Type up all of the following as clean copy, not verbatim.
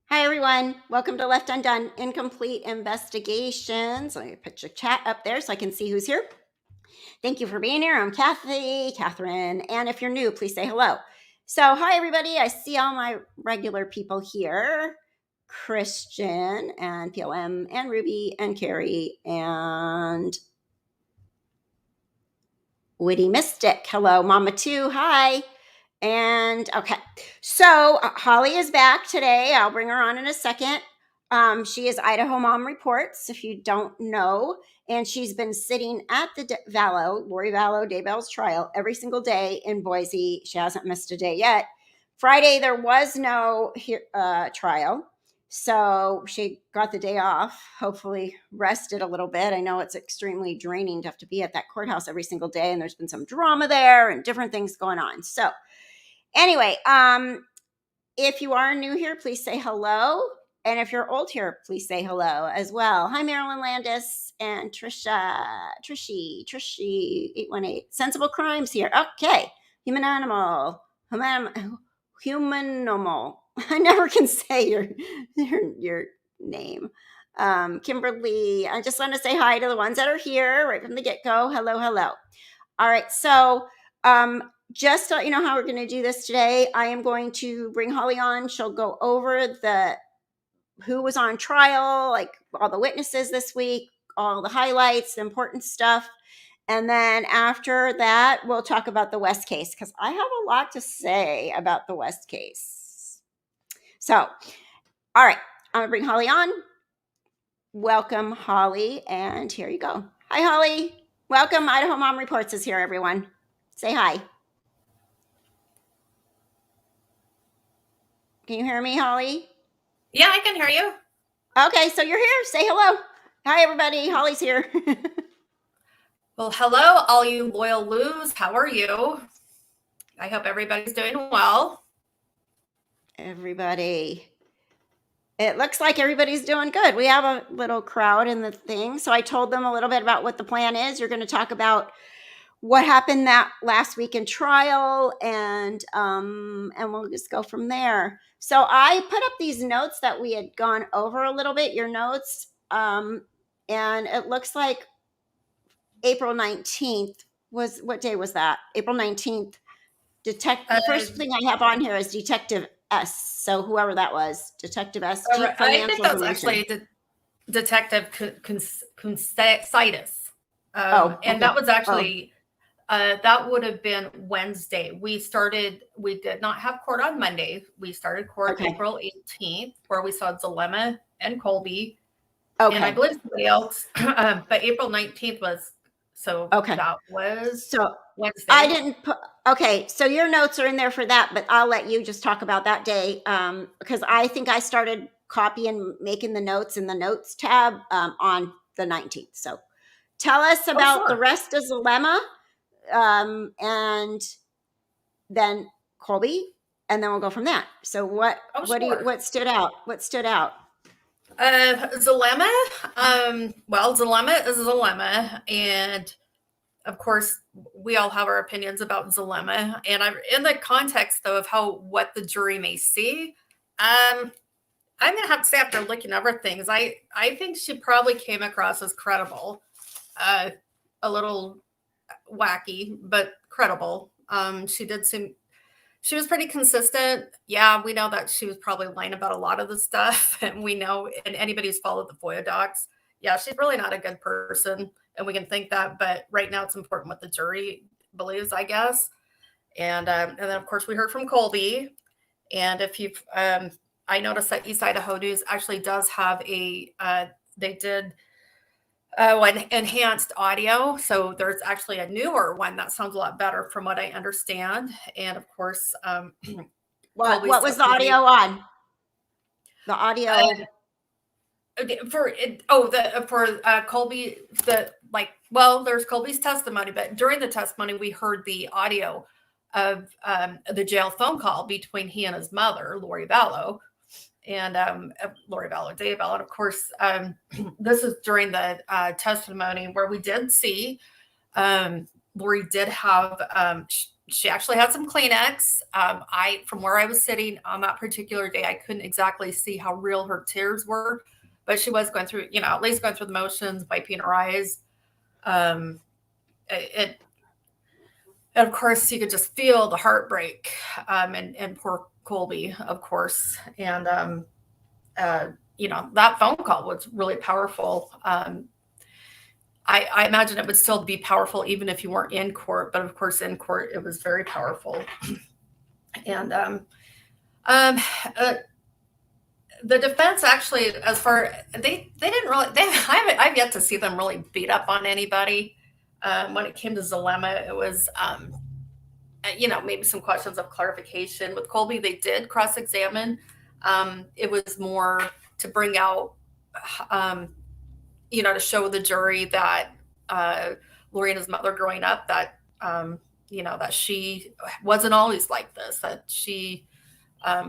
Hi, everyone. Welcome to Left Undone Incomplete Investigations. Let me put your chat up there so I can see who's here. Thank you for being here. I'm Catherine. And if you're new, please say hello. So, hi, everybody. I see all my regular people here. Christian and PLM and Ruby and Carrie and Witty Mystic. Hello, Mama 2. Hi. And okay, so Holly is back today. I'll bring her on in a second. She is Idaho Mom Reports, if you don't know, and she's been sitting at the Lori Vallow Daybell's trial every single day in Boise. She hasn't missed a day yet. Friday there was no trial, so she got the day off. Hopefully rested a little bit. I know it's extremely draining to have to be at that courthouse every single day, and there's been some drama there and different things going on. So anyway, if you are new here, please say hello. And if you're old here, please say hello as well. Hi, Marilyn Landis and Trishy, 818. Sensible Crimes here. Okay. Human animal. I never can say your name. Kimberly, I just want to say hi to the ones that are here right from the get-go. Hello. All right. So, just to let you know how we're going to do this today, I am going to bring Holly on. She'll go over who was on trial, like all the witnesses this week, all the highlights, the important stuff. And then after that, we'll talk about the West case because I have a lot to say about the West case. So, all right, I'm going to bring Holly on. Welcome, Holly. And here you go. Hi, Holly. Welcome. Idaho Mom Reports is here, everyone. Say hi. Can you hear me, Holly? Yeah, I can hear you. Okay, so you're here. Say hello. Hi, everybody. Holly's here. Well, hello, all you loyal Loos. How are you? I hope everybody's doing well. Everybody. It looks like everybody's doing good. We have a little crowd in the thing. So I told them a little bit about what the plan is. You're going to talk about what happened that last week in trial, and we'll just go from there. So I put up these notes that we had gone over a little bit, your notes, and it looks like April 19th was, what day was that? April 19th. The first thing I have on here is Detective S. So whoever that was, Detective S. Chief I Financial think that's Information. actually Detective Consitis. Okay. And that was actually, that would have been Wednesday. We did not have court on Monday. We started court April 18th, where we saw Dilemma and Colby. And I believe somebody else. But April 19th was, so that was Wednesday. I didn't put, so your notes are in there for that, but I'll let you just talk about that day, because I think I started copying, making the notes in the notes tab on the 19th. So tell us about the rest of Dilemma, and then Colby, and then we'll go from that. So what stood out? What stood out? Dilemma. Dilemma is a dilemma, and of course, we all have our opinions about Dilemma. And I'm in the context, though, of what the jury may see. I'm gonna have to say, after looking over things, I think she probably came across as credible, a little wacky, but credible. She was pretty consistent. Yeah, we know that she was probably lying about a lot of the stuff, and we know, and anybody who's followed the FOIA docs, yeah, she's really not a good person, and we can think that. But right now, it's important what the jury believes, I guess. And then of course we heard from Colby, and if you've, I noticed that East Idaho News actually does have they did an enhanced audio. So there's actually a newer one that sounds a lot better from what I understand. And of course, what was the audio on? The audio for Colby, there's Colby's testimony, but during the testimony, we heard the audio of the jail phone call between he and his mother, Lori Vallow, and Lori Vallow Daybell. And of course, this is during the testimony where we did see Lori did have, she actually had some Kleenex. From where I was sitting on that particular day, I couldn't exactly see how real her tears were, but she was going through, at least going through the motions, wiping her eyes. And of course, you could just feel the heartbreak, and poor Colby, of course. And, that phone call was really powerful. I imagine it would still be powerful even if you weren't in court, but of course in court it was very powerful. And the defense actually, as far they didn't really, I've yet to see them really beat up on anybody. When it came to Zalema, it was maybe some questions of clarification. With Colby, they did cross-examine. It was more to bring out to show the jury that Lori and his mother growing up, that, that she wasn't always like this, that she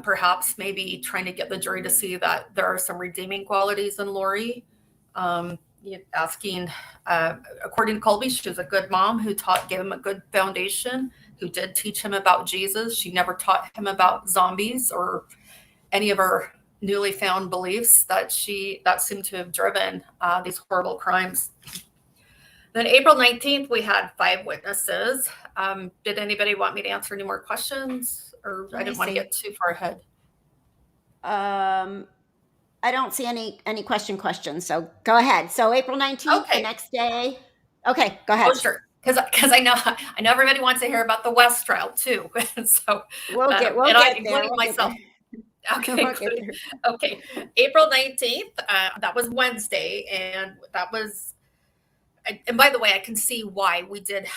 perhaps maybe trying to get the jury to see that there are some redeeming qualities in Lori. Asking, according to Colby, she was a good mom who gave him a good foundation, who did teach him about Jesus. She never taught him about zombies or any of her newly found beliefs that seemed to have driven these horrible crimes. Then April 19th, we had 5 witnesses. Did anybody want me to answer any more questions, or I didn't want to get too far ahead? I don't see any questions. So go ahead. So April 19th, okay. The next day. Okay, go ahead. Oh, sure. Because I know everybody wants to hear about the West trial too. So we'll get there. Myself. Okay. Okay. April 19th. That was Wednesday, and that was. And by the way, I can see why we did.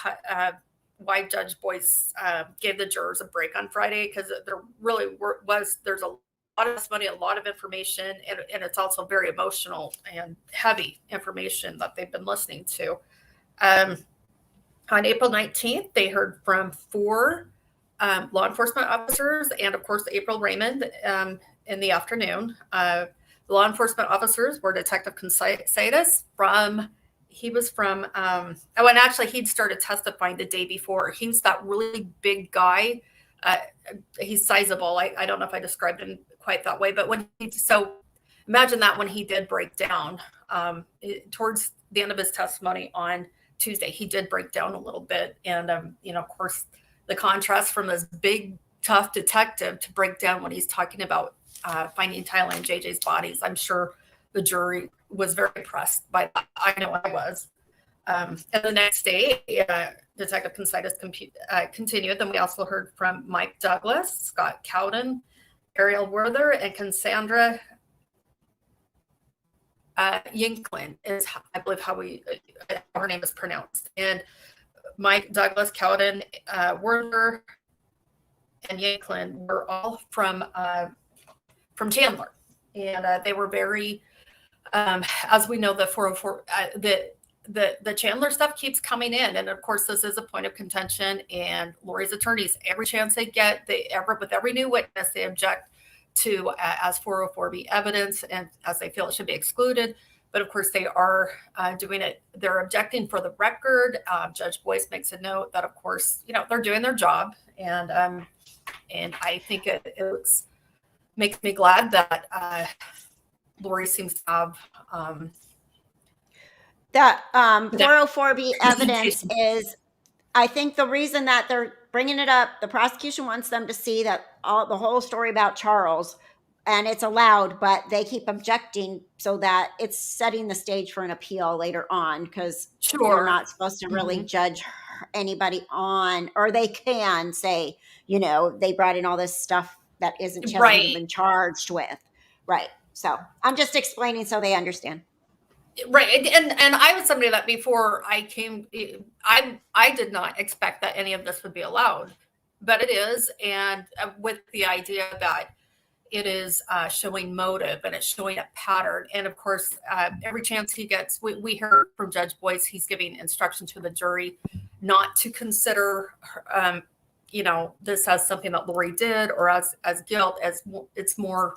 Why Judge Boyce gave the jurors a break on Friday, because there really there's a lot of money, a lot of information, and it's also very emotional and heavy information that they've been listening to. On April 19th, they heard from 4 law enforcement officers, and of course, April Raymond in the afternoon. The law enforcement officers were Detective Consitis he was from, and actually he'd started testifying the day before. He's that really big guy. He's sizable. I don't know if I described him quite that way, but so imagine that when he did break down, towards the end of his testimony on Tuesday, he did break down a little bit. And, of course, the contrast from this big, tough detective to break down when he's talking about finding Tyler and JJ's bodies. I'm sure the jury was very impressed by that. I know I was. And the next day, Detective Consitis continued. Then we also heard from Mike Douglas, Scott Cowden, Ariel Werther, and Cassandra Yinklin is, I believe, how her name is pronounced. And Mike Douglas, Cowden, Werther, and Yinklin were all from Chandler, and they were very. As we know, the 404, the Chandler stuff keeps coming in. And of course, this is a point of contention, and Lori's attorneys, every chance they get, with every new witness, they object to as 404B evidence, and as they feel it should be excluded. But of course, they are doing it. They're objecting for the record. Judge Boyce makes a note that, of course, they're doing their job. And I think it makes me glad that Lori seems to have that 404B evidence is, I think the reason that they're bringing it up, the prosecution wants them to see that the whole story about Charles, and it's allowed, but they keep objecting so that it's setting the stage for an appeal later on, because they're not supposed to really judge anybody on, or they can say, they brought in all this stuff that hasn't been charged with. Right. So I'm just explaining so they understand. Right. And I was somebody that before I came, I did not expect that any of this would be allowed, but it is. And with the idea that it is showing motive and it's showing a pattern. And of course, every chance he gets, we heard from Judge Boyce, he's giving instruction to the jury not to consider, this as something that Lori did or as guilt, as it's more,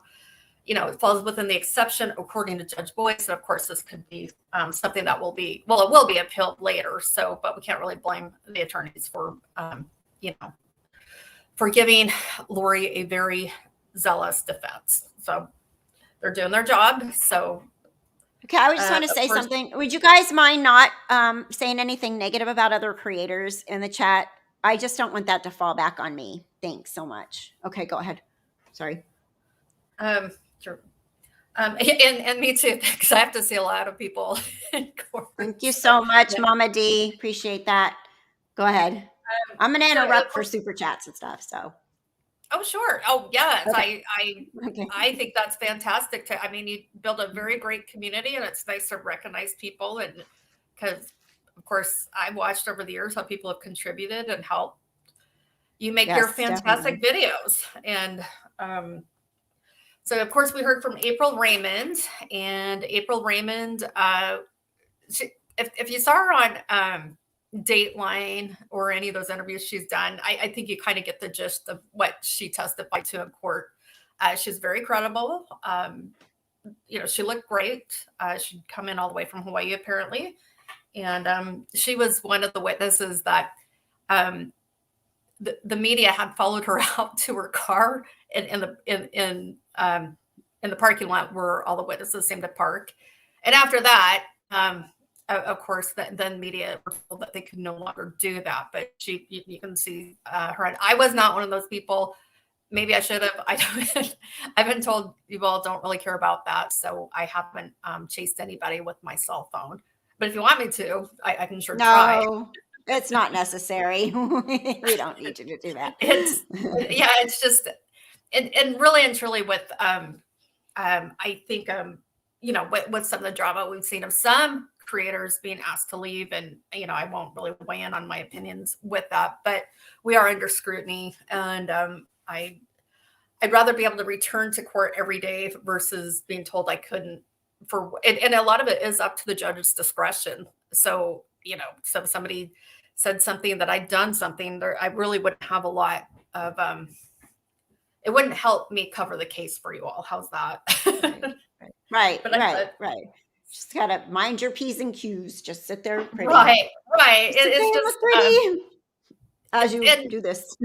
it falls within the exception according to Judge Boyce. And of course, this could be something that it will be appealed later. So, but we can't really blame the attorneys for for giving Lori a very zealous defense. So they're doing their job. So Okay, I just want to of say course, something. Would you guys mind not saying anything negative about other creators in the chat? I just don't want that to fall back on me. Thanks so much. Okay, go ahead. Sorry. sure. And me too, because I have to see a lot of people in court. Thank you so much, yeah. Mama D. Appreciate that. Go ahead. I'm going to So, interrupt for super chats and stuff. So, oh, sure. Oh, yes. okay. Okay. I think that's fantastic. I mean, you build a very great community, and it's nice to recognize people. And because, of course, I've watched over the years how people have contributed and how you make your Yes, fantastic definitely. videos. And so, of course, we heard from April Raymond. And April Raymond, if you saw her on Dateline or any of those interviews she's done, I think you kind of get the gist of what she testified to in court. She's very credible. She looked great. She'd come in all the way from Hawaii, apparently. And she was one of the witnesses that the media had followed her out to her car in the parking lot where all the witnesses seemed to park. And after that, of course, then media were told that they could no longer do that. But you can see her. And I was not one of those people. Maybe I should have. I've been told you all don't really care about that, so I haven't chased anybody with my cell phone. But if you want me to, I can sure try. No, it's not necessary. We don't need you to do that. It's just, and really and truly with, I think, with some of the drama we've seen of some creators being asked to leave, and I won't really weigh in on my opinions with that, but we are under scrutiny, and I'd rather be able to return to court every day versus being told I couldn't. And a lot of it is up to the judge's discretion. So so if somebody said something that I'd done something there, I really wouldn't have a lot of it wouldn't help me cover the case for you all. How's that? Right. Just gotta mind your P's and Q's. Just sit there pretty. Right. It's just pretty as you do this.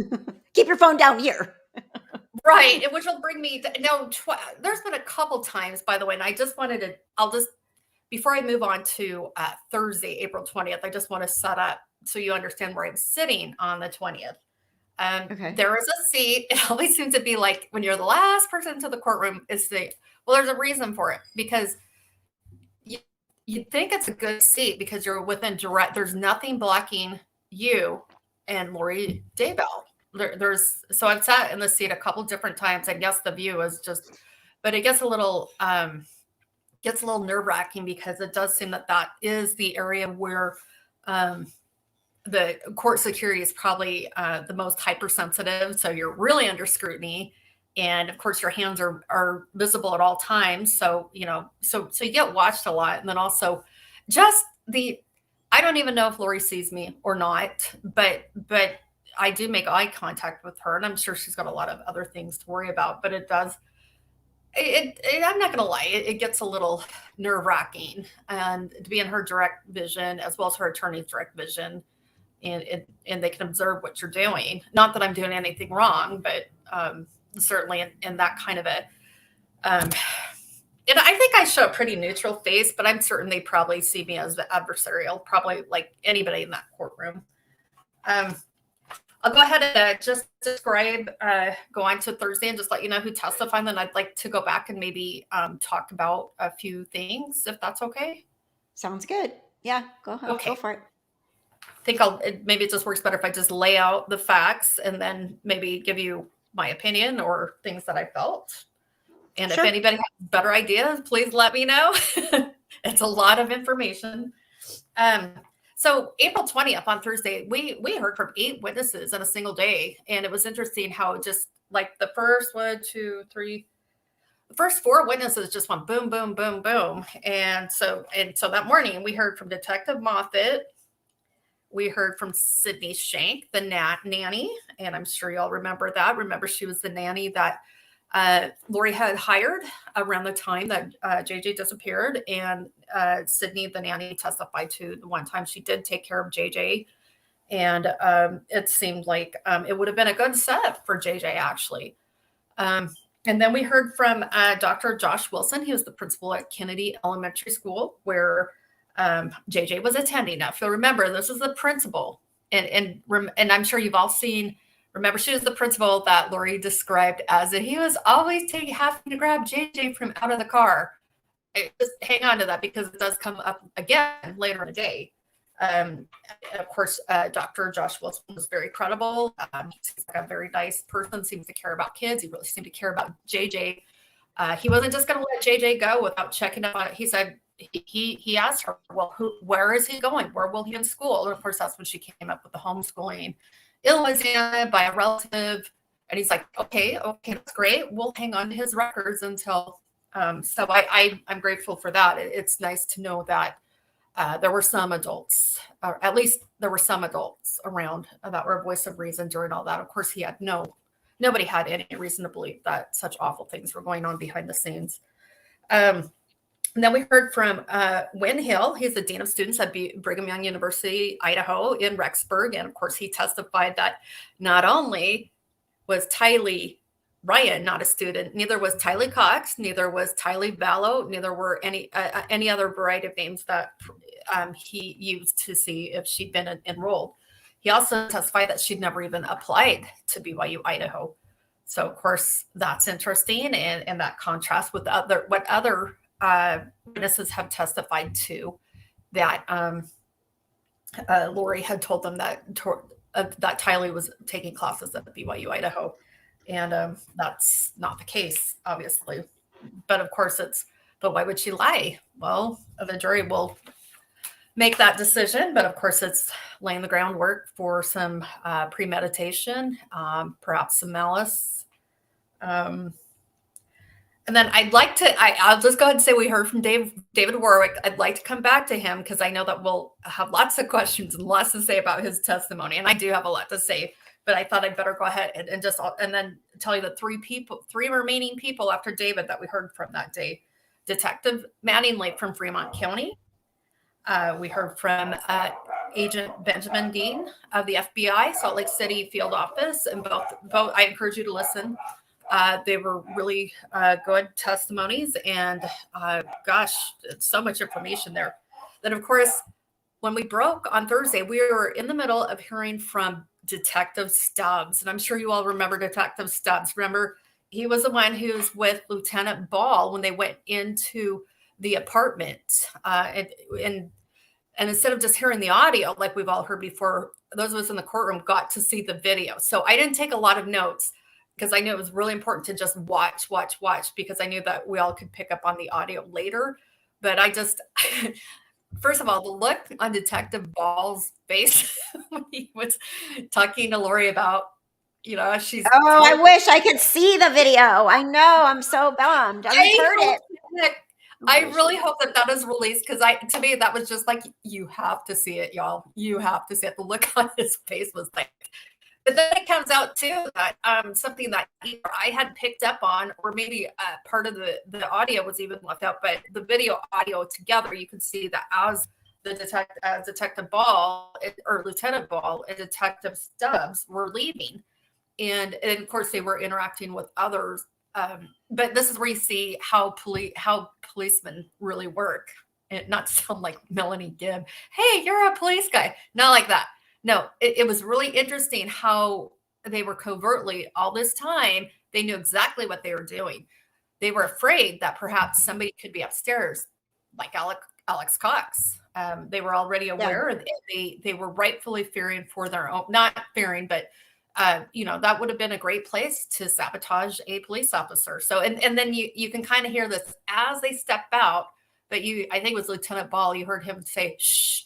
Keep your phone down here. Right, which will bring me to, there's been a couple times, by the way, and I just wanted to, before I move on to Thursday, April 20th, I just want to set up so you understand where I'm sitting on the 20th. Okay. There is a seat. It always seems to be like when you're the last person into the courtroom is there's a reason for it, because you think it's a good seat because you're within there's nothing blocking you and Lori Daybell. So I've sat in the seat a couple different times, and yes, the view is just, but it gets a little nerve-wracking because it does seem that is the area where the court security is probably the most hypersensitive. So you're really under scrutiny, and of course your hands are visible at all times. So so you get watched a lot, and then also just I don't even know if Lori sees me or not, but I do make eye contact with her, and I'm sure she's got a lot of other things to worry about, but it does. I'm not going to lie. It gets a little nerve-wracking, and to be in her direct vision as well as her attorney's direct vision, and they can observe what you're doing. Not that I'm doing anything wrong, but certainly in that kind of a. And I think I show a pretty neutral face, but I'm certain they probably see me as the adversarial, probably like anybody in that courtroom. I'll go ahead and just describe, go on to Thursday and just let you know who testified. And then I'd like to go back and maybe talk about a few things, if that's okay. Sounds good. Yeah, go ahead. Okay. Go for it. I think maybe it just works better if I just lay out the facts and then maybe give you my opinion or things that I felt. And If anybody has better ideas, please let me know. It's a lot of information. So April 20th on Thursday, we heard from 8 witnesses in a single day. And it was interesting how just like the first 4 witnesses just went boom, boom, boom, boom. And so that morning we heard from Detective Moffitt. We heard from Sydney Shank, the nanny. And I'm sure y'all remember that. Remember, she was the nanny that Lori had hired around the time that JJ disappeared, and Sydney, the nanny, testified to the one time she did take care of JJ And it seemed like it would have been a good setup for JJ, actually. And then we heard from Dr. Josh Wilson. He was the principal at Kennedy Elementary School, where JJ was attending. Now, if you'll remember, this is the principal, and I'm sure you've all seen. Remember, she was the principal that Lori described as that he was always having to grab JJ from out of the car. Just hang on to that, because it does come up again later in the day. Of course, Dr. Josh Wilson was very credible. He seems like a very nice person, seems to care about kids. He really seemed to care about JJ. He wasn't just going to let JJ go without checking up on it. He said, he asked her, well, where is he going? Where will he in school? And of course, that's when she came up with the homeschooling in Louisiana by a relative. And he's like, okay, that's great. We'll hang on to his records until. So I'm grateful for that. It's nice to know that there were some adults, or at least there were some adults around that were a voice of reason during all that. Of course, nobody had any reason to believe that such awful things were going on behind the scenes. And then we heard from Wynn Hill. He's the Dean of Students at Brigham Young University, Idaho in Rexburg. And of course, he testified that not only was Tylee Ryan not a student, neither was Tylee Cox, neither was Lori Vallow, neither were any other variety of names that he used to see if she'd been enrolled. He also testified that she'd never even applied to BYU Idaho. So of course that's interesting, and that contrasts with what other witnesses have testified to, that Lori had told them that Tylee was taking classes at BYU Idaho. And that's not the case, obviously. But of course, but why would she lie? Well, the jury will make that decision. But of course, it's laying the groundwork for some premeditation, perhaps some malice. And then I'll just go ahead and say we heard from David Warwick. I'd like to come back to him because I know that we'll have lots of questions and lots to say about his testimony. And I do have a lot to say. But I thought I'd better go ahead and then tell you the three remaining people after David that we heard from that day. Detective Mattingly from Fremont County. We heard from Agent Benjamin Dean of the FBI, Salt Lake City Field Office, and both I encourage you to listen. They were really good testimonies, and gosh, so much information there. Then, of course, when we broke on Thursday, we were in the middle of hearing from Detective Stubbs. And I'm sure you all remember Detective Stubbs. Remember, he was the one who was with Lieutenant Ball when they went into the apartment. And instead of just hearing the audio, like we've all heard before, those of us in the courtroom got to see the video. So I didn't take a lot of notes because I knew it was really important to just watch, because I knew that we all could pick up on the audio later. But I just... First of all, the look on Detective Ball's face when he was talking to Lori about, she's... Oh, I wish I could see the video. I know. I'm so bummed. I heard it. I really hope that is released, because to me, that was just like, you have to see it, y'all. You have to see it. The look on his face was like... But then it comes out, too, that something that either I had picked up on, or maybe part of the audio was even left out, but the video audio together, you can see that as Detective Ball, or Lieutenant Ball, and Detective Stubbs were leaving. And of course, they were interacting with others. But this is where you see how policemen really work. And not to sound like Melanie Gibb. Hey, you're a police guy. Not like that. No, it was really interesting how they were covertly all this time. They knew exactly what they were doing. They were afraid that perhaps somebody could be upstairs, like Alex Cox. They were already aware. Yeah. They were rightfully fearing for their own, not fearing, but that would have been a great place to sabotage a police officer. So, and then you can kind of hear this as they step out. But I think it was Lieutenant Ball. You heard him say, "Shh."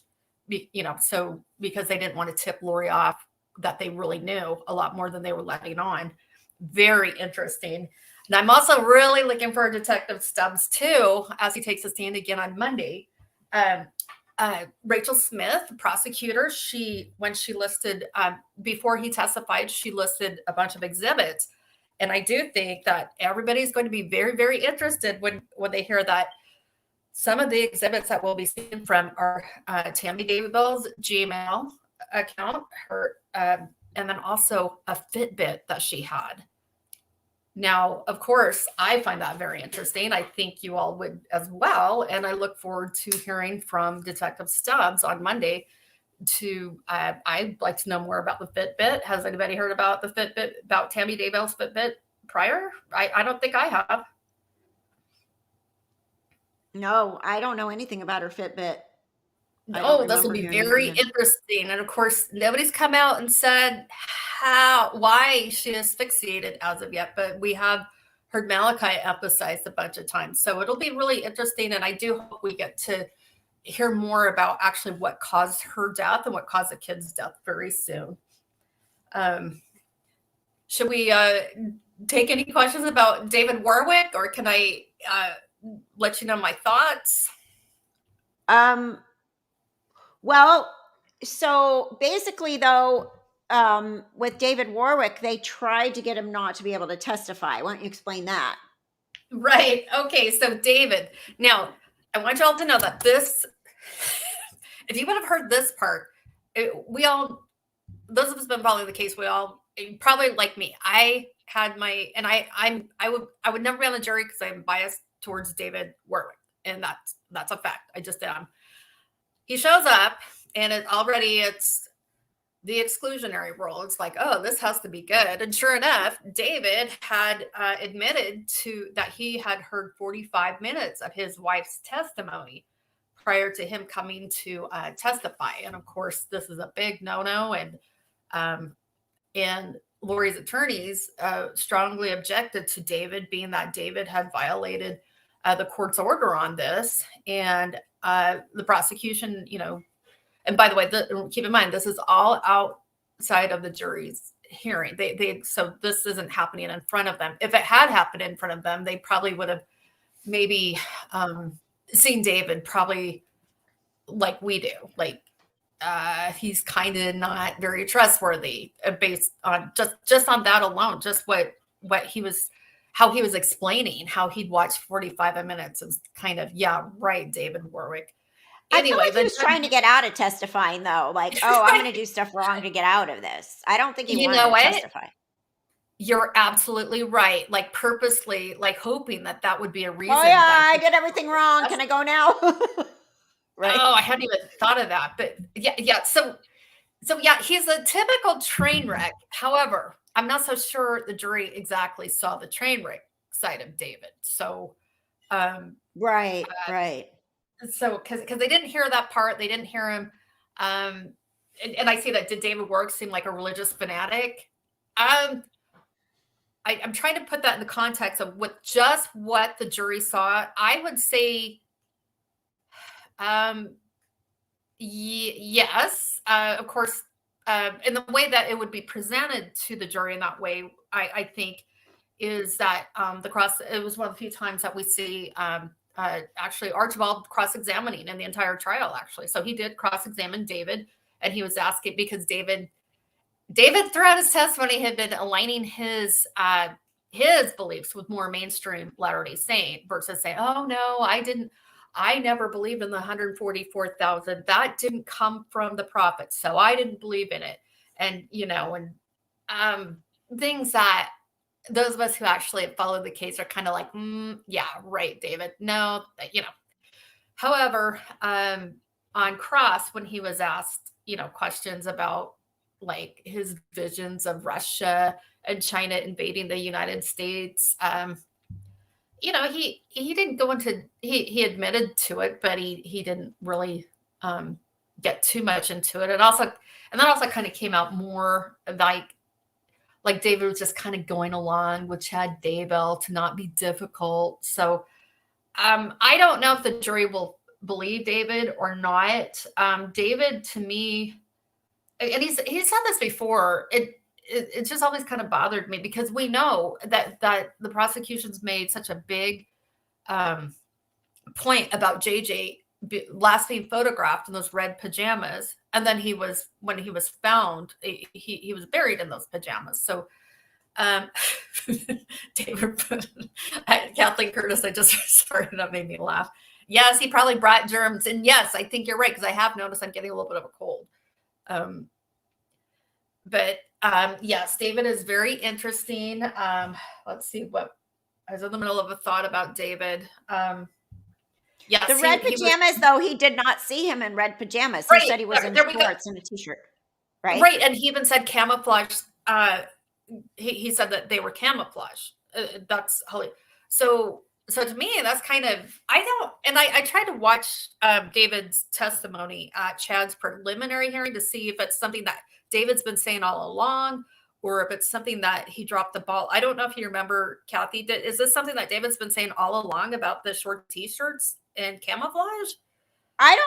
So because they didn't want to tip Lori off that they really knew a lot more than they were letting on. Very interesting. And I'm also really looking for Detective Stubbs too, as he takes a stand again on Monday. Rachel Smith, prosecutor, when she listed, before he testified, she listed a bunch of exhibits. And I do think that everybody's going to be very, very interested when they hear that. Some of the exhibits that we'll be seeing from are Tammy Daybell's Gmail, account, her, and then also a Fitbit that she had. Now, of course, I find that very interesting. I think you all would as well. And I look forward to hearing from Detective Stubbs on Monday I'd like to know more about the Fitbit. Has anybody heard about the Fitbit, about Tammy Daybell's Fitbit prior? I don't think I have. No, I don't know anything about her Fitbit. Oh, this will be very interesting. And of course, nobody's come out and said why she is asphyxiated as of yet, but we have heard Malachi emphasize a bunch of times. So it'll be really interesting. And I do hope we get to hear more about actually what caused her death and what caused the kid's death very soon. Should we take any questions about David Warwick, or can I let you know my thoughts? Well, so basically, though, with David Warwick, they tried to get him not to be able to testify. Why don't you explain that? Right. Okay. So David, now I want you all to know that this, if you would have heard this part, those of us been following the case, we all probably like me. I had my, and I would never be on the jury because I'm biased towards David Warwick, and that's a fact. I just am. He shows up, and it's the exclusionary rule. It's like, oh, this has to be good. And sure enough, David had admitted that he had heard 45 minutes of his wife's testimony prior to him coming to testify. And of course, this is a big no-no. And Lori's attorneys strongly objected to David, being that David had violated the court's order on this. And the prosecution, and by the way, keep in mind, this is all outside of the jury's hearing. So this isn't happening in front of them. If it had happened in front of them, they probably would have maybe seen David probably like we do. Like he's kind of not very trustworthy based on just on that alone. Just how he was explaining how he'd watched 45 minutes is kind of, yeah, right, David Warwick. Anyway, I feel like he was trying to get out of testifying, though. Like, oh, I'm going to do stuff wrong to get out of this. I don't think he wanted to testify. You're absolutely right. Like purposely, like hoping that would be a reason. Oh yeah, I did everything wrong. Can I go now? Right. Oh, I hadn't even thought of that. But yeah. So yeah, he's a typical train wreck. However, I'm not so sure the jury exactly saw the train wreck side of David. So, right. So, because they didn't hear that part, they didn't hear him. And I see that. Did David Warwick seem like a religious fanatic? I'm trying to put that in the context of what the jury saw. I would say, yes, of course, in the way that it would be presented to the jury in that way, I think is that it was one of the few times that we see actually Archibald cross-examining in the entire trial, actually. So he did cross-examine David, and he was asking because David throughout his testimony had been aligning his beliefs with more mainstream Latter-day Saint versus saying, oh no, I never believed in the 144,000. That didn't come from the prophets, so I didn't believe in it. And things that those of us who actually have followed the case are kind of like, yeah, right, David. No, However, on cross, when he was asked, questions about like his visions of Russia and China invading the United States, he didn't go into, he admitted to it, but he didn't really get too much into it. And that also kind of came out more like David was just kind of going along with Chad Daybell to not be difficult. So I don't know if the jury will believe David or not. David, to me, and he's said this before, it just always kind of bothered me because we know that the prosecution's made such a big point about JJ last being photographed in those red pajamas, and then when he was found, he was buried in those pajamas. So David, Kathleen Curtis, I just started, that made me laugh. Yes, he probably brought germs, and yes, I think you're right because I have noticed I'm getting a little bit of a cold. But yes, David is very interesting. Let's see what I was in the middle of a thought about David. Yes, The red he was pajamas, though, he did not see him in red pajamas. He right. said he was in There we go. shorts and a t-shirt, right? Right, and he even said camouflage. He said that they were camouflage. That's holy. So to me, that's kind of I don't. And I tried to watch David's testimony at Chad's preliminary hearing to see if it's something that David's been saying all along, or if it's something that he dropped the ball. I don't know if you remember, Kathy. Is this something that David's been saying all along about the short T-shirts and camouflage? I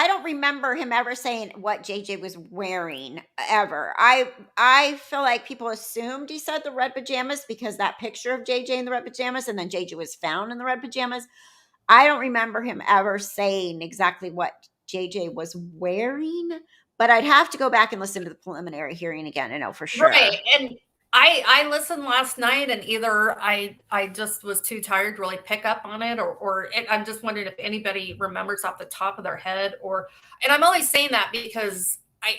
don't remember him ever saying what JJ was wearing ever. I feel like people assumed he said the red pajamas because that picture of JJ in the red pajamas, and then JJ was found in the red pajamas. I don't remember him ever saying exactly what JJ was wearing, but I'd have to go back and listen to the preliminary hearing again to know for sure. Right. And I listened last night, and either I just was too tired to really pick up on it, or I'm just wondering if anybody remembers off the top of their head, and I'm only saying that because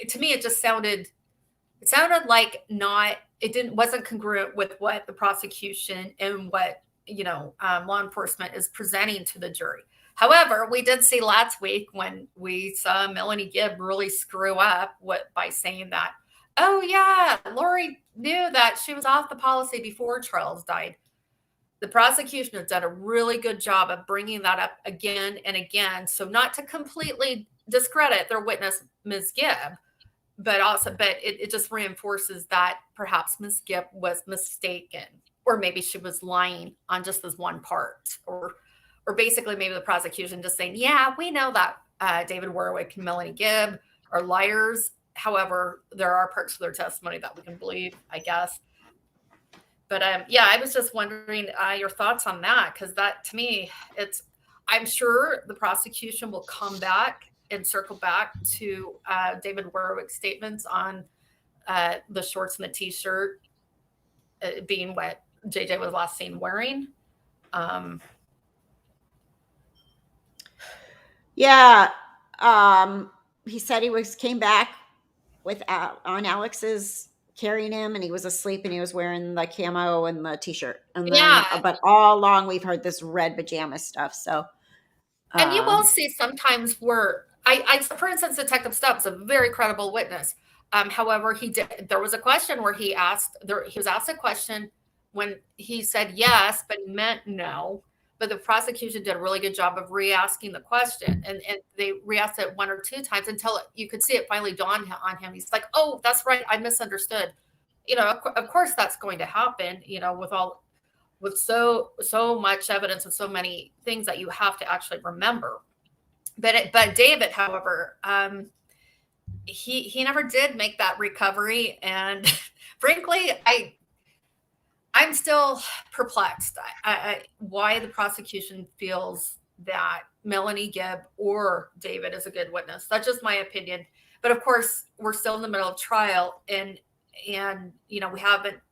to me it sounded like wasn't congruent with what the prosecution and what law enforcement is presenting to the jury. However, we did see last week when we saw Melanie Gibb really screw up by saying that, oh yeah, Lori knew that she was off the policy before Charles died. The prosecution has done a really good job of bringing that up again and again. So not to completely discredit their witness, Ms. Gibb, but it just reinforces that perhaps Ms. Gibb was mistaken, or maybe she was lying on just this one part, or basically maybe the prosecution just saying, yeah, we know that David Warwick and Melanie Gibb are liars. However, there are parts of their testimony that we can believe, I guess. But yeah, I was just wondering your thoughts on that, because that to me, I'm sure the prosecution will come back and circle back to David Warwick's statements on the shorts and the T-shirt being what JJ was last seen wearing. Yeah. He said came back on Alex's carrying him, and he was asleep, and he was wearing the camo and the T-shirt. And then, but all along we've heard this red pajama stuff. So, and you will see sometimes where for instance, Detective Stubbs, a very credible witness. However, there was a question where he was asked a question when he said yes, but he meant no. But the prosecution did a really good job of re-asking the question, and they re-asked it one or two times until you could see it finally dawned on him. He's like, "Oh, that's right, I misunderstood." Of course, that's going to happen. With so much evidence and so many things that you have to actually remember. But David, however, he never did make that recovery, and frankly, I'm still perplexed why the prosecution feels that Melanie Gibb or David is a good witness. That's just my opinion. But of course, we're still in the middle of trial, and I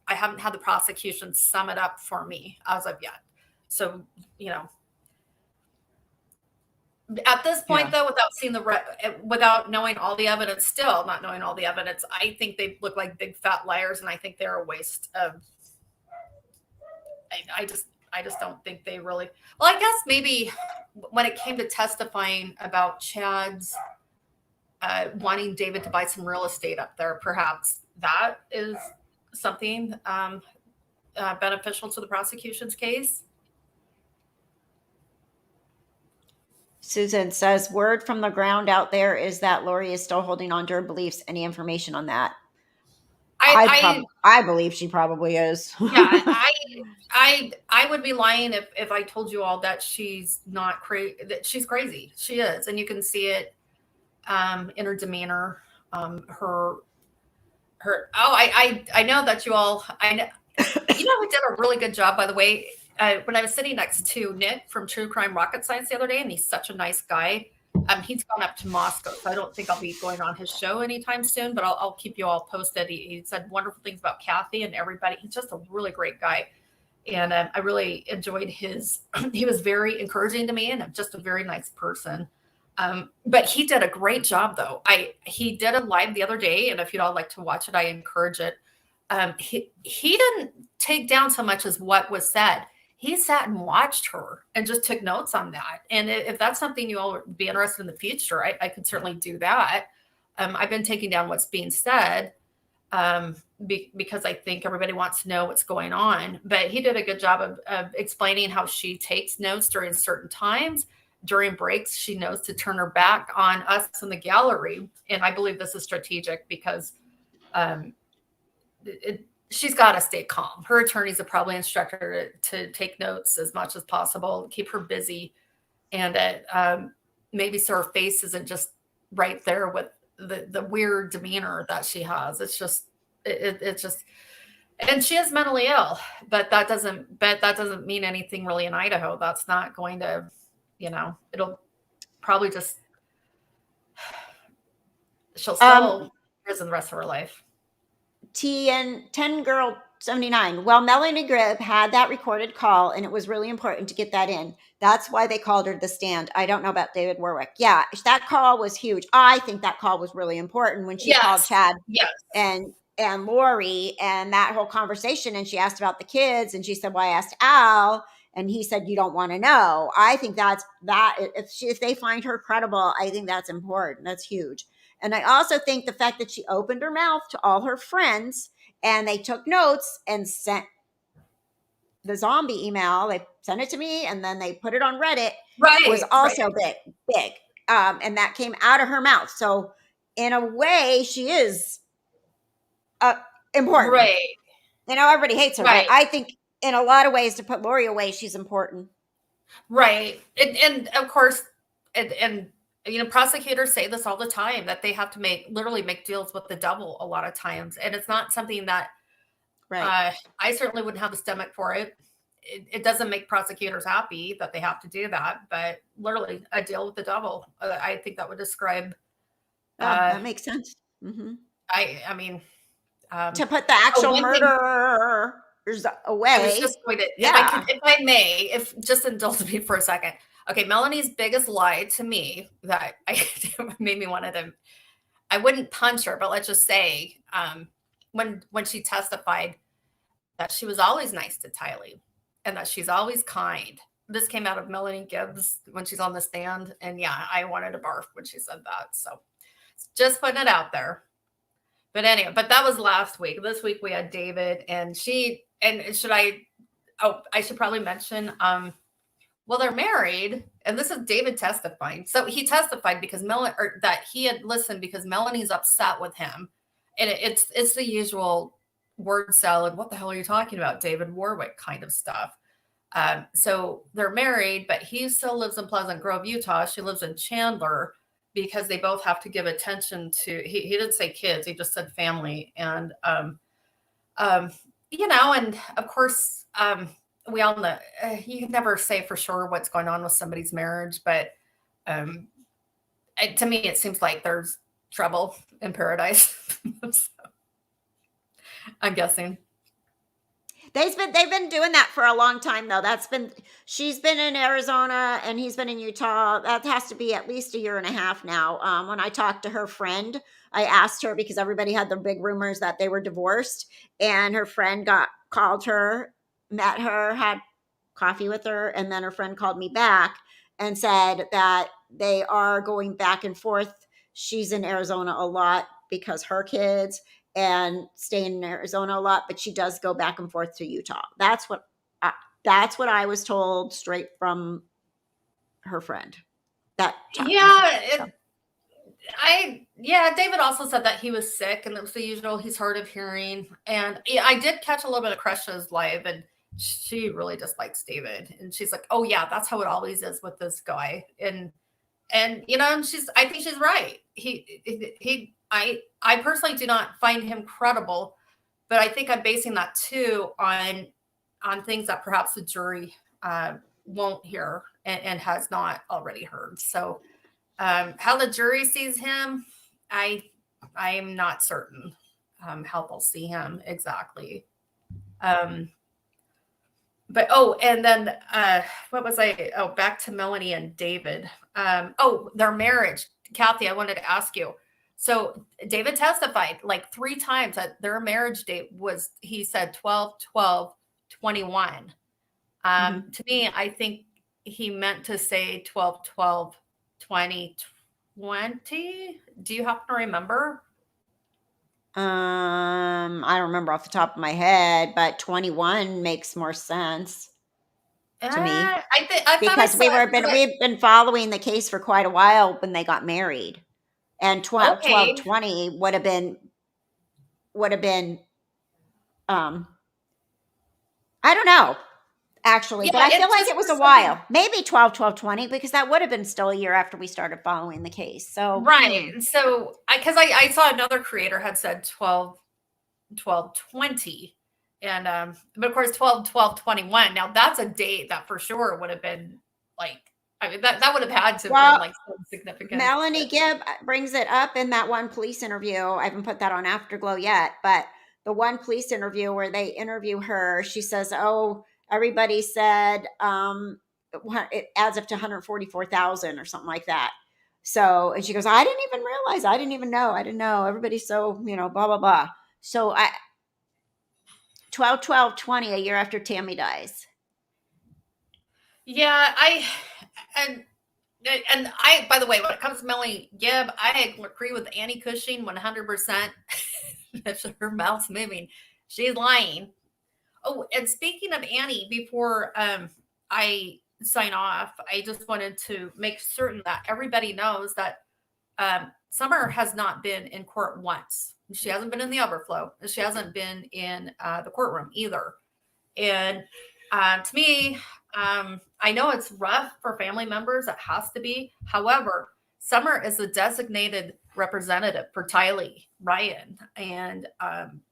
haven't had the prosecution sum it up for me as of yet. So, at this point, though, without knowing all the evidence, still not knowing all the evidence, I think they look like big fat liars, and I think they're a waste of. I just don't think they really. Well, I guess maybe when it came to testifying about Chad's wanting David to buy some real estate up there, perhaps that is something beneficial to the prosecution's case. Susan says, word from the ground out there is that Lori is still holding on to her beliefs. Any information on that? I believe she probably is. Yeah, I would be lying if I told you all that she's not crazy. That she's crazy. She is, and you can see it in her demeanor. Her. I know that you all. I know. We did a really good job, by the way. When I was sitting next to Nick from True Crime Rocket Science the other day, and he's such a nice guy. He's gone up to Moscow, so I don't think I'll be going on his show anytime soon, but I'll keep you all posted. He said wonderful things about Kathy and everybody. He's just a really great guy. And I really enjoyed he was very encouraging to me, and just a very nice person. But he did a great job, though. He did a live the other day, and if you'd all like to watch it, I encourage it. He didn't take down so much as what was said. He sat and watched her and just took notes on that. And if that's something you all would be interested in the future, I could certainly do that. I've been taking down what's being said because I think everybody wants to know what's going on. But he did a good job of explaining how she takes notes during certain times. During breaks, she knows to turn her back on us in the gallery. And I believe this is strategic because she's got to stay calm. Her attorneys have probably instructed her to take notes as much as possible, keep her busy, and maybe so her face isn't just right there with the weird demeanor that she has. It's just, and she is mentally ill, but that doesn't mean anything really in Idaho. That's not going to, it'll probably just, she'll still prison the rest of her life. T and 10 Girl 79. Well, Melanie Gribb had that recorded call, and it was really important to get that in. That's why they called her the stand. I don't know about David Warwick. Yeah, that call was huge. I think that call was really important when she called Chad and Lori and that whole conversation. And she asked about the kids, and she said, "Well, I asked Al." And he said, "You don't want to know." I think that's that. If they find her credible, I think that's important. That's huge. And I also think the fact that she opened her mouth to all her friends and they took notes and sent the zombie email. They sent it to me and then they put it on Reddit. Was also big. And that came out of her mouth. So in a way, she is important. Right. Everybody hates her, but I think in a lot of ways, to put Lori away, she's important. Right. And of course, and prosecutors say this all the time, that they have to literally make deals with the devil a lot of times. And it's not something that I certainly wouldn't have the stomach for it. It doesn't make prosecutors happy that they have to do that, but literally a deal with the devil. I think that would describe. That makes sense. Mm-hmm. I mean, to put the actual murderers away. I was just going to, if I may, if just indulge me for a second. Okay, Melanie's biggest lie to me that made me want to, I wouldn't punch her, but let's just say, when she testified that she was always nice to Tylee and that she's always kind. This came out of Melanie Gibbs when she's on the stand. And yeah, I wanted to barf when she said that. So just putting it out there. But anyway, that was last week. This week we had David and I should probably mention, well, they're married, and this is David testifying. So he testified because that he had listened because Melanie's upset with him. And it's the usual word salad. What the hell are you talking about, David Warwick kind of stuff. So they're married, but he still lives in Pleasant Grove, Utah. She lives in Chandler because they both have to give attention to, he didn't say kids, he just said family. And, and of course, we all know you can never say for sure what's going on with somebody's marriage, but to me, it seems like there's trouble in paradise. So, I'm guessing. They've been doing that for a long time, though. She's been in Arizona and he's been in Utah. That has to be at least a year and a half now. When I talked to her friend, I asked her because everybody had the big rumors that they were divorced, and her friend called her, met her, had coffee with her, and then her friend called me back and said that they are going back and forth. She's in Arizona a lot because her kids, and staying in Arizona a lot, but she does go back and forth to Utah. That's what I was told straight from her friend. David also said that he was sick, and it was the usual. He's hard of hearing, and I did catch a little bit of Crushes live, and she really dislikes David, and she's like, "Oh yeah, that's how it always is with this guy," and I think she's right. I personally do not find him credible, but I think I'm basing that too on things that perhaps the jury won't hear and has not already heard. So how the jury sees him, I am not certain how they'll see him exactly. but and then what was I? Oh, back to Melanie and David. Their marriage. Kathy, I wanted to ask you. So David testified like 3 times that their marriage date was, he said 12/12/21. To me, I think he meant to say 12/12/2020. Do you happen to remember? I don't remember off the top of my head, but 21 makes more sense to me I thought I because saw it. we've been following the case for quite a while when they got married, and 12 12 Okay. 20 would have been I don't know actually, but Yeah, I feel it's like just it was for a something. while, maybe 12 12 20 because that would have been still a year after we started following the case. So Right. So I saw another creator had said 12/12/20. And but of course 12/12/21. Now that's a date that for sure would have been like, I mean, that would have had to have been well, like so significant. Melanie Gibb brings it up in that one police interview. I haven't put that on Afterglow yet, but the one police interview where they interview her, she says, "Oh, everybody said it adds up to 144,000 or something like that." So, and she goes, "I didn't even realize. I didn't even know. I didn't know. Everybody's so blah blah blah." So, 12 12 20 a year after Tammy dies. Yeah, and I, by the way, when it comes to Melanie Gibb, I agree with Annie Cushing 100%. If her mouth's moving, she's lying. Oh, and speaking of Annie, before I sign off, I just wanted to make certain that everybody knows that Summer has not been in court once. She hasn't been in the overflow. She hasn't been in the courtroom either. And to me, I know it's rough for family members. It has to be. However, Summer is a designated representative for Tylee Ryan. And I'm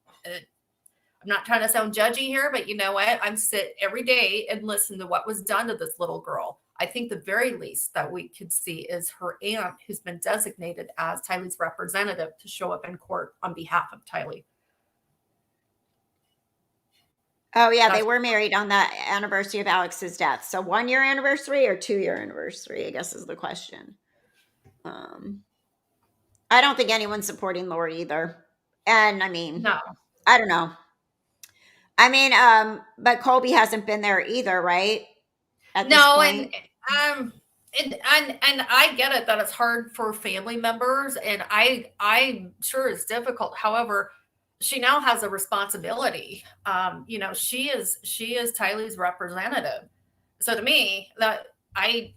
not trying to sound judgy here, but you know what? I'm sit every day and listen to what was done to this little girl. I think the very least that we could see is her aunt, who's been designated as Tylee's representative, to show up in court on behalf of Tylee. Oh yeah, they That's were married on the anniversary of Alex's death. So 1 year anniversary or 2 year anniversary, I guess is the question. I don't think anyone's supporting Lori either. And I mean, no, I don't know. I mean, but Colby hasn't been there either, right? At this no, point. um, and I get it that it's hard for family members, and I'm sure it's difficult. However, she now has a responsibility. She is Tylee's representative. So to me, that I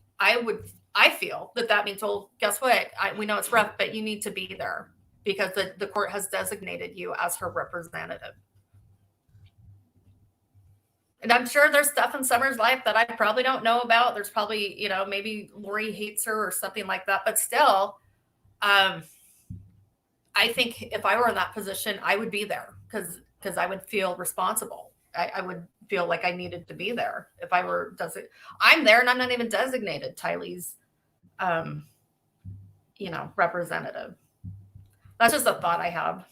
feel that means, well, guess what? We know it's rough, but you need to be there because the court has designated you as her representative. And I'm sure there's stuff in Summer's life that I probably don't know about. There's probably, maybe Lori hates her or something like that. But still, I think if I were in that position, I would be there because I would feel responsible. I would feel like I needed to be there if I were I'm there and I'm not even designated Tylee's, representative. That's just a thought I have.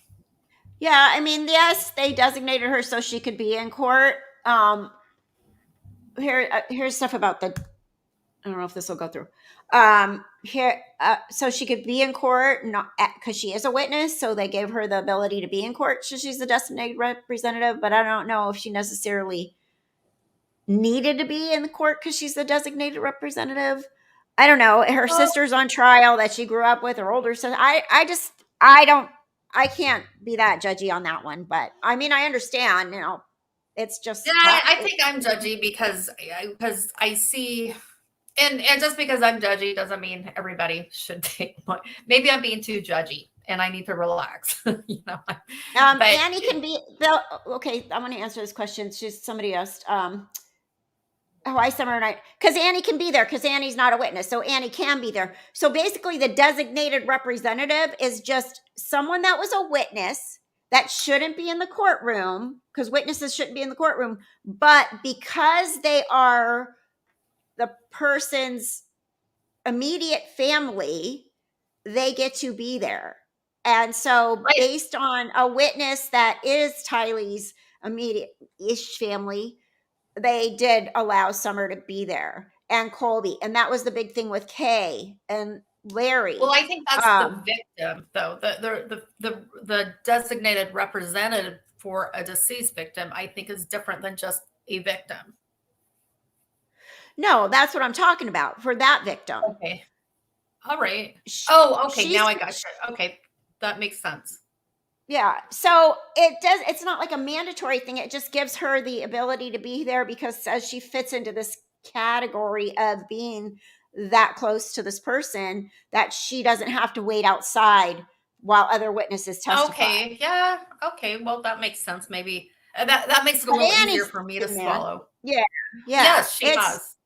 Yeah, I mean, yes, they designated her so she could be in court. Here's stuff about the. I don't know if this will go through. So she could be in court, not because she is a witness. So they gave her the ability to be in court. So she's the designated representative, but I don't know if she necessarily needed to be in the court because she's the designated representative. I don't know. Her Well, sister's on trial that she grew up with, her older sister. I can't be that judgy on that one. But I mean, I understand, it's yeah, just tough. I think I'm judgy because I see. And just because I'm judgy doesn't mean everybody should take maybe I'm being too judgy and I need to relax, But Annie can be okay. I want to answer this question. Somebody asked, why Summer Night? Because Annie can be there because Annie's not a witness. So Annie can be there. So basically, the designated representative is just someone that was a witness that shouldn't be in the courtroom because witnesses shouldn't be in the courtroom. But because they are the person's immediate family, they get to be there. And so, right, based on a witness that is Tylee's immediate ish family, they did allow Summer to be there, and Colby, and that was the big thing with Kay and Larry. Well, I think that's the Um, victim, though. The designated representative for a deceased victim, I think, is different than just a victim. no, that's what I'm talking about for that victim. Okay. All right. Sh- Oh, okay. She's Now I got you. Okay. That makes sense. Yeah. So it's not like a mandatory thing. It just gives her the ability to be there because as she fits into this category of being that close to this person, that she doesn't have to wait outside while other witnesses testify. Okay. Yeah. Okay. Well, that makes sense. Maybe that makes it a But little easier Annie's for me to been there. swallow. Yeah. Yeah. Yes, she It's has.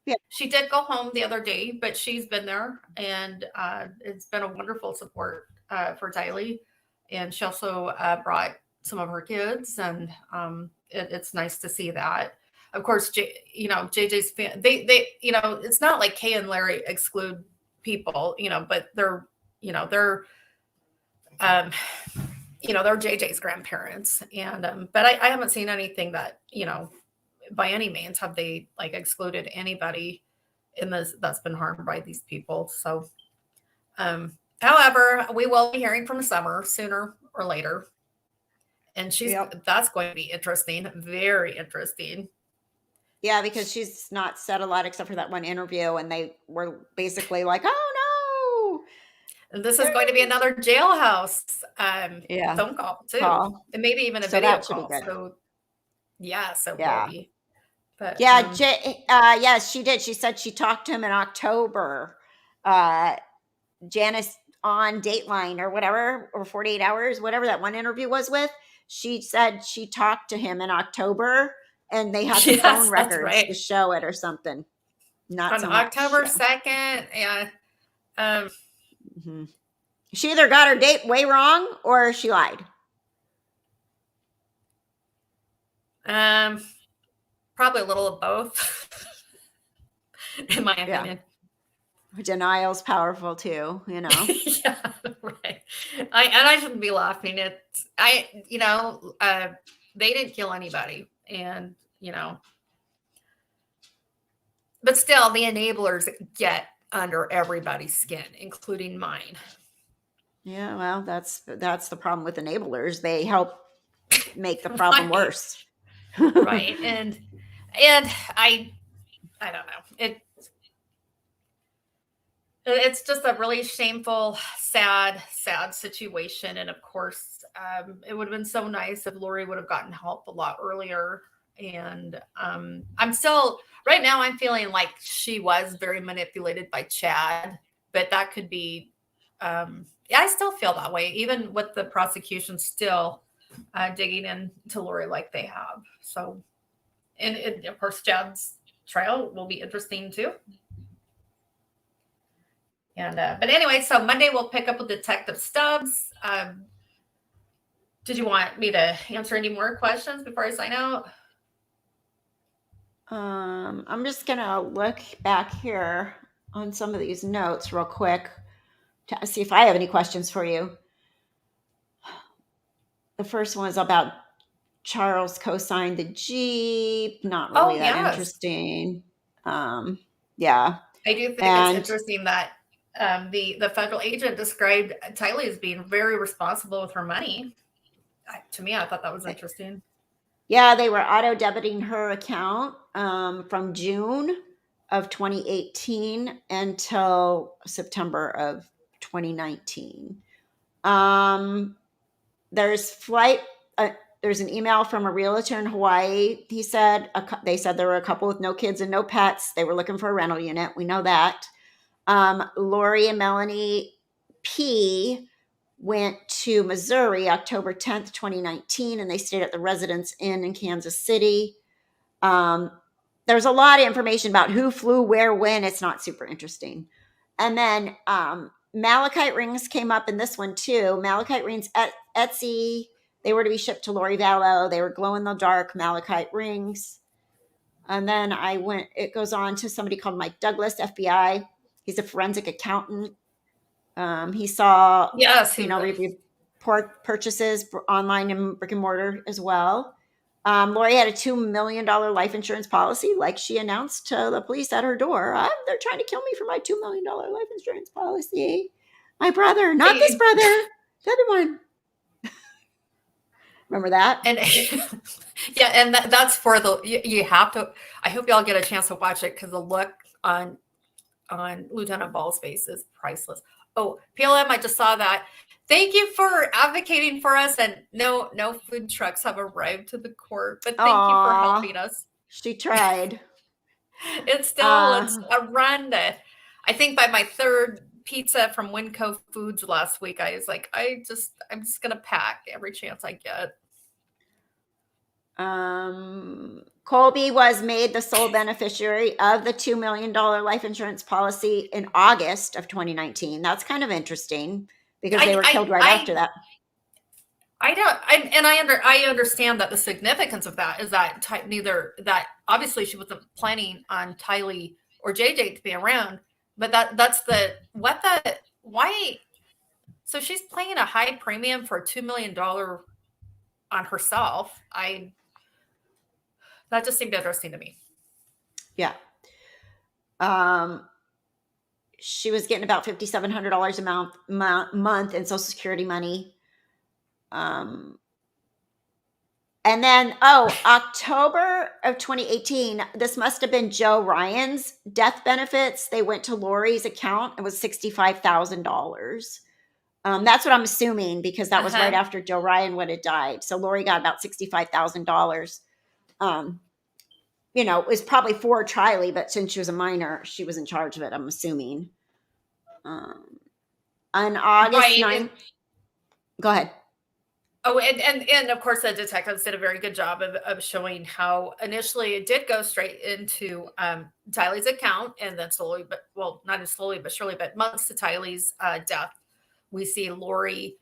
yeah. She did go home the other day, but she's been there, and it's been a wonderful support for Tylee. And she also brought some of her kids, and it's nice to see that. Of course, JJ's fan. They it's not like Kay and Larry exclude people, but they're um, they're JJ's grandparents, and but I haven't seen anything that by any means have they like excluded anybody in this that's been harmed by these people. So, however, we will be hearing from Summer sooner or later, and Yep. that's going to be interesting, very interesting. Yeah, because she's not said a lot except for that one interview, and they were basically like, "Oh no." And this is going to be another jailhouse Yeah. phone call too, Call. and maybe even a So video that should be call. good. So yes, it will Yeah. be. But Yeah, yes, she did. She said she talked to him in October. Uh, Janice on Dateline or whatever, or 48 Hours, whatever that one interview was with. She said she talked to him in October and they had the phone yes, that's records to right. show it or something. Not On so much. October Yeah. 2nd, yeah. Mhm. She either got her date way wrong or she lied. Probably a little of both, in my Yeah. opinion. Denial's powerful too, Yeah, right. I shouldn't be laughing. They didn't kill anybody, and but still, the enablers get under everybody's skin, including mine. Yeah, well, that's the problem with enablers. They help make the problem Right, worse. right, and I don't know. It's just a really shameful, sad situation. And of course, it would have been so nice if Lori would have gotten help a lot earlier. And I'm still, right now, I'm feeling like she was very manipulated by Chad, but that could be, yeah, I still feel that way, even with the prosecution still digging into Lori like they have. So, and of course, Chad's trial will be interesting too. And but anyway, so Monday we'll pick up with Detective Stubbs. Did you want me to answer any more questions before I sign out? I'm just gonna look back here on some of these notes real quick to see if I have any questions for you. The first one is about Charles co-signed the Jeep. Not Oh really that yes, interesting. Yeah, I do think it's and interesting that the federal agent described Tylee as being very responsible with her money. To me, I thought that was interesting. yeah, they were auto debiting her account from June of 2018 until September of 2019. Um, there's flight. There's an email from a realtor in Hawaii. He said they said there were a couple with no kids and no pets. They were looking for a rental unit. We know that. Lori and Melanie P went to Missouri October 10th, 2019, and they stayed at the Residence Inn in Kansas City. There's a lot of information about who flew where when. It's not super interesting. And then malachite rings came up in this one too. Malachite rings at Etsy. They were to be shipped to Lori Vallow. They were glow in the dark malachite rings. And then it goes on to somebody called Mike Douglas, FBI. He's a forensic accountant. He saw, Yes, report purchases for online and brick and mortar as well. Lori had a $2 million life insurance policy, like she announced to the police at her door. They're trying to kill me for my $2 million life insurance policy. My brother, not this brother, the other one. Remember that? And yeah, and that's for you have to. I hope y'all get a chance to watch it because the look on Lieutenant Ball's face is priceless. Oh, PLM, I just saw that. Thank you for advocating for us. And no food trucks have arrived to the court, but thank you for helping us. She tried. It's a run. I think by my third pizza from Winco Foods last week, I was like, I'm just gonna pack every chance I get. Colby was made the sole beneficiary of the $2 million life insurance policy in August of 2019. That's kind of interesting because they were killed right after that. I understand that the significance of that is that obviously she wasn't planning on Tylee or JJ to be around, but why? So she's paying a high premium for $2 million on herself. That just seemed interesting to me. Yeah. She was getting about $5,700 a month in Social Security money. And then, October of 2018, this must have been Joe Ryan's death benefits. They went to Lori's account. It was $65,000. That's what I'm assuming because that was right after Joe Ryan would have died. So Lori got about $65,000. It was probably for Triley, but since she was a minor, she was in charge of it, I'm assuming. On August 9th. Go ahead. Oh, and of course, the detectives did a very good job of showing how initially it did go straight into Tylee's account, and then slowly, not as slowly, but surely, but months to Tylee's death, we see Lori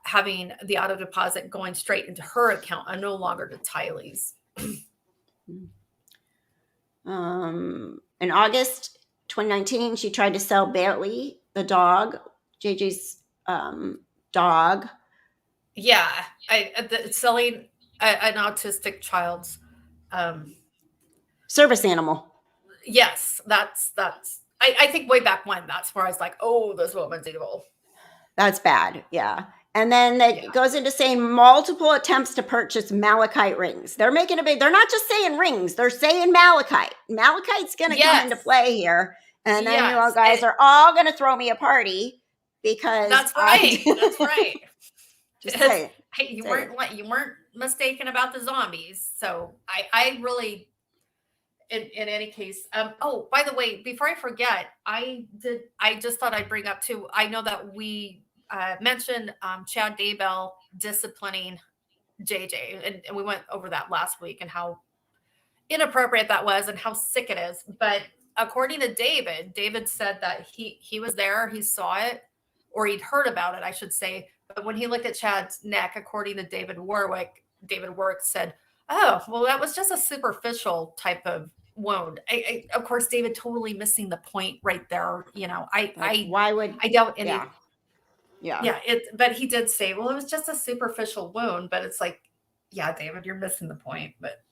having the auto deposit going straight into her account and no longer to Tylee's. In August 2019, she tried to sell Bailey, the dog, JJ's dog. Yeah, selling an autistic child's service animal. Yes, that's. I think way back when, that's where I was like, oh, this woman's evil. That's bad. Yeah. And then it goes into saying multiple attempts to purchase malachite rings. They're making they're not just saying rings, they're saying malachite. Malachite's going to come into play here. And then you guys are all going to throw me a party because that's right. That's right. Just say it. You weren't mistaken about the zombies. So I really, in any case, by the way, before I forget, I just thought I'd bring up too. I know that we mentioned Chad Daybell disciplining JJ, and we went over that last week and how inappropriate that was and how sick it is. But according to David said that he was there, he saw it, or he'd heard about it, I should say. But when he looked at Chad's neck, according to David Warwick said, "Oh, well, that was just a superficial type of wound." Of course, David totally missing the point right there. Why would I doubt any. Yeah. But he did say, well, it was just a superficial wound. But it's like, yeah, David, you're missing the point. But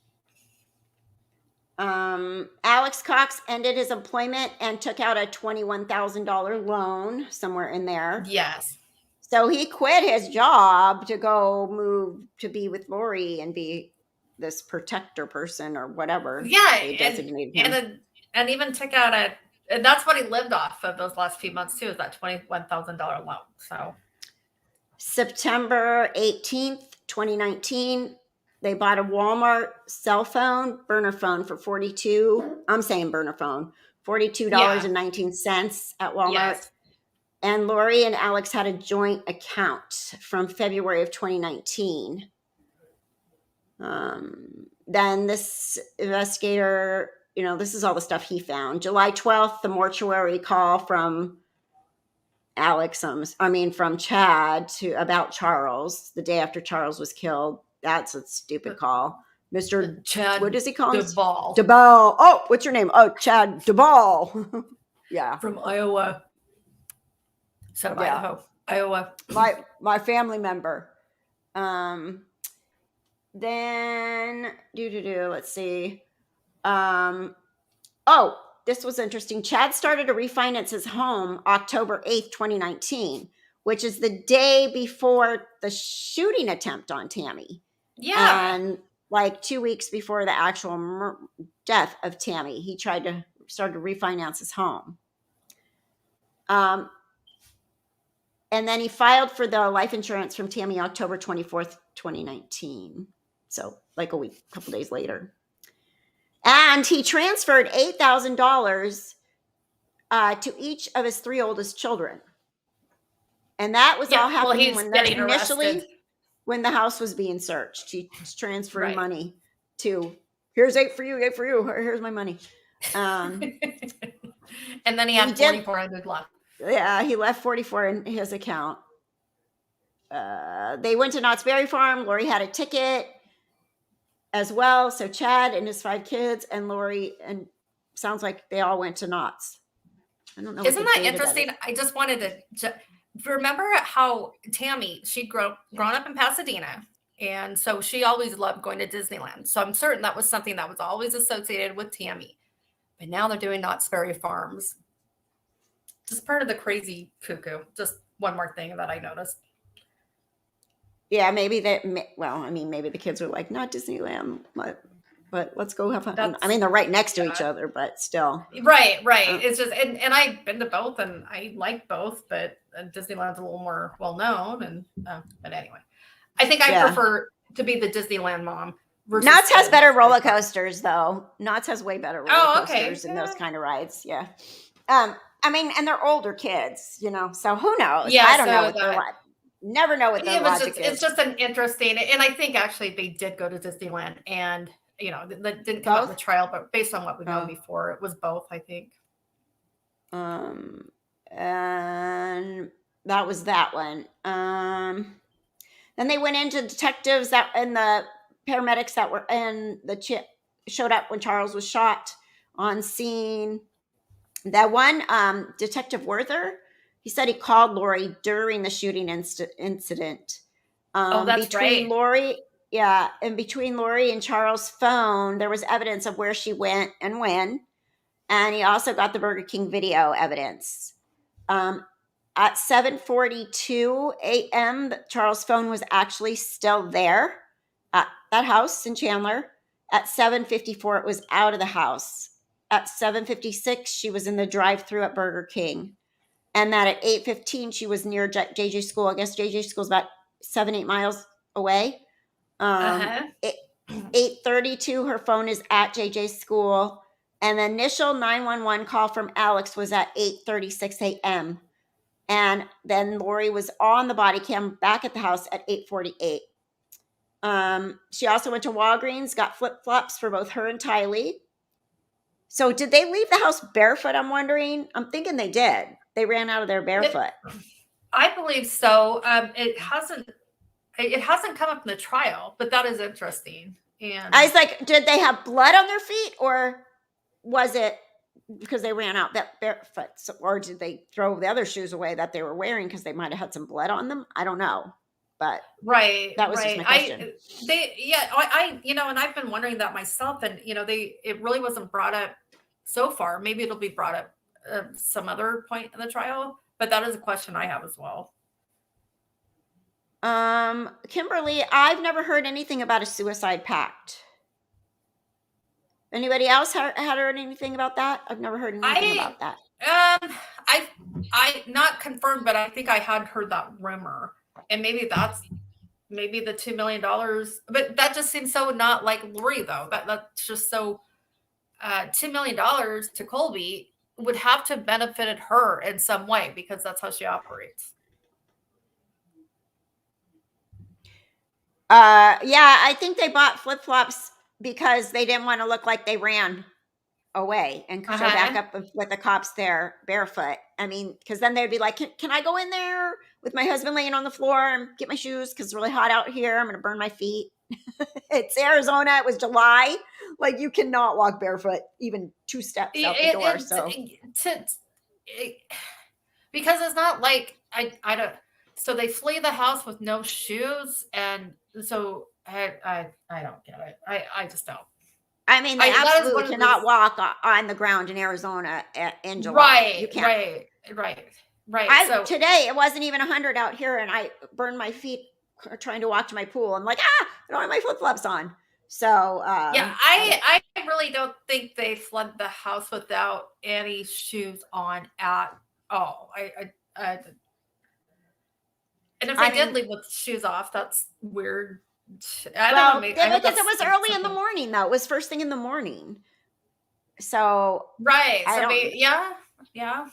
Alex Cox ended his employment and took out a $21,000 loan somewhere in there. Yes. So he quit his job to go move to be with Lori and be this protector person or whatever. Yeah, and even took out and that's what he lived off of those last few months too, is that $21,000 loan. So September 18th, 2019, they bought a Walmart cell phone, burner phone for $42.19 at Walmart. Yes. And Lori and Alex had a joint account from February of 2019. Then this investigator, this is all the stuff he found. July 12th, the mortuary call from from Chad about Charles, the day after Charles was killed. That's a stupid call. Mr. Chad, what does he call him? Duvall. Oh, what's your name? Oh, Chad Duvall. Yeah. From Iowa. So Idaho. Iowa. My family member. then let's see. This was interesting. Chad started to refinance his home October 8th, 2019, which is the day before the shooting attempt on Tammy. Yeah. And like 2 weeks before the actual death of Tammy, he started to refinance his home. And then he filed for the life insurance from Tammy October 24th, 2019. So like a couple days later. And he transferred $8,000 to each of his 3 oldest children. And that was all happening when when the house was being searched. He's transferring money to, here's 8 for you, here's my money. And then he had 4,400 left. Yeah, he left 44 in his account. They went to Knott's Berry Farm. Lori had a ticket as well. So Chad and his 5 kids and Lori, and sounds like they all went to Knott's. I don't know. Isn't that interesting? I just wanted to remember how Tammy, she'd grown up in Pasadena. And so she always loved going to Disneyland. So I'm certain that was something that was always associated with Tammy. But now they're doing Knott's Berry Farms. Just part of the crazy cuckoo. Just one more thing that I noticed. Yeah, maybe maybe the kids were like, not Disneyland, but let's go have fun. I mean, they're right next to each other, but still. Right. It's just, and I've been to both, and I like both, but Disneyland's a little more well-known. And but anyway, I think I prefer to be the Disneyland mom. Knott's has better roller coasters, though. Knott's has way better roller coasters and those kind of rides. Yeah. I mean, and they're older kids, so who knows? Yeah, I don't know what they're like. Never know what their logic is. It's just an interesting, and I think actually they did go to Disneyland, and that didn't come out in the trial, but based on what we know before, it was both, I think. And that was that one. Then they went into detectives and the paramedics that were in showed up when Charles was shot on scene. That one, Detective Werther, he said he called Lori during the shooting incident. That's right. And between Lori and Charles' phone, there was evidence of where she went and when. And he also got the Burger King video evidence. At 7:42 a.m., Charles' phone was actually still there at that house in Chandler. At 7:54, it was out of the house. At 7:56, she was in the drive-thru at Burger King. And that at 8:15, she was near JJ School. I guess JJ School is about 7-8 miles away. 8:32, her phone is at JJ School. And the initial 911 call from Alex was at 8:36 a.m. And then Lori was on the body cam back at the house at 8:48. She also went to Walgreens, got flip-flops for both her and Tylee. So did they leave the house barefoot, I'm wondering? I'm thinking they did. They ran out of there barefoot. I believe so. It hasn't come up in the trial, but that is interesting. And I was like, did they have blood on their feet, or was it because they ran out that barefoot? Or did they throw the other shoes away that they were wearing because they might have had some blood on them? I don't know. But that was just my question. And I've been wondering that myself, and it really wasn't brought up so far. Maybe it'll be brought up some other point in the trial, but that is a question I have as well. Kimberly, I've never heard anything about a suicide pact. Anybody else had heard anything about that? I've never heard anything about that. I not confirmed, but I think I had heard that rumor. And maybe that's the $2 million, but that just seems so not like Lori, though. That's just so $2 million to Colby would have to have benefited her in some way, because that's how she operates. I think they bought flip-flops because they didn't want to look like they ran away and show back up with the cops there barefoot. I mean, because then they'd be like, can I go in there with my husband laying on the floor and get my shoes because it's really hot out here? I'm going to burn my feet. It's Arizona. It was July. Like, you cannot walk barefoot even 2 steps out the door. Because it's not like I don't. So they flee the house with no shoes, and so I don't get it. I just don't. I mean, they That is absolutely one of those. cannot walk on the ground in Arizona in July. You can't. Right. So Today it wasn't even 100 out here, and I burned my feet trying to walk to my pool. I'm like, I don't have my flip flops on. So yeah, I really don't think they flood the house without any shoes on at all. And if they did leave with shoes off, that's weird. I don't know. Maybe, I hope because it that's was like early in the something. morning, though. It was first thing in the morning. So Right. I So don't. yeah.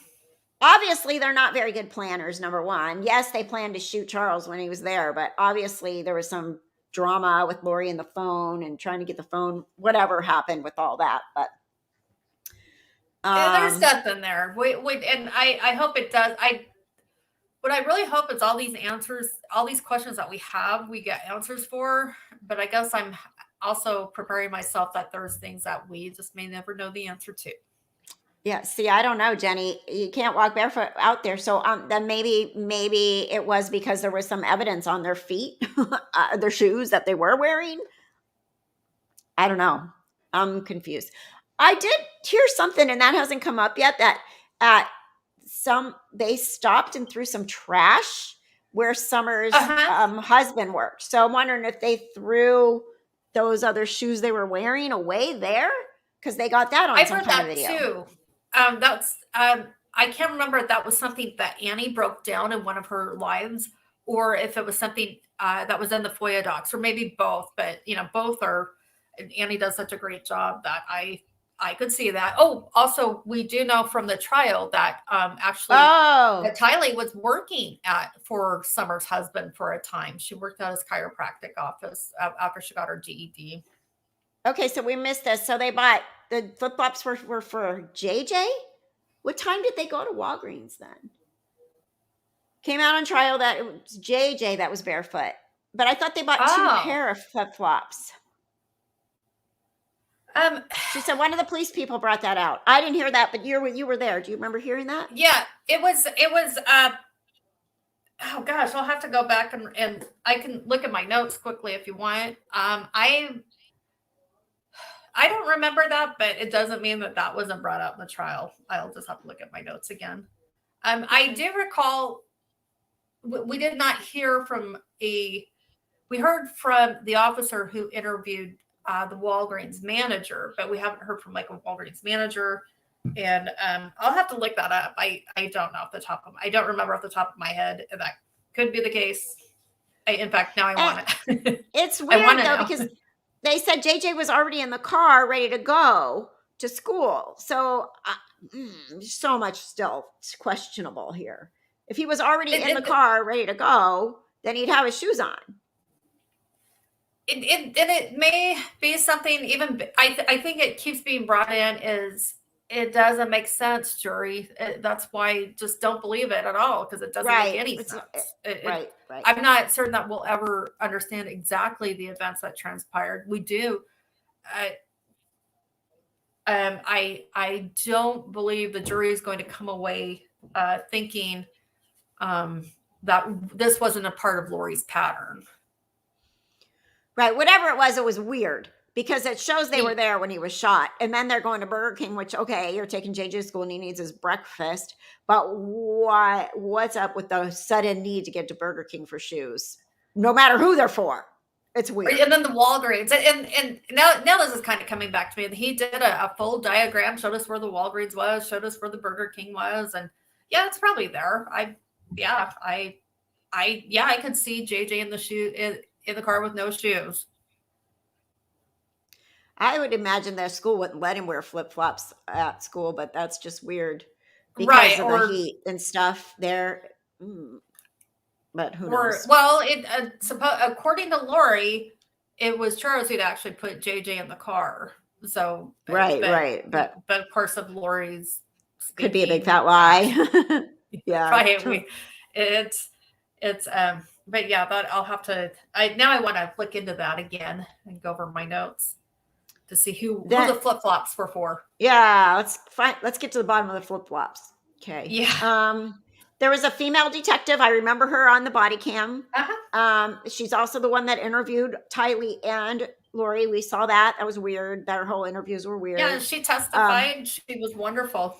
Obviously, they're not very good planners. Number one, yes, they planned to shoot Charles when he was there, but obviously there was some drama with Lori and the phone and trying to get the phone. Whatever happened with all that, but There's nothing there. And I hope it does. What I really hope is all these answers, all these questions that we have, we get answers for. But I guess I'm also preparing myself that there's things that we just may never know the answer to. Yeah, see, I don't know, Jenny. You can't walk barefoot out there. So then maybe it was because there was some evidence on their feet, their shoes that they were wearing. I don't know. I'm confused. I did hear something, and that hasn't come up yet. That they stopped and threw some trash where Summer's husband worked. So I'm wondering if they threw those other shoes they were wearing away there because they got that on I've some heard kind of that video. too. That's I can't remember if that was something that Annie broke down in one of her lives, or if it was something that was in the FOIA docs, or maybe both. But both are. And Annie does such a great job that I could see that. Oh, also, we do know from the trial that actually that Tylee was working for Summer's husband for a time. She worked at his chiropractic office after she got her GED. Okay, so we missed this. So they bought the flip flops were for JJ. What time did they go to Walgreens then? Came out on trial that it was JJ that was barefoot, but I thought they bought 2 pair of flip flops. She said one of the police people brought that out. I didn't hear that, but you were there. Do you remember hearing that? Yeah, it was. Oh gosh, I'll have to go back and I can look at my notes quickly if you want. I don't remember that, but it doesn't mean that wasn't brought up in the trial. I'll just have to look at my notes again. I do recall we did not hear from we heard from the officer who interviewed the Walgreens manager, but we haven't heard from like a Walgreens manager. And I'll have to look that up. I don't know I don't remember off the top of my head. That could be the case. In fact, now I want it. It's weird though, because they said JJ was already in the car ready to go to school. So so much still questionable here. If he was already in the car ready to go, then he'd have his shoes on. It may be something even. I think it keeps being brought in is it doesn't make sense, jury. That's why just don't believe it at all, because it doesn't make any sense. Right. I'm not certain that we'll ever understand exactly the events that transpired. We do. I don't believe the jury is going to come away thinking that this wasn't a part of Lori's pattern. Right. Whatever it was weird because it shows they were there when he was shot. And then they're going to Burger King, which, okay, you're taking JJ to school and he needs his breakfast. But what's up with the sudden need to get to Burger King for shoes? No matter who they're for. It's weird. And then the Walgreens. And now this is kind of coming back to me. He did a full diagram, showed us where the Walgreens was, showed us where the Burger King was. And yeah, it's probably there. I could see JJ in the car with no shoes. I would imagine their school wouldn't let him wear flip-flops at school, but that's just weird because of the heat and stuff there. But who knows? Well, according to Lori, it was Charles who'd actually put JJ in the car. So right. But of course, of Lori's speaking, could be a big fat lie. Yeah. Right. But yeah, that I'll have to. I want to look into that again and go over my notes to see who the flip flops were for. Yeah, let's get to the bottom of the flip flops. Okay. Yeah. There was a female detective. I remember her on the body cam. Uh-huh. She's also the one that interviewed Tylee and Lori. We saw that. That was weird. Their whole interviews were weird. Yeah, she testified. She was wonderful.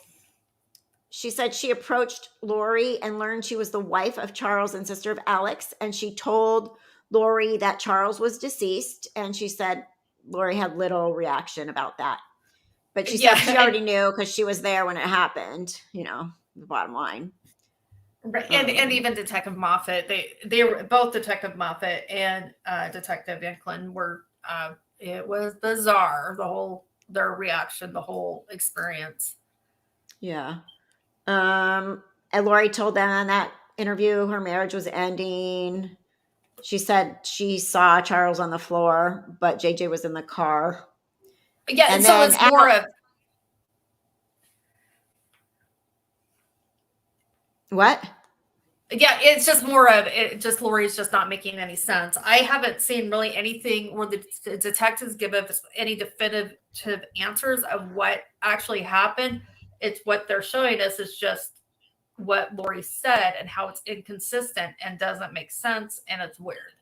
She said she approached Lori and learned she was the wife of Charles and sister of Alex. And she told Lori that Charles was deceased. And she said Lori had little reaction about that. But she said she already knew because she was there when it happened, the bottom line. Right. And even Detective Moffat, they were both Detective Moffat and Detective Jacqueline were it was bizarre, their reaction, the whole experience. Yeah. And Lori told them in that interview her marriage was ending. She said she saw Charles on the floor, but JJ was in the car. Yeah, and so it's more of what? Yeah, it's just more of it. Just Lori's just not making any sense. I haven't seen really anything where the detectives give us any definitive answers of what actually happened. It's what they're showing us is just what Lori said and how it's inconsistent and doesn't make sense and it's weird.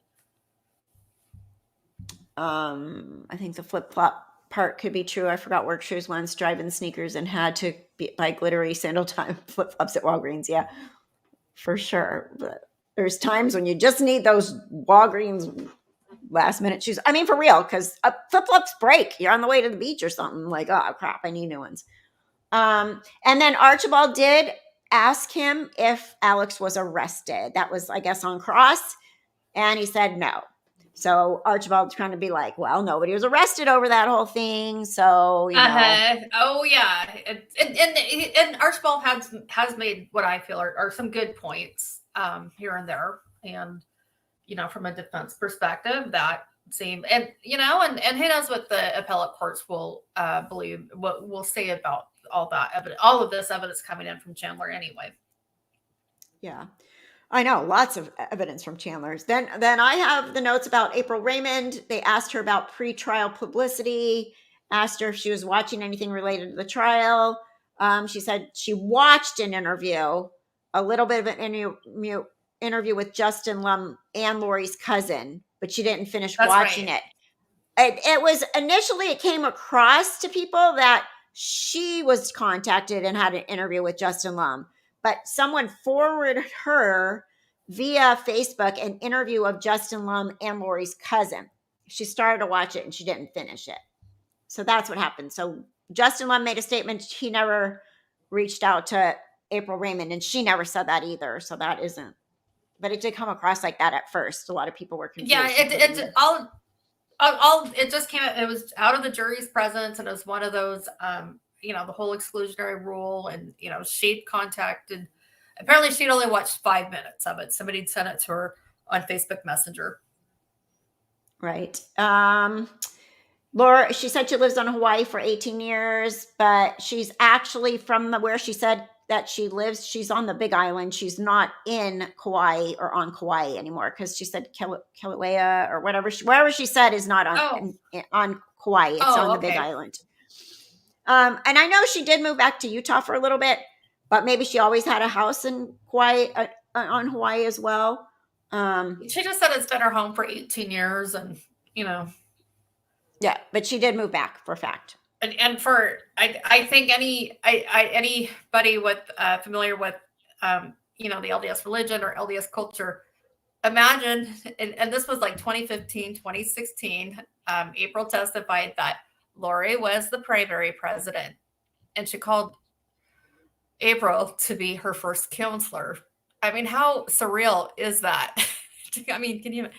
I think the flip flop part could be true. I forgot work shoes once, driving sneakers, and had to buy glittery sandal time flip flops at Walgreens. Yeah, for sure. But there's times when you just need those Walgreens last minute shoes. I mean, for real, because flip flops break. You're on the way to the beach or something. Like, oh crap, I need new ones. And then Archibald did ask him if Alex was arrested. That was, I guess, on cross, and he said no. So Archibald's trying to be like, well, nobody was arrested over that whole thing. So, Oh, yeah. And Archibald has made what I feel are some good points here and there. And, from a defense perspective, that seemed, and who knows what the appellate courts will believe, what we'll say about all that evidence, all of this evidence coming in from Chandler anyway. Yeah. I know, lots of evidence from Chandler's. Then I have the notes about April Raymond. They asked her about pre-trial publicity, asked her if she was watching anything related to the trial. She said she watched an interview, a little bit of an interview with Justin Lum and Lori's cousin, but she didn't finish watching it. It was initially, it came across to people that she was contacted and had an interview with Justin Lum. But someone forwarded her via Facebook an interview of Justin Lum and Lori's cousin. She started to watch it and she didn't finish it. So that's what happened. So Justin Lum made a statement. He never reached out to April Raymond, and she never said that either. So that isn't. But it did come across like that at first. A lot of people were confused. Yeah, it just came. It was out of the jury's presence, and it was one of those. The whole exclusionary rule, and she'd contacted. Apparently, she'd only watched 5 minutes of it. Somebody'd sent it to her on Facebook Messenger. Right. Laura, she said she lives on Hawaii for 18 years, but she's actually from where she said that she lives. She's on the Big Island. She's not in Kauai or on Kauai anymore because she said Kilauea or wherever she said is not on Kauai. It's on the Big Island. And I know she did move back to Utah for a little bit, but maybe she always had a house in Kauai, on Hawaii as well. She just said it's been her home for 18 years and, Yeah, but she did move back for a fact. And for, I think anybody with familiar with, the LDS religion or LDS culture, imagine, and this was like 2015, 2016, April testified that Lori was the primary president, and she called April to be her first counselor. I mean, how surreal is that? I mean, can you,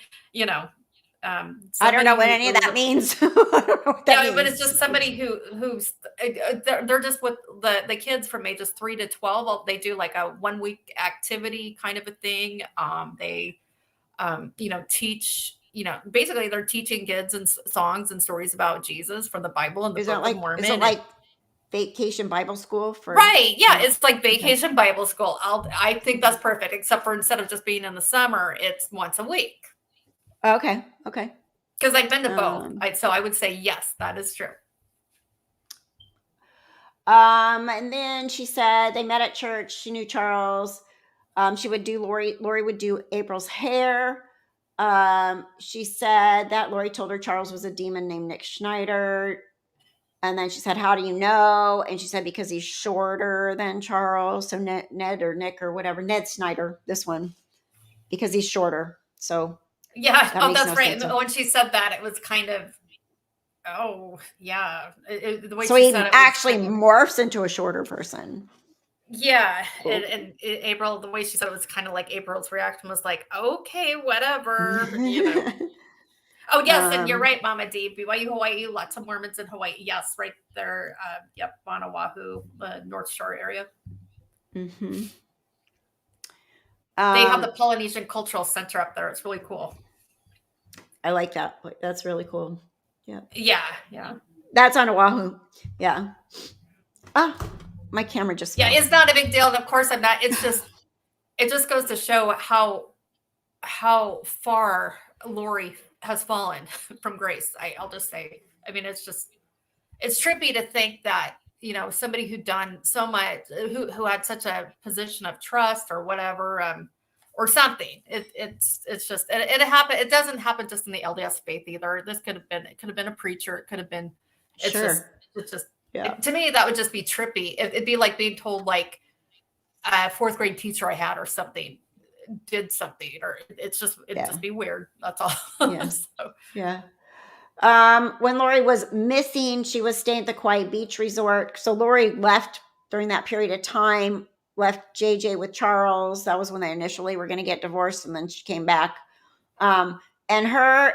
I don't know what any of that means. I don't know what that means. But it's just somebody who's they're just with the kids from ages 3 to 12. They do like a 1 week activity kind of a thing. They, teach. Basically they're teaching kids and songs and stories about Jesus from the Bible and the Book of Mormon. Is it like Vacation Bible School for? Right. Yeah. It's like Vacation Bible School. I think that's perfect, except for instead of just being in the summer, it's once a week. Okay. Because I've been to both. So I would say, yes, that is true. And then she said they met at church. She knew Charles. She would do Lori would do April's hair. She said that Lori told her Charles was a demon named Nick Schneider. And then she said, "How do you know?" And she said, "Because he's shorter than Charles." So Ned or Nick or whatever, Ned Schneider, this one, because he's shorter. So Yeah. that Oh, makes that's no right. sense. When she said that, it was kind of, oh, yeah. The way So she he said it was actually kind of, morphs into a shorter person. yeah. Cool. And April, the way she said it was kind of like April's reaction was like, okay, whatever, you know. Oh, yes. And you're right, Mama D. BYU, Hawaii, lots of Mormons in Hawaii. Yes, right there. Yep, on Oahu, North Shore area. Mm-hmm. They have the Polynesian Cultural Center up there. It's really cool. I like that. That's really cool. Yeah. Yeah. Yeah. That's on Oahu. Yeah. Oh, my camera just fell. Yeah, it's not a big deal. And of course I'm not. It's just, it just goes to show how far Lori has fallen from grace. I'll just say. I mean, it's trippy to think that, you know, somebody who'd done so much, who had such a position of trust or whatever, or something. It's just, it happened. It doesn't happen just in the LDS faith either. This could have been a preacher. It could have been. It's just. Yeah. To me, that would just be trippy. It'd be like being told, like, a fourth grade teacher I had or something did something, or it'd just be weird. That's all. Yeah. So. Yeah. When Lori was missing, she was staying at the Quiet Beach Resort. So Lori left during that period of time, left JJ with Charles. That was when they initially were going to get divorced, and then she came back. And her,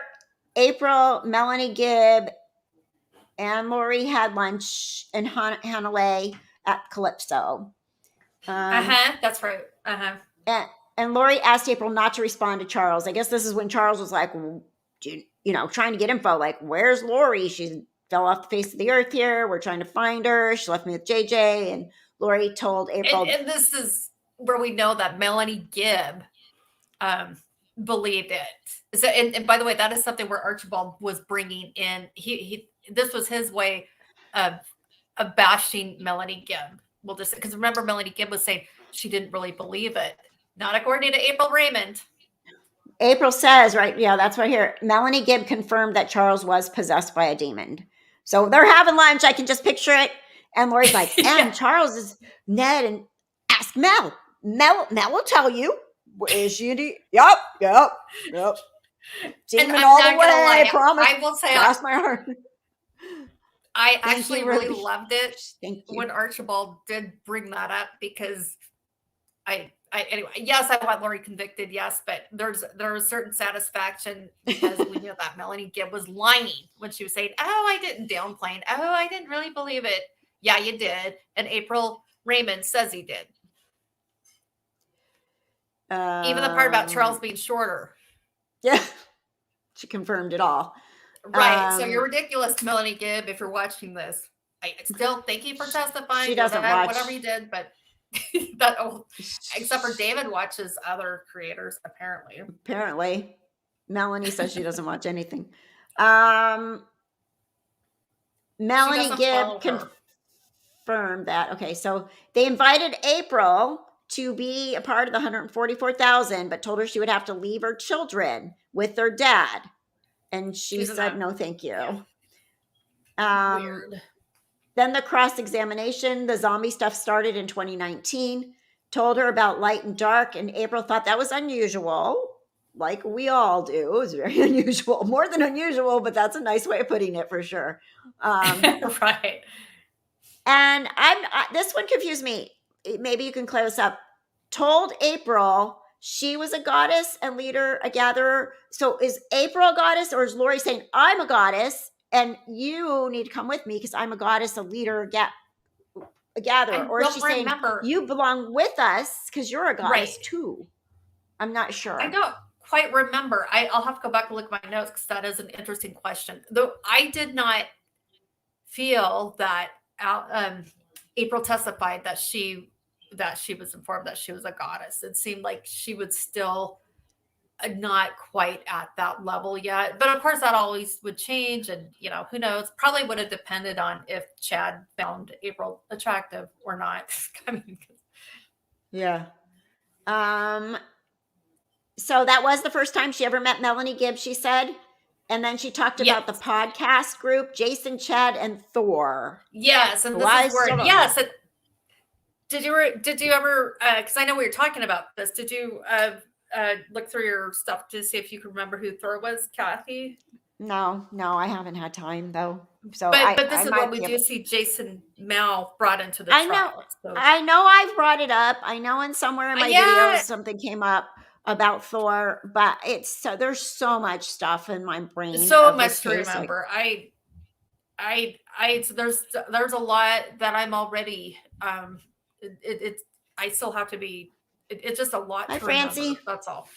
April, Melanie Gibb, and Lori had lunch in Hanalei at Calypso. That's right. And Lori asked April not to respond to Charles. I guess this is when Charles was like, trying to get info, like, "Where's Lori? She fell off the face of the earth here. We're trying to find her. She left me with JJ." And Lori told April. And this is where we know that Melanie Gibb believed it. So, and by the way, that is something where Archibald was bringing in. This was his way of bashing Melanie Gibb. We'll just, because remember, Melanie Gibb was saying she didn't really believe it. Not according to April Raymond. April says, right, yeah, that's right here. Melanie Gibb confirmed that Charles was possessed by a demon. So they're having lunch. I can just picture it. And Lori's like, and Charles is Ned, and ask Mel. Mel will tell you. Is she? Yep. Demon all the way, I promise. I will say, cross my heart. I actually really loved it when Archibald did bring that up, because anyway, yes, I want Lori convicted, yes, but there's a certain satisfaction, because we knew that Melanie Gibb was lying when she was saying, "Oh, I didn't downplay. Oh, I didn't really believe it." Yeah, you did, and April Raymond says he did. Even the part about Charles being shorter. Yeah, she confirmed it all. Right. So you're ridiculous, Melanie Gibb, if you're watching this. I still thank you for testifying. She doesn't watch whatever you did, but except for David watches other creators, apparently. Apparently. Melanie says she doesn't watch anything. Melanie Gibb confirmed that. Okay, so they invited April to be a part of the 144,000, but told her she would have to leave her children with their dad. And she said, "No, thank you." Yeah. Weird. Then the cross-examination, the zombie stuff started in 2019, told her about light and dark, and April thought that was unusual, like we all do. It was very unusual, more than unusual, but that's a nice way of putting it for sure. Right. And this one confused me. Maybe you can clear this up. Told April she was a goddess and leader, a gatherer. So is April a goddess, or is Lori saying, "I'm a goddess and you need to come with me because I'm a goddess, a leader, a gatherer"? Or is she saying, "You belong with us because you're a goddess too"? I'm not sure. I don't quite remember. I'll have to go back and look at my notes, because that is an interesting question. Though I did not feel that April testified that she was informed that she was a goddess. It seemed like she would still not quite at that level yet. But of course, that always would change. And, who knows? Probably would have depended on if Chad found April attractive or not. I mean, yeah. So that was the first time she ever met Melanie Gibbs, she said. And then she talked about the Yes. podcast group, Jason, Chad, and Thor. Yes, and Who this I is where still don't yes. know. Did you ever? Because I know we were talking about this. Did you look through your stuff to see if you could remember who Thor was, Kathy? No, I haven't had time though. So But I this is what might we be do able. see Jason Mal brought into the I know, trial. So I've brought it up. I know in somewhere in my videos yeah, something came up about Thor, but it's so there's so much stuff in my brain so of this much to case. Like, remember. So there's a lot that I'm already it's I still have to be. It's just a lot hi, to remember. Francie. That's all.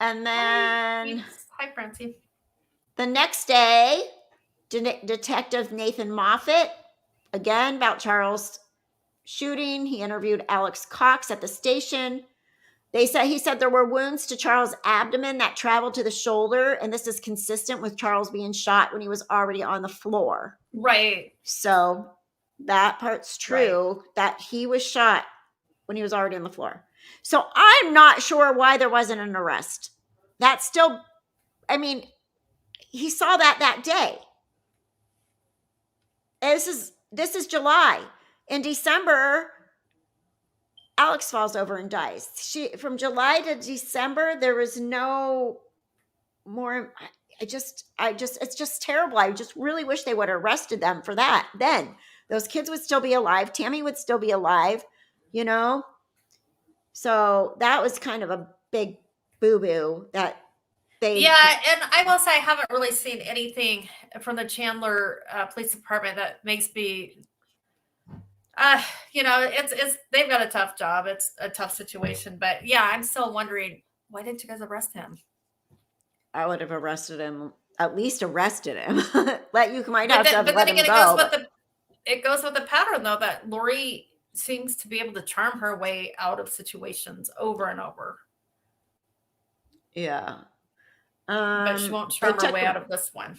And then Hi, Francie. the next day, Detective Nathan Moffat, again about Charles' shooting. He interviewed Alex Cox at the station. He said there were wounds to Charles' abdomen that traveled to the shoulder, and this is consistent with Charles being shot when he was already on the floor. Right. So that part's true, that he was shot when he was already on the floor. So I'm not sure why there wasn't an arrest. That's still, I mean, he saw that day. This is July. In December, Alex falls over and dies. From July to December, there was no more. It's just terrible. I just really wish they would have arrested them for that. Then those kids would still be alive. Tammy would still be alive, you know? So that was kind of a big boo-boo that Yeah, and I will say I haven't really seen anything from the Chandler Police Department that makes me it's they've got a tough job. It's a tough situation, but yeah, I'm still wondering, why didn't you guys arrest him? I would have arrested him, at least arrested him. You might have But to let then him again, go. it goes with the pattern though that Lori seems to be able to charm her way out of situations over and over. Yeah. But she won't charm her way out of this one.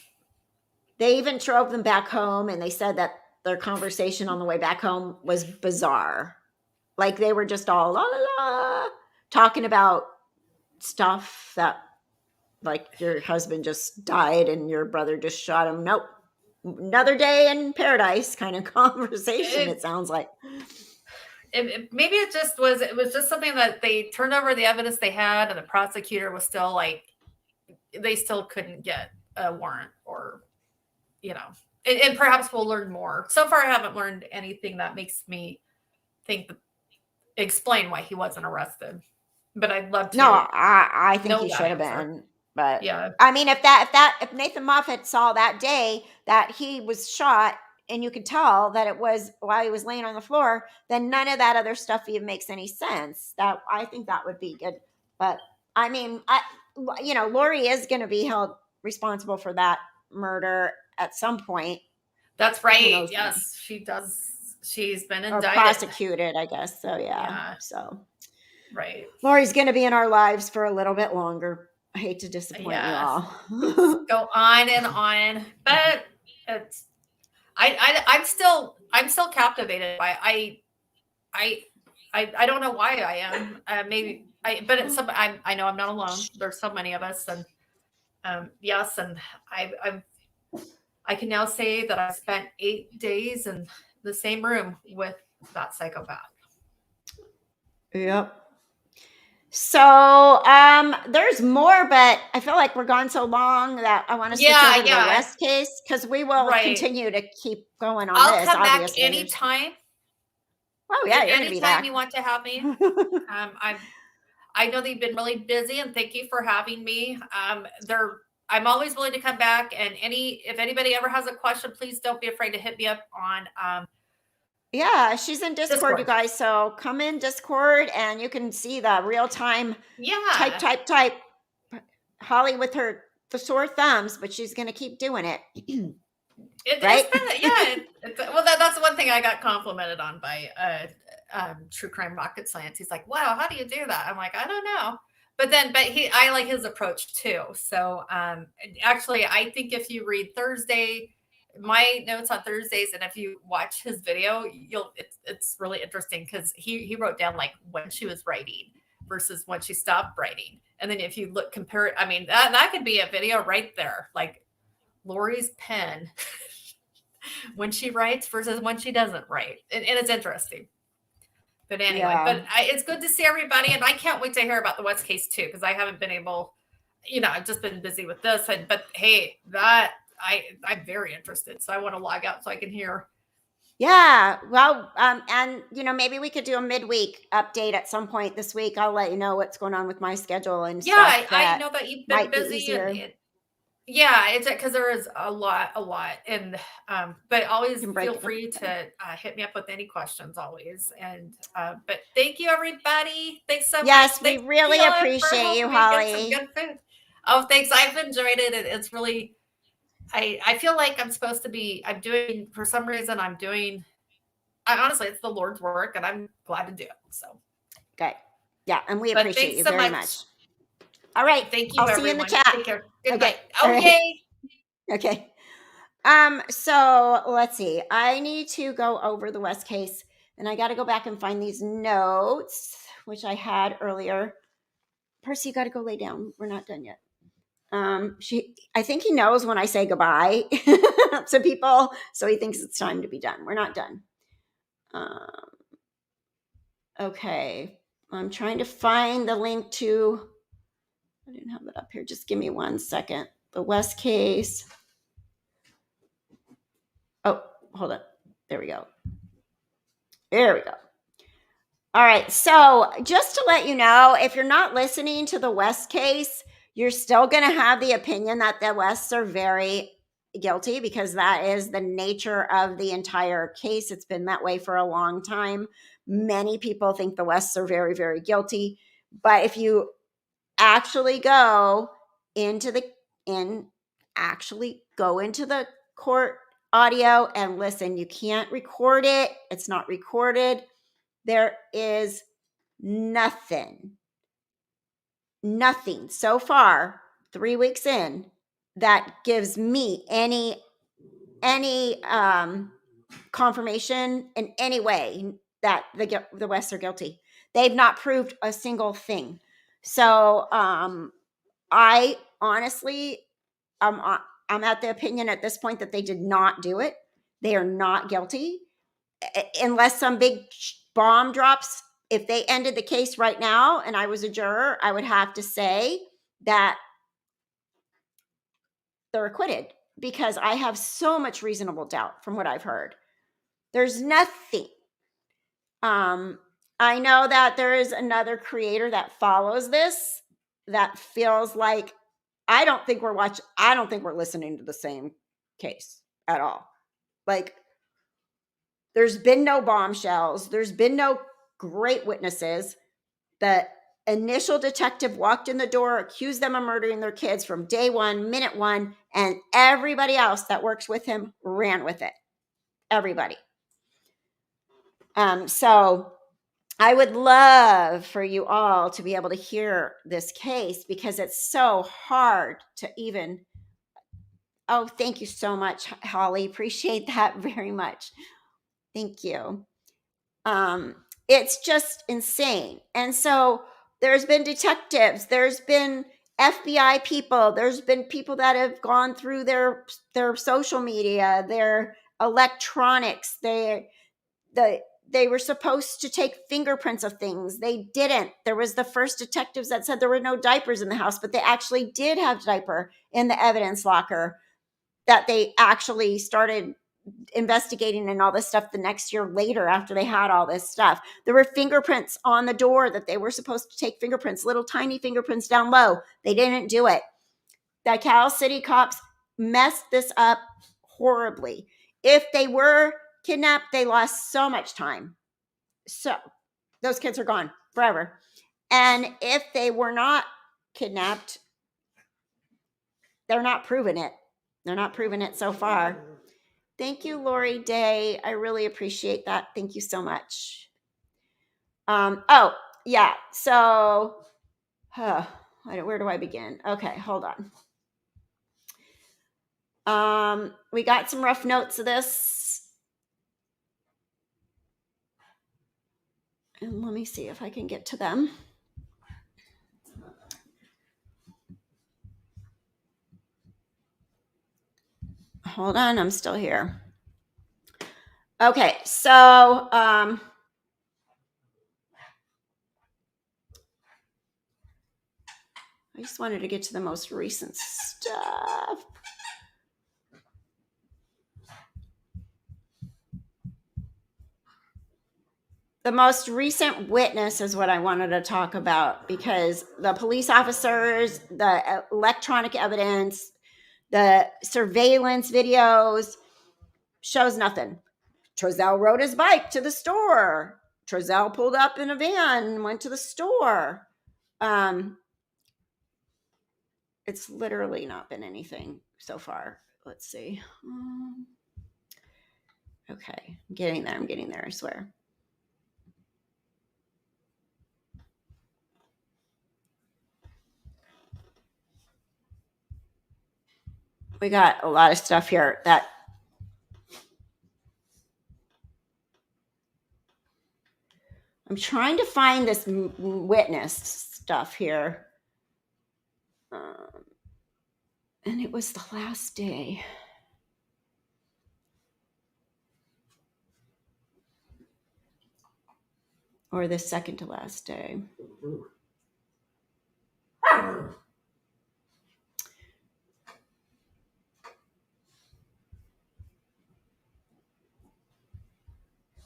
They even drove them back home, and they said that their conversation on the way back home was bizarre. Like they were just all la la la talking about stuff that, like, your husband just died and your brother just shot him. Nope. Another day in paradise kind of conversation, it sounds like. Maybe it was just something that they turned over the evidence they had, and the prosecutor was still like, they still couldn't get a warrant, or and perhaps we'll learn more. So far I haven't learned anything that makes me explain why he wasn't arrested, but I'd love to. No, I think he should have been. But yeah, I mean, if Nathan Moffat saw that day that he was shot, and you could tell that it was while he was laying on the floor, then none of that other stuff even makes any sense. I think that would be good. But I mean, Lori is going to be held responsible for that murder at some point. That's right. Yes, she does. She's been indicted or prosecuted, I guess. So yeah. So right. Lori's going to be in our lives for a little bit longer. I hate to disappoint you all. Go on and on, but it's. I'm still captivated by I don't know why I am. But it's I know I'm not alone. There's so many of us, and yes, and I can now say that I spent 8 days in the same room with that psychopath. Yep. So there's more, but I feel like we're gone so long that I want to switch over to the West case, because we will continue to keep going on I'll this. Come back anytime. Oh yeah, you're anytime you want to have me. I know that you've been really busy, and thank you for having me. I'm always willing to come back, and if anybody ever has a question, please don't be afraid to hit me up on yeah, she's in Discord, you guys. So come in Discord, and you can see the real time. Yeah. Type. Holly with the sore thumbs, but she's going to keep doing it. Right? Well, that's one thing I got complimented on by True Crime Rocket Science. He's like, "Wow, how do you do that?" I'm like, "I don't know." But I like his approach too. So actually, I think if you read Thursday my notes on Thursdays, and if you watch his video, it's really interesting because he wrote down like when she was writing versus when she stopped writing. And then if you compare it, I mean, that could be a video right there. Like Lori's pen when she writes versus when she doesn't write. And it's interesting. But anyway, it's good to see everybody. And I can't wait to hear about the West case too, because I haven't been able, I've just been busy with this. But hey, I'm very interested. So I want to log out so I can hear. Yeah. Well, and maybe we could do a midweek update at some point this week. I'll let you know what's going on with my schedule and stuff. I know that you've been busy it's because there is a lot, and but always feel free to hit me up with any questions always. And but thank you, everybody. Thanks so much. Yes, we really appreciate you, Holly. Good food. Oh, thanks. I've enjoyed it. It's really. I feel like I'm supposed to be. For some reason. Honestly, it's the Lord's work, and I'm glad to do it. So good. Yeah, and we appreciate you very much. All right. Thank you. I'll see you in the chat. Take care. Good night. Okay. Okay. So let's see. I need to go over the West case, and I got to go back and find these notes, which I had earlier. Percy, you got to go lay down. We're not done yet. I think he knows when I say goodbye to people, so he thinks it's time to be done. We're not done. Okay. I'm trying to find the link to, I didn't have it up here. Just give me 1 second. The West case. Oh, hold on. There we go. All right. So just to let you know, if you're not listening to the West case, you're still going to have the opinion that the Wests are very guilty, because that is the nature of the entire case. It's been that way for a long time. Many people think the Wests are very, very guilty. But if you actually go into the court audio and listen, you can't record it. It's not recorded. There is nothing so far, 3 weeks in, that gives me any confirmation in any way that the Wests are guilty. They've not proved a single thing. So I honestly, I'm at the opinion at this point that they did not do it. They are not guilty unless some big bomb drops. If they ended the case right now and I was a juror, I would have to say that they're acquitted, because I have so much reasonable doubt from what I've heard. There's nothing. I know that there is another creator that follows this that feels like, I don't think we're listening to the same case at all. Like, there's been no bombshells. There's been no great witnesses. The initial detective walked in the door, accused them of murdering their kids from day one, minute one, and everybody else that works with him ran with it. Everybody. So I would love for you all to be able to hear this case, because it's so hard to even. Oh, thank you so much, Holly. Appreciate that very much. Thank you. It's just insane. And so there's been detectives, there's been FBI people, there's been people that have gone through their social media, their electronics. They were supposed to take fingerprints of things. They didn't. There was the first detectives that said there were no diapers in the house, but they actually did have diaper in the evidence locker that they actually started investigating and all this stuff the next year later, after they had all this stuff. There were fingerprints on the door that they were supposed to take fingerprints, little tiny fingerprints down low. They didn't do it. The Cal City cops messed this up horribly. If they were kidnapped, they lost so much time. So those kids are gone forever. And if they were not kidnapped, they're not proving it. They're not proving it so far. Thank you, Lori Day. I really appreciate that. Thank you so much. Oh, yeah. So, where do I begin? Okay, hold on. We got some rough notes of this. And let me see if I can get to them. Hold on, I'm still here. Okay, so I just wanted to get to the most recent stuff. The most recent witness is what I wanted to talk about, because the police officers, the electronic evidence, the surveillance videos shows nothing. Trazelle rode his bike to the store. Trazelle pulled up in a van and went to the store. It's literally not been anything so far. Let's see. Okay, I'm getting there, I swear. We got a lot of stuff here that I'm trying to find this witness stuff here. And it was the last day. Or the second to last day.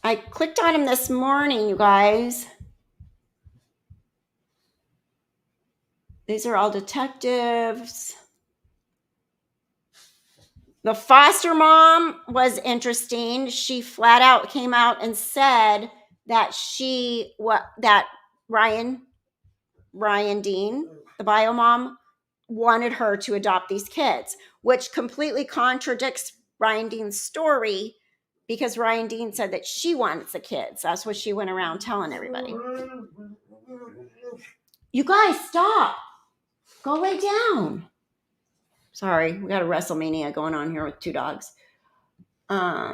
I clicked on him this morning, you guys. These are all detectives. The foster mom was interesting. She flat out came out and said that that Ryan Dean, the bio mom, wanted her to adopt these kids, which completely contradicts Ryan Dean's story, because Ryan Dean said that she wants the kids. That's what she went around telling everybody. You guys, stop. Go lay down. Sorry, we got a WrestleMania going on here with two dogs. I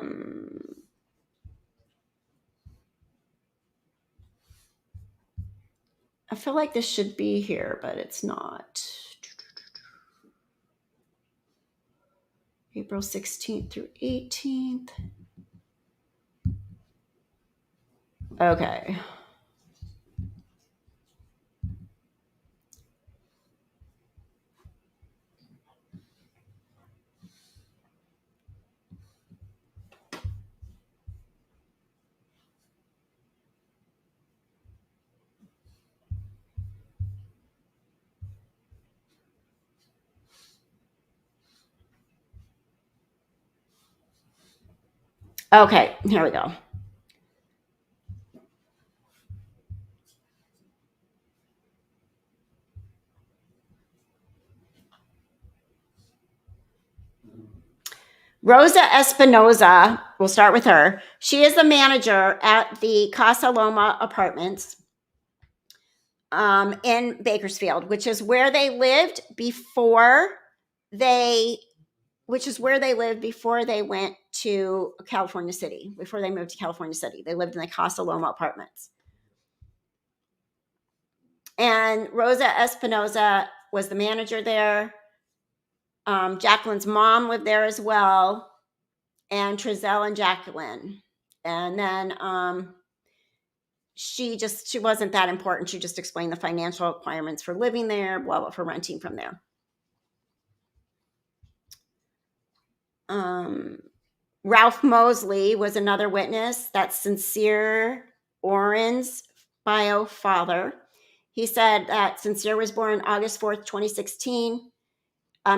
feel like this should be here, but it's not. April 16th through 18th. Okay. Okay, here we go. Rosa Espinoza, we'll start with her. She is the manager at the Casa Loma Apartments in Bakersfield, which is where they lived before they went to California City, before they moved to California City. They lived in the Casa Loma Apartments. And Rosa Espinoza was the manager there. Jacqueline's mom lived there as well, and Trazelle and Jacqueline. And then she wasn't that important. She just explained the financial requirements for living there, blah, blah, for renting from there. Ralph Mosley was another witness. That's Sincere Oren's bio father. He said that Sincere was born August 4th, 2016.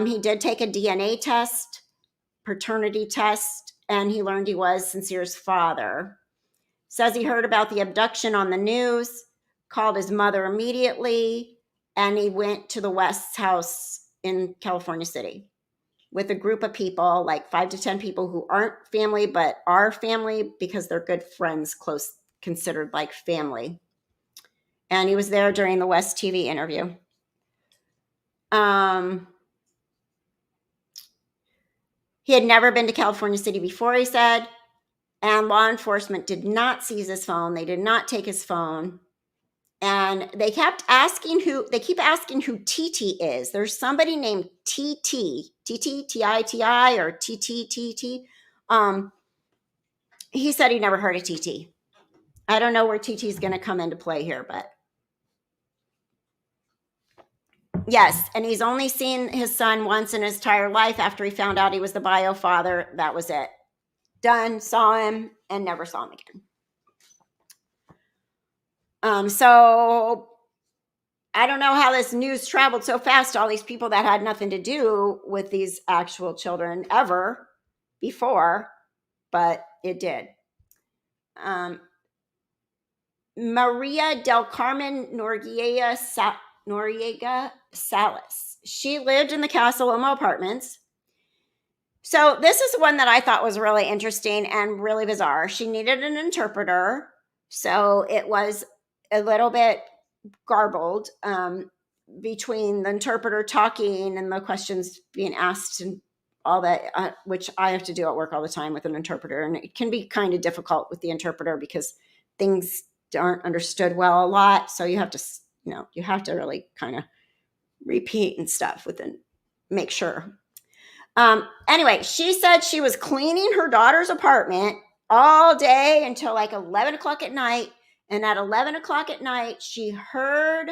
He did take a DNA test, paternity test, and he learned he was Sincere's father. Says he heard about the abduction on the news, called his mother immediately, and he went to the West's house in California City with a group of people, like 5 to 10 people who aren't family, but are family because they're good friends, close, considered like family. And he was there during the West TV interview. He had never been to California City before, he said, and law enforcement did not seize his phone. They did not take his phone. And they keep asking who TT is. There's somebody named TT, TTTITI or TTTT. He said he never heard of TT. I don't know where TT is going to come into play here, but yes, and he's only seen his son once in his entire life after he found out he was the bio father. That was it. Done, saw him, and never saw him again. So I don't know how this news traveled so fast to all these people that had nothing to do with these actual children ever before, but it did. Maria del Carmen Noriega Salas. She lived in the Casa Loma apartments. So this is one that I thought was really interesting and really bizarre. She needed an interpreter, so it was a little bit garbled between the interpreter talking and the questions being asked and all that, which I have to do at work all the time with an interpreter. And it can be kind of difficult with the interpreter because things aren't understood well a lot. So you have to really kind of repeat and stuff make sure. Anyway, she said she was cleaning her daughter's apartment all day until like 11 o'clock at night. And at 11 o'clock at night, she heard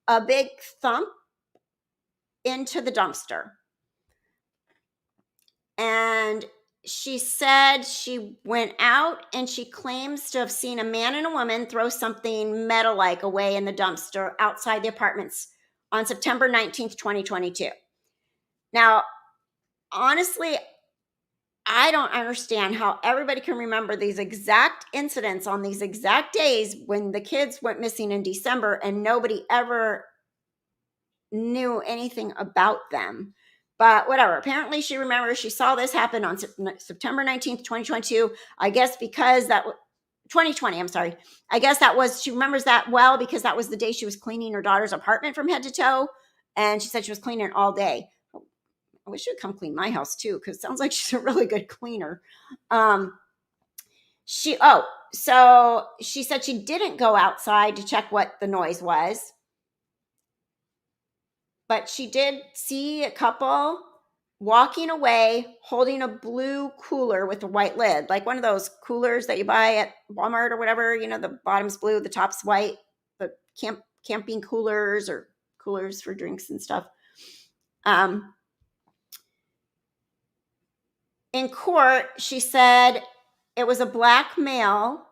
a big thump into the dumpster. And she said she went out and she claims to have seen a man and a woman throw something metal-like away in the dumpster outside the apartments on September 19th, 2022. Now, honestly, I don't understand how everybody can remember these exact incidents on these exact days when the kids went missing in December and nobody ever knew anything about them. But whatever. Apparently she remembers she saw this happen on September 19th, 2022. I guess because 2020, I'm sorry. I guess she remembers that well because that was the day she was cleaning her daughter's apartment from head to toe. And she said she was cleaning it all day. I wish she would come clean my house too, because it sounds like she's a really good cleaner. So she said she didn't go outside to check what the noise was, but she did see a couple walking away holding a blue cooler with a white lid, like one of those coolers that you buy at Walmart or whatever, the bottom's blue, the top's white, the camping coolers or coolers for drinks and stuff. In court, she said it was a black male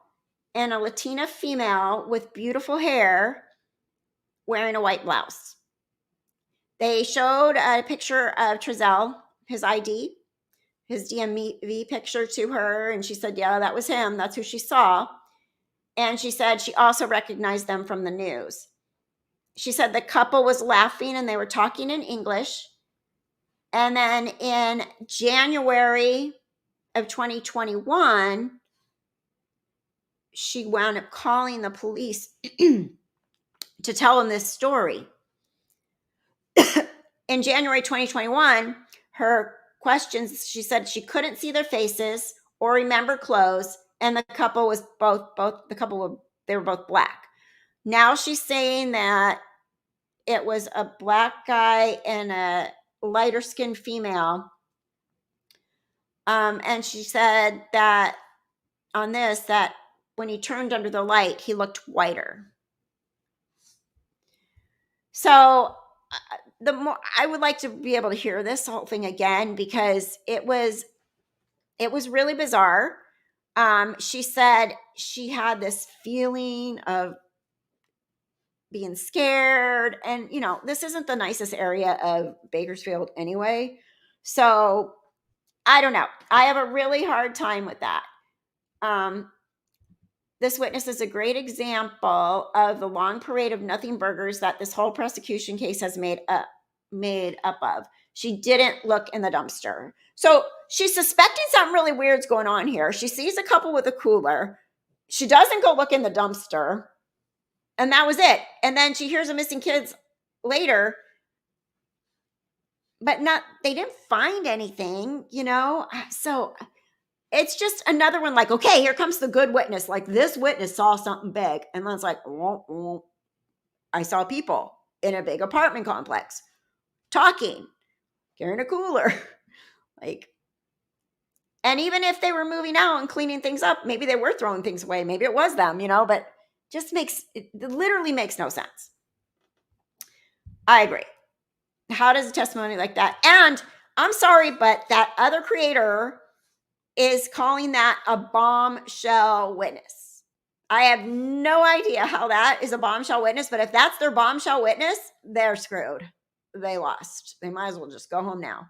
and a Latina female with beautiful hair wearing a white blouse. They showed a picture of Trazelle, his ID, his DMV picture to her, and she said, yeah, that was him. That's who she saw. And she said she also recognized them from the news. She said the couple was laughing and they were talking in English. And then in January of 2021, she wound up calling the police to tell them this story. In January 2021, her questions, she said she couldn't see their faces or remember clothes, and the couple was they were both black. Now she's saying that it was a black guy and a lighter skinned female. And she said that on this, that when he turned under the light, he looked whiter. So the more I would like to be able to hear this whole thing again, because it was really bizarre. She said she had this feeling of being scared, and this isn't the nicest area of Bakersfield anyway. So I don't know. I have a really hard time with that. This witness is a great example of the long parade of nothing burgers that this whole prosecution case has made up of. She didn't look in the dumpster. So she's suspecting something really weird's going on here. She sees a couple with a cooler. She doesn't go look in the dumpster. And that was it. And then she hears a missing kids later. but they didn't find anything, so it's just another one like, okay, here comes the good witness. Like this witness saw something big. And then it's like, well, I saw people in a big apartment complex talking, carrying a cooler. Like, and even if they were moving out and cleaning things up, maybe they were throwing things away. Maybe it was them, but it literally makes no sense. I agree. How does a testimony like that? And I'm sorry, but that other creator is calling that a bombshell witness. I have no idea how that is a bombshell witness, but if that's their bombshell witness, they're screwed. They lost. They might as well just go home now.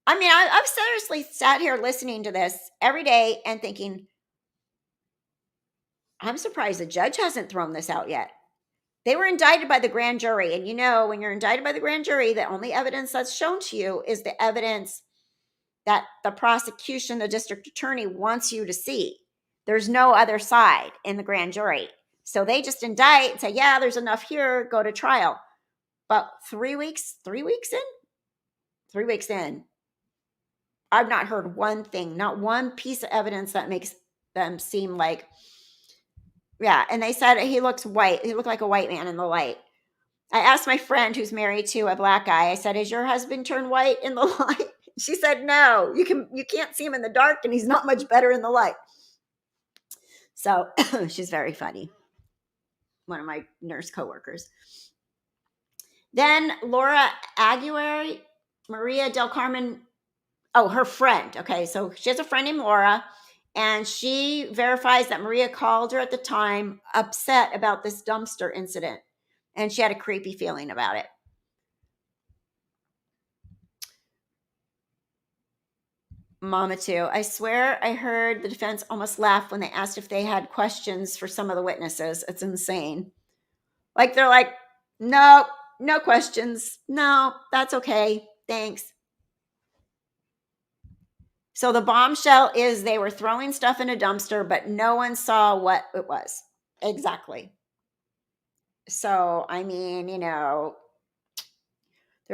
I mean, I've seriously sat here listening to this every day and thinking, I'm surprised the judge hasn't thrown this out yet. They were indicted by the grand jury. And when you're indicted by the grand jury, the only evidence that's shown to you is the evidence that the prosecution, the district attorney wants you to see. There's no other side in the grand jury. So they just indict and say, yeah, there's enough here, go to trial. But 3 weeks in, I've not heard one thing, not one piece of evidence that makes them seem like, yeah. And they said he looks white. He looked like a white man in the light. I asked my friend who's married to a black guy, I said, is your husband turned white in the light? She said, no, you can't see him in the dark and he's not much better in the light. So she's very funny. One of my nurse coworkers. Then Laura Aguirre, Maria del Carmen, her friend. Okay, so she has a friend named Laura, and she verifies that Maria called her at the time upset about this dumpster incident, and she had a creepy feeling about it. Mama too. I swear I heard the defense almost laugh when they asked if they had questions for some of the witnesses. It's insane. Like they're like, no questions. No, that's okay. Thanks. So the bombshell is they were throwing stuff in a dumpster, but no one saw what it was. Exactly. So, I mean, there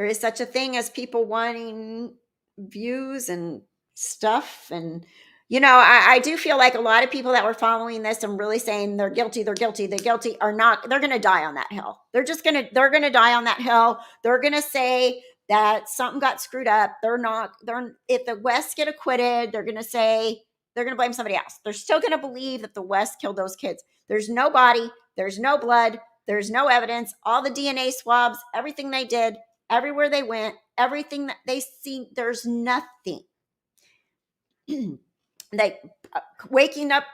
is such a thing as people wanting views and stuff. And, I do feel like a lot of people that were following this and really saying they're guilty are not, they're going to die on that hill. They're going to die on that hill. They're going to say that something got screwed up. If the West get acquitted, they're going to blame somebody else. They're still going to believe that the West killed those kids. There's no body, there's no blood, there's no evidence. All the DNA swabs, everything they did, everywhere they went, everything that they seen, there's nothing. Waking up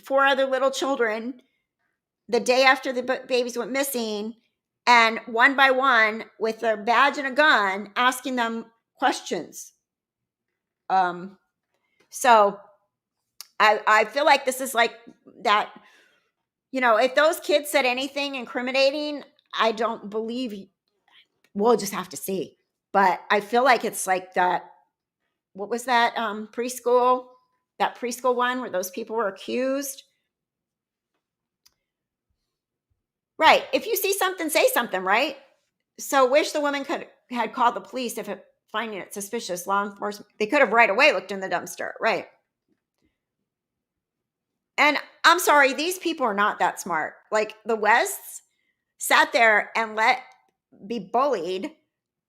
4 other little children the day after the babies went missing, and one by one with their badge and a gun asking them questions. So I feel like this is like that, if those kids said anything incriminating, I don't believe, we'll just have to see. But I feel like it's like that, what was that preschool one where those people were accused? Right. If you see something, say something, right? So wish the woman had called the police if finding it suspicious. Law enforcement, they could have right away looked in the dumpster. Right. And I'm sorry, these people are not that smart. Like the Wests sat there and be bullied.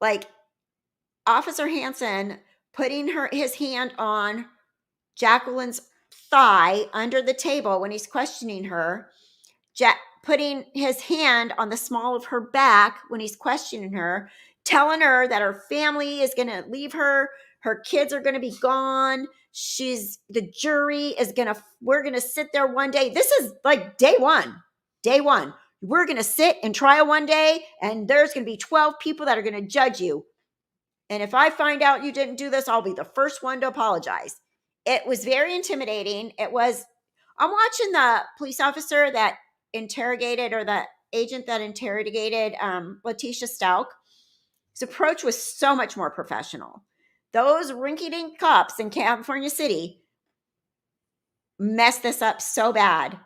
Like Officer Hansen putting his hand on Jacqueline's thigh under the table when he's questioning her. Putting his hand on the small of her back when he's questioning her, telling her that her family is going to leave her, her kids are going to be gone, the jury is we're going to sit there one day. This is like day one. We're going to sit in trial one day, and there's going to be 12 people that are going to judge you. And if I find out you didn't do this, I'll be the first one to apologize. It was very intimidating. I'm watching the police officer that interrogated, or the agent that interrogated Letitia Stalk. His approach was so much more professional. Those rinky-dink cops in California City messed this up so bad.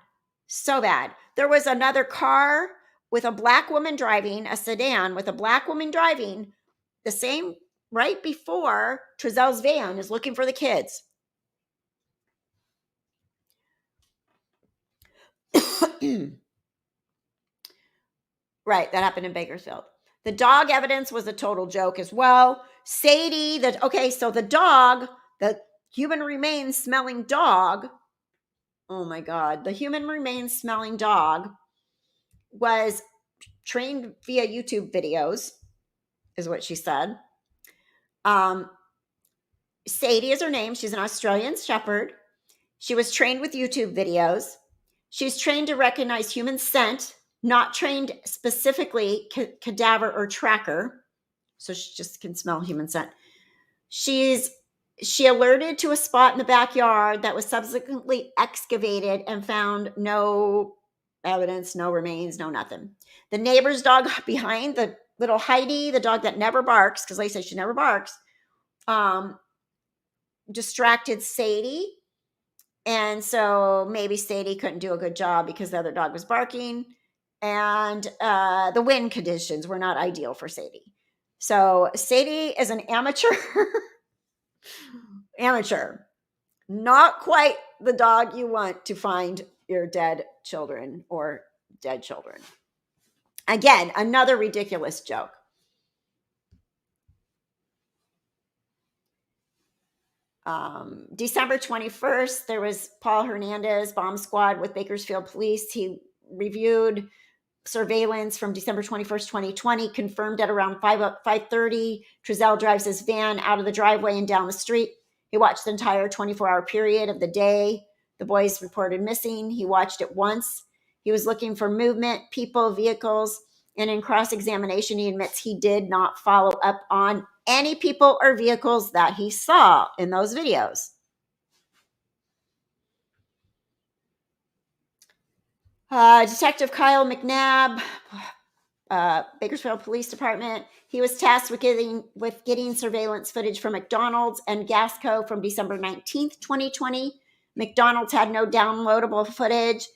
There was another car with a black woman driving, a sedan with a black woman driving, the same right before Trazelle's van is looking for the kids. Right, that happened in Bakersfield. The dog evidence was a total joke as well. Sadie, so the dog, the human remains smelling dog, oh my God, the human remains smelling dog was trained via YouTube videos, is what she said. Sadie is her name. She's an Australian Shepherd. She was trained with YouTube videos. She's trained to recognize human scent, not trained specifically cadaver or tracker. So she just can smell human scent. She alerted to a spot in the backyard that was subsequently excavated and found no evidence, no remains, no nothing. The neighbor's dog behind, the little Heidi, the dog that never barks, because they say she never barks, distracted Sadie. And so maybe Sadie couldn't do a good job because the other dog was barking. And the wind conditions were not ideal for Sadie. So Sadie is an amateur. Amateur. Not quite the dog you want to find your dead children or dead children. Again, another ridiculous joke. December 21st, there was Paul Hernandez bomb squad with Bakersfield police. He reviewed surveillance from December 21st, 2020, confirmed at around 5:30, Trazelle drives his van out of the driveway and down the street. He watched the entire 24-hour period of the day the boys reported missing. He watched it once. He was looking for movement, people, vehicles, and in cross-examination, he admits he did not follow up on any people or vehicles that he saw in those videos. Detective Kyle McNabb, Bakersfield Police Department. He was tasked with getting surveillance footage from McDonald's and Gasco from December 19th, 2020. McDonald's had no downloadable footage,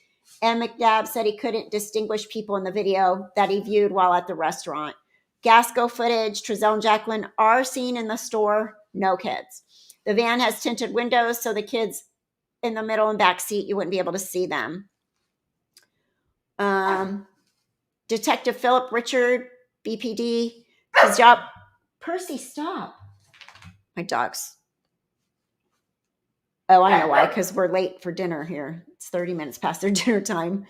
and McNabb said he couldn't distinguish people in the video that he viewed while at the restaurant. Gasco footage, Trazelle and Jacqueline are seen in the store, no kids. The van has tinted windows, so the kids in the middle and back seat, you wouldn't be able to see them. Detective Philip Richard, BPD, his job. Percy, stop. My dogs. Oh, I know why, because we're late for dinner here. It's 30 minutes past their dinner time.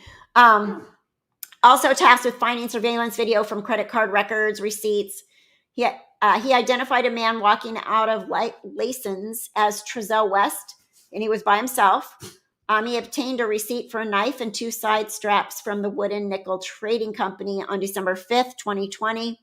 Also tasked with finding surveillance video from credit card records, receipts. He identified a man walking out of Lason's as Trazelle West, and he was by himself. He obtained a receipt for a knife and 2 side straps from the Wooden Nickel Trading Company on December 5th, 2020.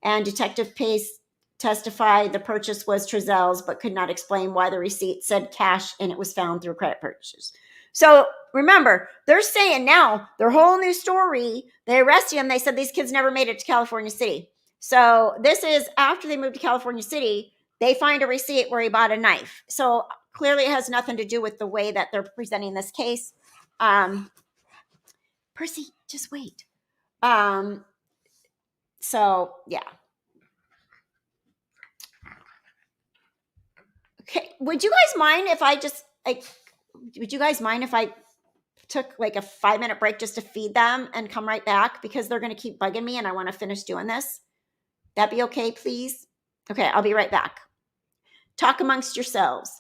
And Detective Pace testified the purchase was Trazelle's, but could not explain why the receipt said cash and it was found through credit purchases. So remember, they're saying now their whole new story. They arrested him. They said these kids never made it to California City. So this is after they moved to California City. They find a receipt where he bought a knife. So clearly it has nothing to do with the way that they're presenting this case. Percy, just wait. So yeah. Okay. Would you guys mind if I just would you guys mind if I took like a 5-minute break just to feed them and come right back, because they're going to keep bugging me and I want to finish doing this? That be okay, please? Okay, I'll be right back. Talk amongst yourselves.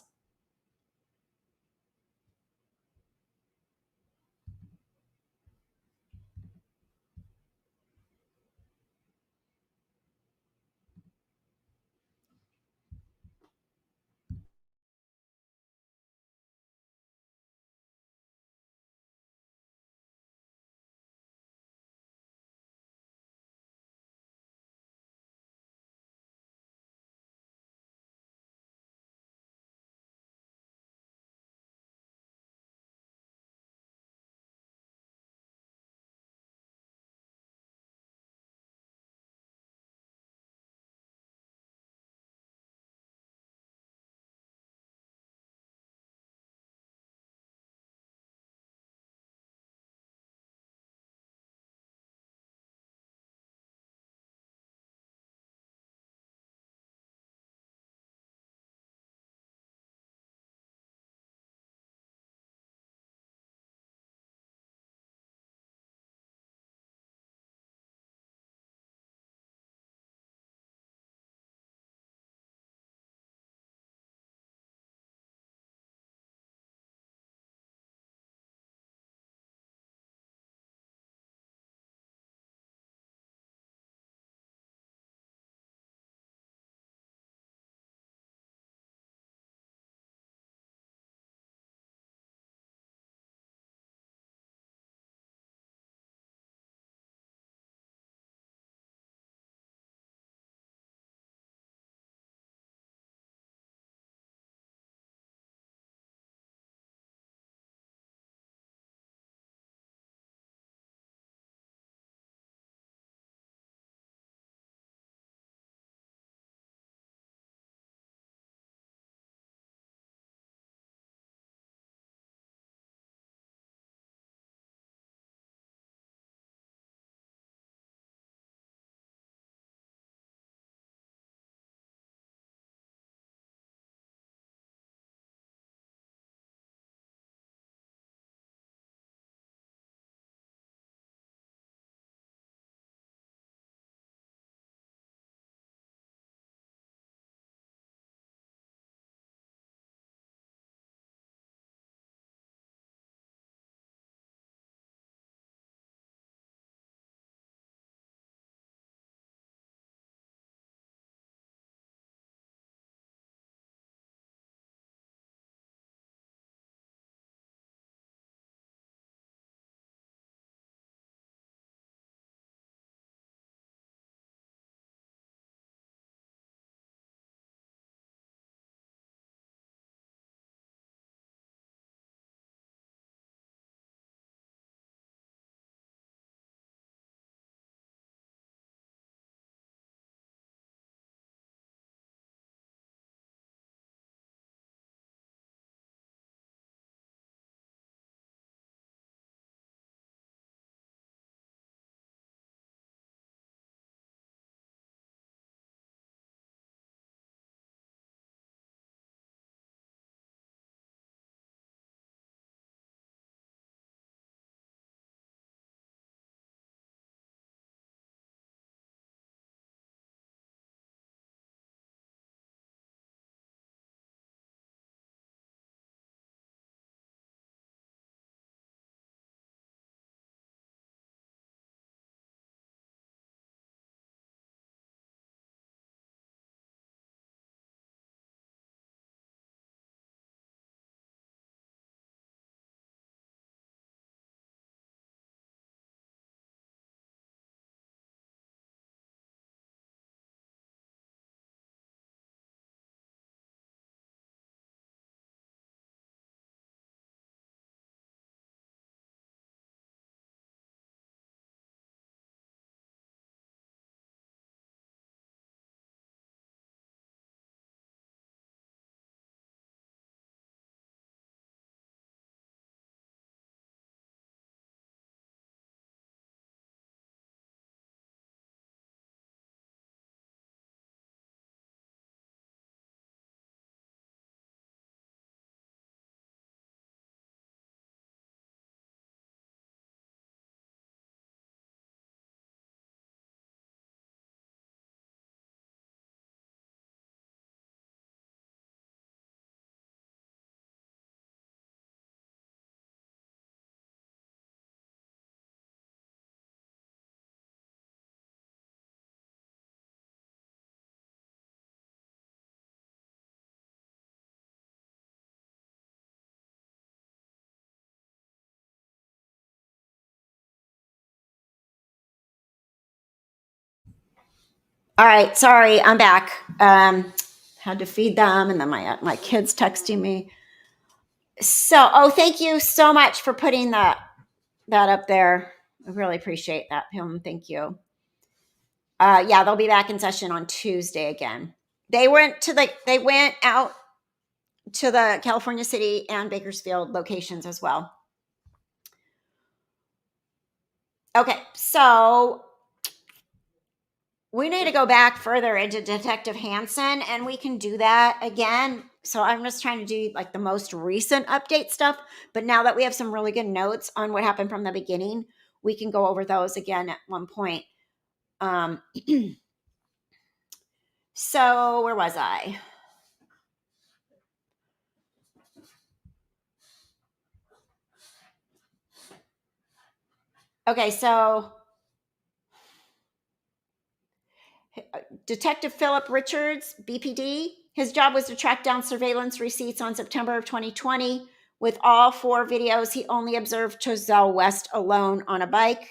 All right, sorry, I'm back. Had to feed them, and then my kids texting me. So, thank you so much for putting that up there. I really appreciate that, Pam. Thank you. Yeah, they'll be back in session on Tuesday again. They went out to the California City and Bakersfield locations as well. Okay, so we need to go back further into Detective Hansen, and we can do that again. So I'm just trying to do like the most recent update stuff. But now that we have some really good notes on what happened from the beginning, we can go over those again at one point. So where was I? Okay, so Detective Philip Richards, BPD, his job was to track down surveillance receipts on September of 2020. With all 4 videos, he only observed Trazelle West alone on a bike.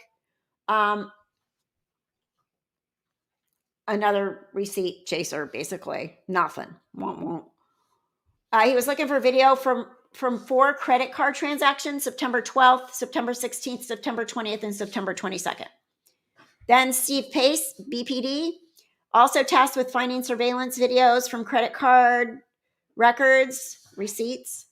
Another receipt chaser, basically. Nothing. He was looking for video from 4 credit card transactions, September 12th, September 16th, September 20th, and September 22nd. Then Steve Pace, BPD, also tasked with finding surveillance videos from credit card records, receipts.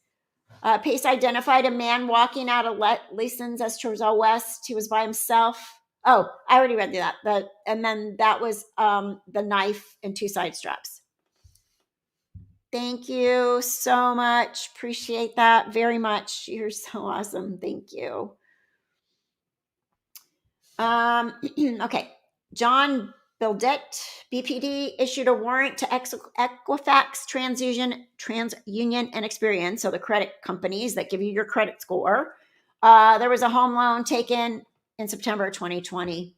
Pace identified a man walking out of Leeson's as Trazelle West. He was by himself. Oh, I already read that. And then that was the knife and 2 side straps. Thank you so much. Appreciate that very much. You're so awesome. Thank you. Okay. John Bildet, BPD, issued a warrant to Equifax, TransUnion, and Experian, so the credit companies that give you your credit score. There was a home loan taken in September 2020.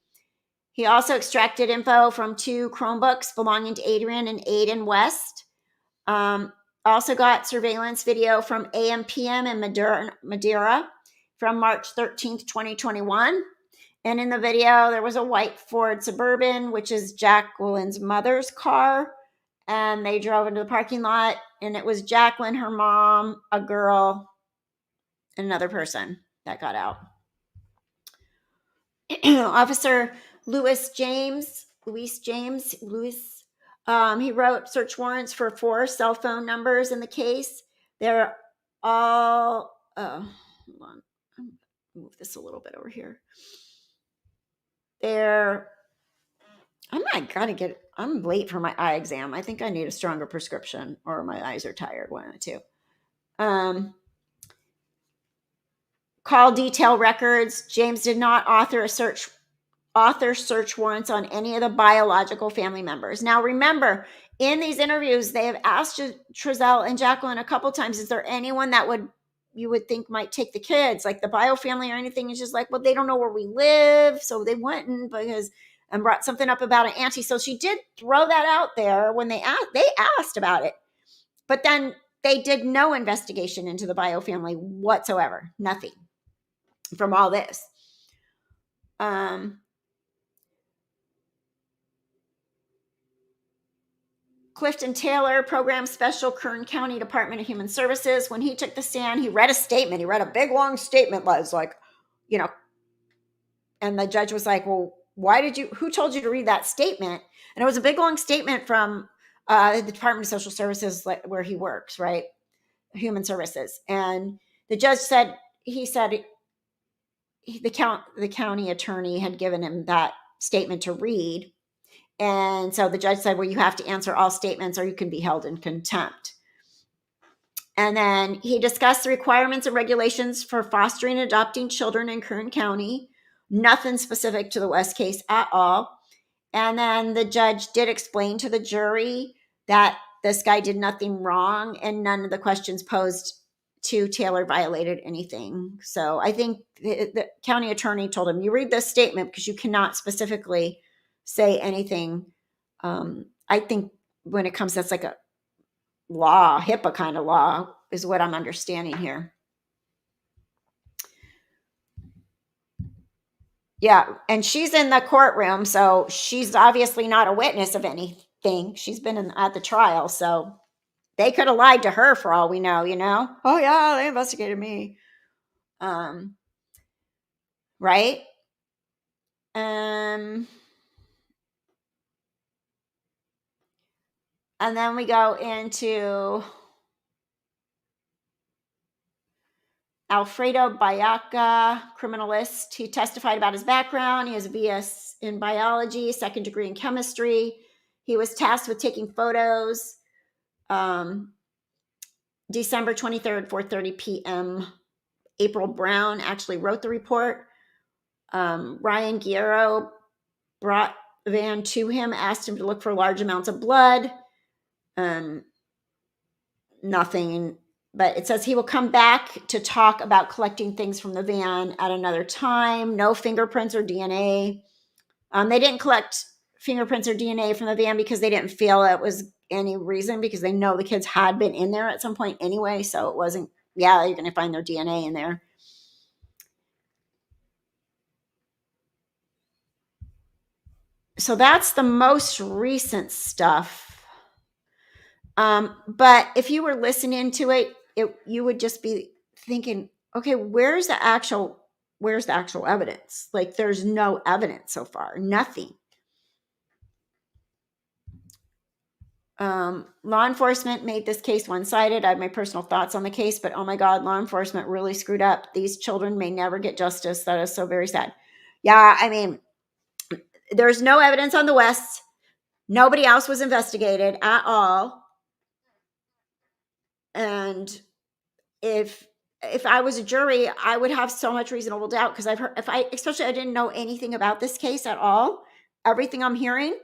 He also extracted info from 2 Chromebooks belonging to Adrian and Aiden West. Also got surveillance video from AMPM and Madeira from March 13th, 2021. And in the video, there was a white Ford Suburban, which is Jacqueline's mother's car. And they drove into the parking lot, and it was Jacqueline, her mom, a girl, and another person that got out. Officer Louis James, he wrote search warrants for 4 cell phone numbers in the case. They're all, hold on, move this a little bit over here. I'm late for my eye exam. I think I need a stronger prescription, or my eyes are tired, one of the two. Call detail records. James did not author search warrants on any of the biological family members. Now, remember, in these interviews, they have asked Trazelle and Jacqueline a couple times, is there anyone that you would think might take the kids, like the bio family or anything? It's just like, well, they don't know where we live, so they wouldn't, and brought something up about an auntie. So she did throw that out there when they asked about it. But then they did no investigation into the bio family whatsoever. Nothing from all this. Clifton Taylor, Program Special, Kern County Department of Human Services. When he took the stand, he read a statement. He read a big, long statement. Was like, and the judge was like, well, who told you to read that statement? And it was a big, long statement from the Department of Social Services, where he works, right? Human Services. And the judge said, the county attorney had given him that statement to read. And so the judge said, well, you have to answer all statements or you can be held in contempt. And then he discussed the requirements and regulations for fostering and adopting children in Kern County. Nothing specific to the West case at all. And then the judge did explain to the jury that this guy did nothing wrong and none of the questions posed to Taylor violated anything. So I think the county attorney told him, you read this statement because you cannot specifically say anything. I think when it comes, that's like a law, HIPAA kind of law is what I'm understanding here. Yeah, and she's in the courtroom, so she's obviously not a witness of anything. She's been at the trial, so they could have lied to her for all we know, you know? Oh yeah, they investigated me. Um, right? Um, and then we go into Alfredo Bayaca, criminalist. He testified about his background. He has a BS in biology, second degree in chemistry. He was tasked with taking photos. December 23rd, 4:30 p.m. April Brown actually wrote the report. Ryan Guerrero brought Van to him, asked him to look for large amounts of blood. Nothing, but it says he will come back to talk about collecting things from the van at another time. No fingerprints or DNA. They didn't collect fingerprints or DNA from the van because they didn't feel it was any reason, because they know the kids had been in there at some point anyway. So it wasn't, yeah, you're going to find their DNA in there. So that's the most recent stuff. But if you were listening to it, you would just be thinking, okay, where's the actual evidence? Like, there's no evidence so far, nothing. Law enforcement made this case one-sided. I have my personal thoughts on the case, but oh my God, law enforcement really screwed up. These children may never get justice. That is so very sad. Yeah, I mean, there's no evidence on the West. Nobody else was investigated at all. And if I was a jury, I would have so much reasonable doubt, because I've heard, especially I didn't know anything about this case at all. Everything I'm hearing,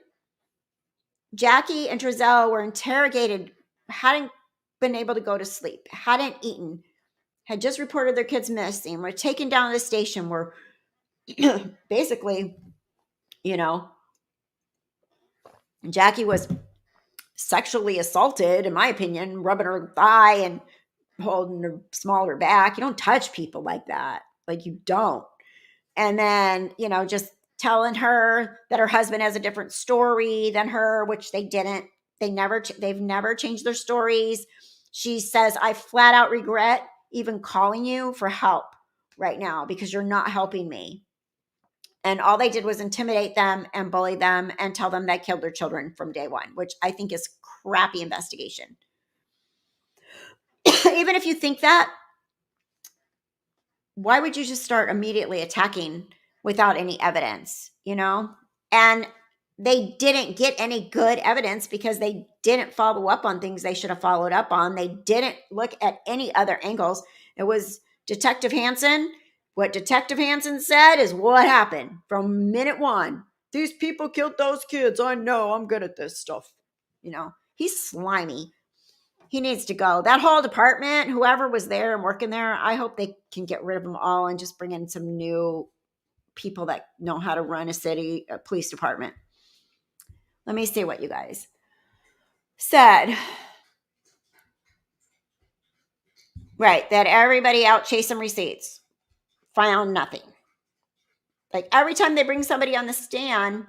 Jackie and Trazelle were interrogated, hadn't been able to go to sleep, hadn't eaten, had just reported their kids missing, were taken down to the station, were basically, you know, Jackie was sexually assaulted, in my opinion, rubbing her thigh and holding her, smaller back. You don't touch people like that. Like, you don't. And then, you know, just telling her that her husband has a different story than her, which they didn't. They've never changed their stories. She says, I flat out regret even calling you for help right now, because you're not helping me. And all they did was intimidate them and bully them and tell them they killed their children from day one, which I think is crappy investigation. Even if you think that, why would you just start immediately attacking without any evidence, you know? And they didn't get any good evidence because they didn't follow up on things they should have followed up on. They didn't look at any other angles. It was Detective Hansen. What Detective Hansen said is what happened from minute one. These people killed those kids. I know, I'm good at this stuff. You know, he's slimy. He needs to go. That whole department, whoever was there and working there, I hope they can get rid of them all and just bring in some new people that know how to run a police department. Let me see what you guys said. Right, that everybody out chasing receipts found nothing. Like, every time they bring somebody on the stand,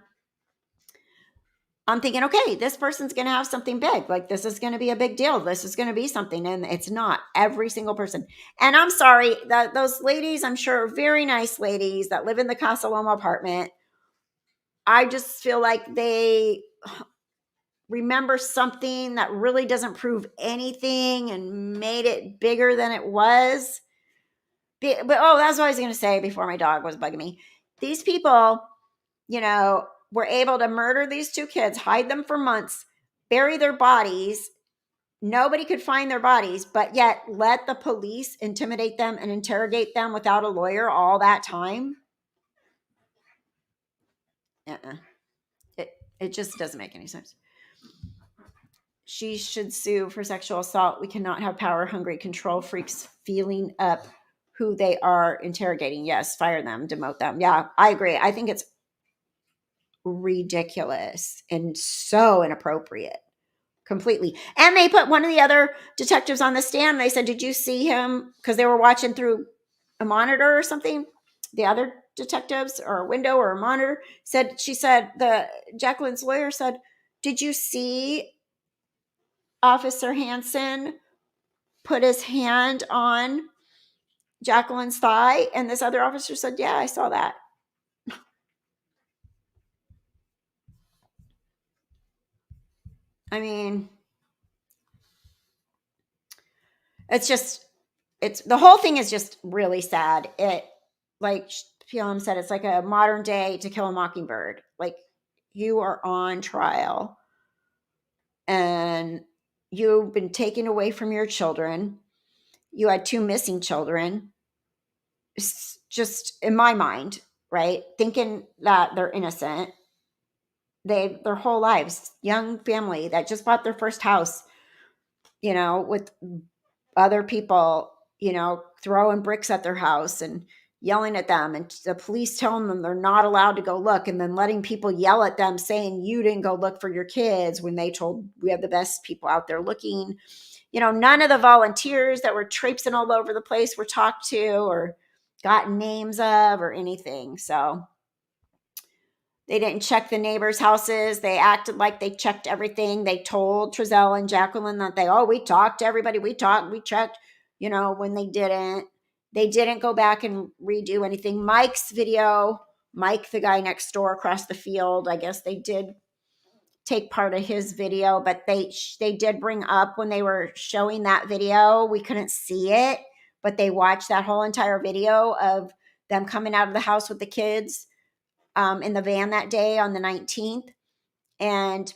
I'm thinking, okay, this person's going to have something big. Like, this is going to be a big deal. This is going to be something. And it's not. Every single person. And I'm sorry that those ladies, I'm sure, are very nice ladies that live in the Casa Loma apartment. I just feel like they remember something that really doesn't prove anything and made it bigger than it was. But oh, that's what I was going to say before my dog was bugging me. These people, you know, were able to murder these two kids, hide them for months, bury their bodies. Nobody could find their bodies, but yet let the police intimidate them and interrogate them without a lawyer all that time. It just doesn't make any sense. She should sue for sexual assault. We cannot have power-hungry control freaks feeling up who they are interrogating. Yes, fire them, demote them. Yeah, I agree. I think it's ridiculous and so inappropriate. Completely. And they put one of the other detectives on the stand. They said, did you see him? Because they were watching through a monitor or something. The other detectives or a window or a monitor. She said, Jacqueline's lawyer said, did you see Officer Hansen put his hand on Jacqueline's thigh? And this other officer said, yeah, I saw that. I mean, the whole thing is just really sad. It, like PLM said, it's like a modern day To Kill a Mockingbird. Like, you are on trial and you've been taken away from your children. You had 2 missing children. It's just, in my mind, right, thinking that they're innocent. Their whole lives, young family that just bought their first house, with other people, throwing bricks at their house and yelling at them, and the police telling them they're not allowed to go look, and then letting people yell at them saying you didn't go look for your kids when they told we have the best people out there looking. None of the volunteers that were traipsing all over the place were talked to or gotten names of or anything. So they didn't check the neighbors' houses. They acted like they checked everything. They told Trazelle and Jacqueline that we talked to everybody. We checked, when they didn't. They didn't go back and redo anything. Mike's video, Mike, the guy next door across the field, I guess they did take part of his video, but they did bring up when they were showing that video, we couldn't see it, but they watched that whole entire video of them coming out of the house with the kids in the van that day on the 19th. And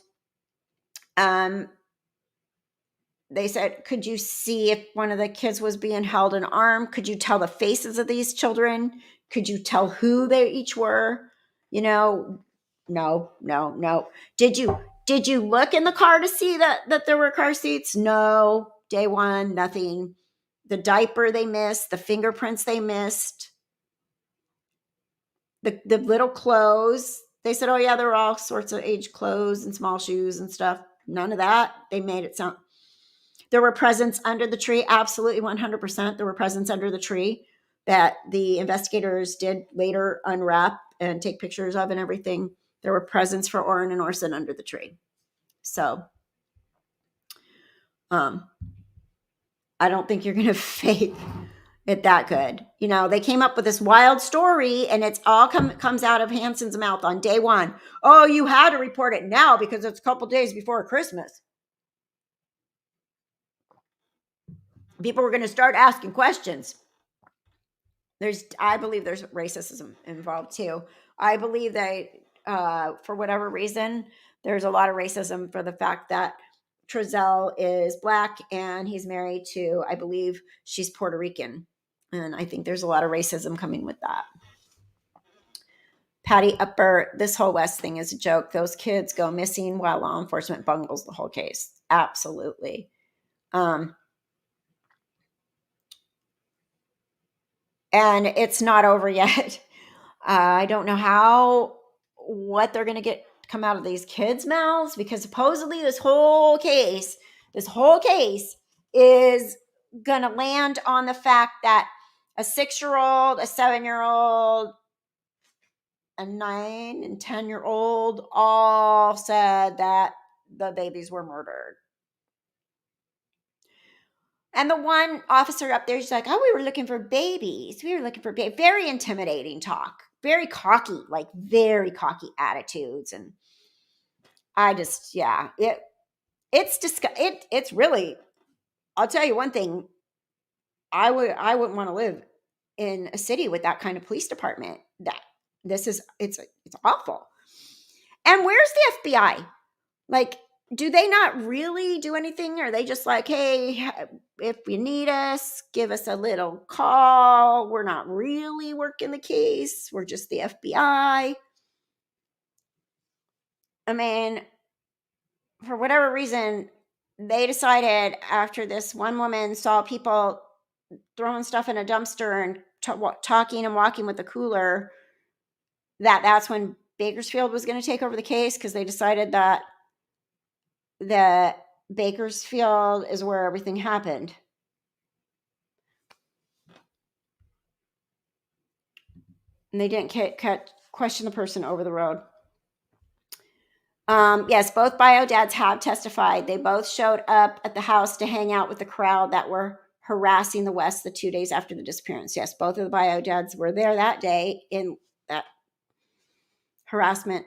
they said, could you see if one of the kids was being held in arm? Could you tell the faces of these children? Could you tell who they each were? No. Did you look in the car to see that there were car seats? No. Day one, nothing. The diaper they missed, the fingerprints they missed, the little clothes. They said, oh yeah, there were all sorts of age clothes and small shoes and stuff. None of that. They made it sound. There were presents under the tree. Absolutely 100%. There were presents under the tree that the investigators did later unwrap and take pictures of and everything. There were presents for Orrin and Orson under the tree. So, I don't think you're going to fake it that good. They came up with this wild story, and it's all comes out of Hansen's mouth on day one. Oh, you had to report it now because it's a couple days before Christmas. People were going to start asking questions. I believe there's racism involved too. I believe that for whatever reason, there's a lot of racism for the fact that Trazelle is Black and he's married to, I believe she's Puerto Rican. And I think there's a lot of racism coming with that. Patty Upper, this whole West thing is a joke. Those kids go missing while law enforcement bungles the whole case. Absolutely. And it's not over yet. I don't know what they're going to come out of these kids' mouths, because supposedly this whole case is going to land on the fact that a 6-year-old, a 7-year-old, a 9 and 10-year-old all said that the babies were murdered. And the one officer up there is like, oh, we were looking for babies. Very intimidating talk. Very cocky attitudes. And I just, it's really, I'll tell you one thing. I wouldn't want to live in a city with that kind of police department. It's awful. And where's the FBI? Like, do they not really do anything? Or are they just like, hey, if you need us, give us a little call. We're not really working the case. We're just the FBI. I mean, for whatever reason, they decided after this one woman saw people throwing stuff in a dumpster and talking and walking with a cooler, that's when Bakersfield was going to take over the case, because they decided that Bakersfield is where everything happened. And they didn't question the person over the road. Yes, both bio dads have testified. They both showed up at the house to hang out with the crowd that were harassing the West the 2 days after the disappearance. Yes, both of the bio dads were there that day in that harassment.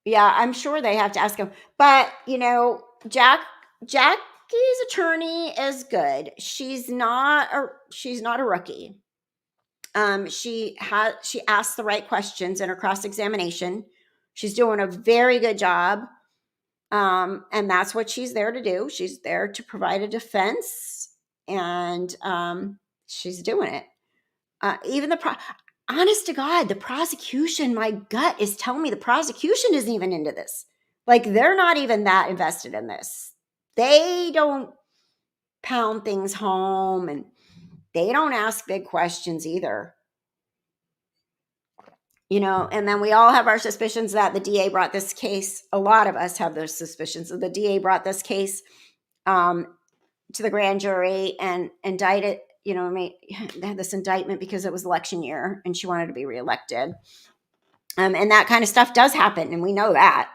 Yeah, I'm sure they have to ask him. But Jackie's attorney is good. She's not a rookie. She asked the right questions in her cross examination. She's doing a very good job. And that's what she's there to do. She's there to provide a defense, and she's doing it. Even honest to God, the prosecution, my gut is telling me the prosecution isn't even into this. Like, they're not even that invested in this. They don't pound things home, and they don't ask big questions either. And then we all have our suspicions that the DA brought this case. A lot of us have those suspicions that the DA brought this case to the grand jury and indicted. They had this indictment because it was election year and she wanted to be reelected. And that kind of stuff does happen, and we know that.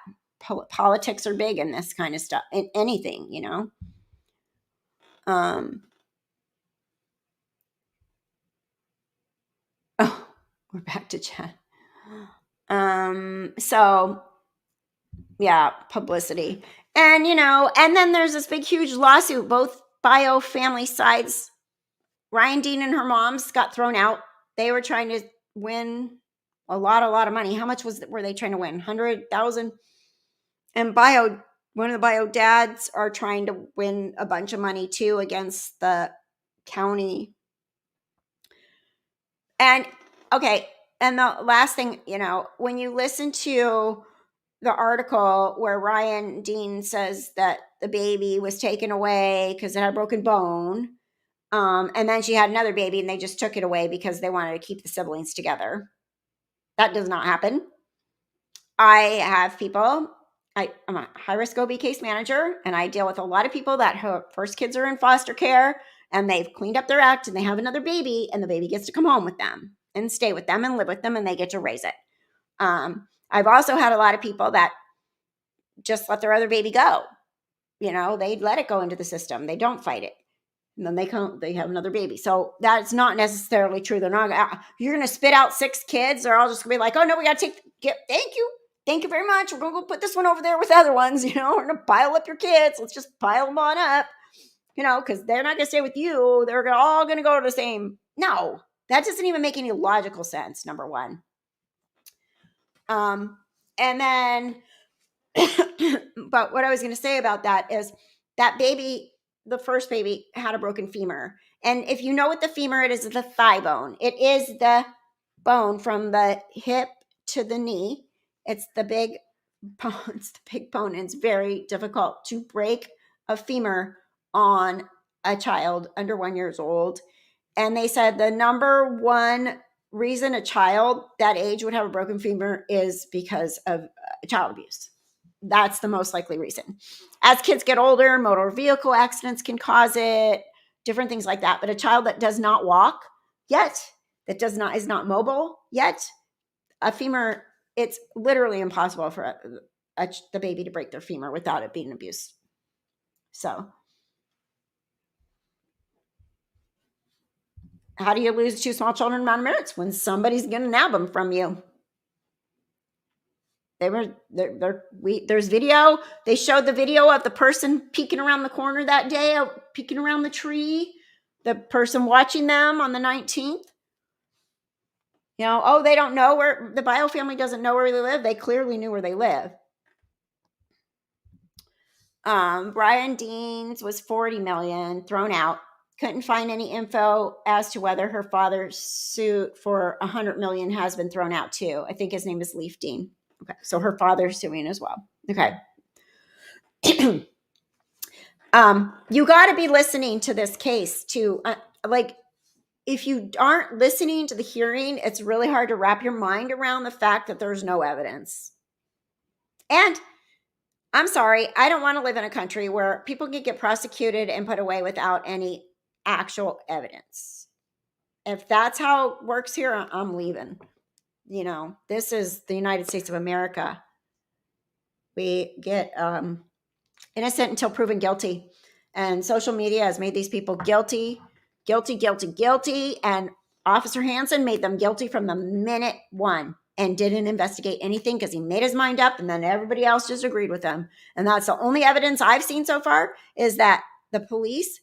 Politics are big in this kind of stuff, in anything, Oh, we're back to chat. So yeah, publicity. And and then there's this big huge lawsuit. Both bio family sides, Ryan Dean and her moms, got thrown out. They were trying to win a lot of money. How much were they trying to win? 100,000. And one of the bio dads are trying to win a bunch of money too against the county. And okay, and the last thing, when you listen to the article where Ryan Dean says that the baby was taken away because it had a broken bone, and then she had another baby and they just took it away because they wanted to keep the siblings together. That does not happen. I have people. I'm a high-risk OB case manager, and I deal with a lot of people that her first kids are in foster care, and they've cleaned up their act, and they have another baby, and the baby gets to come home with them and stay with them and live with them, and they get to raise it. I've also had a lot of people that just let their other baby go. They let it go into the system. They don't fight it. And then they have another baby. So that's not necessarily true. They're not, you're going to spit out 6 kids. They're all just going to be like, oh no, we got to thank you. Thank you very much. We're going to go put this one over there with other ones. We're going to pile up your kids. Let's just pile them on up, because they're not going to stay with you. They're all going to go to the same. No, that doesn't even make any logical sense. Number one. And then, but what I was going to say about that is that baby, the first baby, had a broken femur. And if you know what the femur is the thigh bone. It is the bone from the hip to the knee. It's the big bone. It's the big bone. And it's very difficult to break a femur on a child under 1 year old. And they said the number one reason a child that age would have a broken femur is because of child abuse. That's the most likely reason. As kids get older, motor vehicle accidents can cause it, different things like that. But a child that does not walk yet, that is not mobile yet, a femur, it's literally impossible for the baby to break their femur without it being abused. So, how do you lose 2 small children in a matter of minutes? When somebody's going to nab them from you. There's video. They showed the video of the person peeking around the corner that day, peeking around the tree, the person watching them on the 19th. They don't know where, the bio family doesn't know where they live. They clearly knew where they live. Brian Dean's was $40 million thrown out. Couldn't find any info as to whether her father's suit for $100 million has been thrown out too. I think his name is Leaf Dean. Okay, so her father's suing as well. Okay. You got to be listening to this case too. If you aren't listening to the hearing, it's really hard to wrap your mind around the fact that there's no evidence. And I'm sorry, I don't want to live in a country where people can get prosecuted and put away without any actual evidence. If that's how it works here, I'm leaving. This is the United States of America. We get innocent until proven guilty. And social media has made these people guilty, guilty, guilty, guilty. And Officer Hansen made them guilty from the minute one and didn't investigate anything because he made his mind up, and then everybody else just agreed with him. And that's the only evidence I've seen so far, is that the police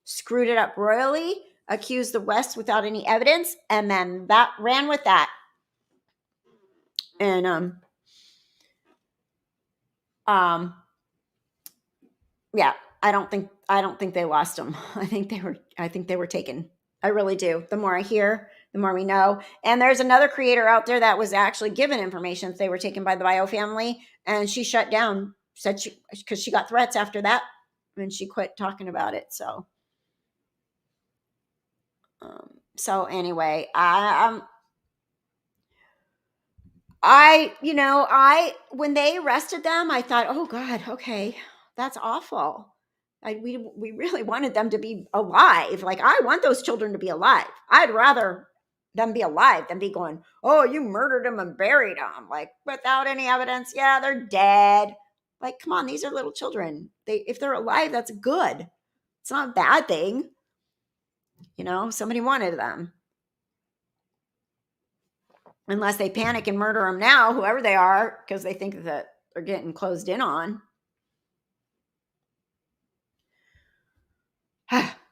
screwed it up royally, accused the West without any evidence, and then that ran with that. And yeah, I don't think they lost them. I think they were taken. I really do. The more I hear, the more we know. And there's another creator out there that was actually given information that they were taken by the Bio family, and she shut down, said because she got threats after that, and she quit talking about it. So anyway, when they arrested them, I thought, oh God, okay, that's awful. We really wanted them to be alive. Like, I want those children to be alive. I'd rather them be alive than be going, oh, you murdered them and buried them, like, without any evidence. Yeah, they're dead. Like, come on, these are little children. If they're alive, that's good. It's not a bad thing. Somebody wanted them. Unless they panic and murder them now, whoever they are, because they think that they're getting closed in on.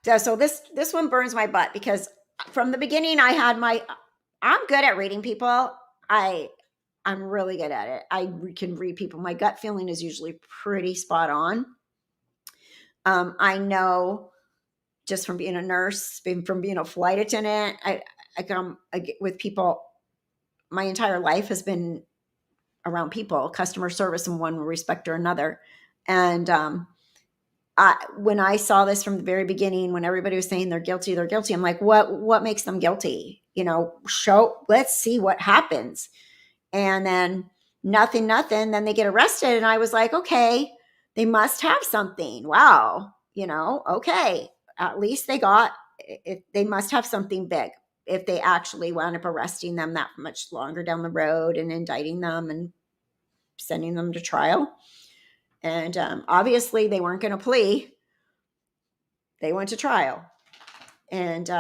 So this one burns my butt, because from the beginning I'm good at reading people. I'm really good at it. I can read people. My gut feeling is usually pretty spot on. I know, just from being a nurse, from being a flight attendant, I come with people. My entire life has been around people, customer service in one respect or another. And when I saw this from the very beginning, when everybody was saying they're guilty, I'm like, what makes them guilty? Let's see what happens. And then nothing. Then they get arrested. And I was like, okay, they must have something. Wow. Okay. At least they must have something big if they actually wound up arresting them that much longer down the road and indicting them and sending them to trial. And obviously they weren't going to plea. They went to trial. And,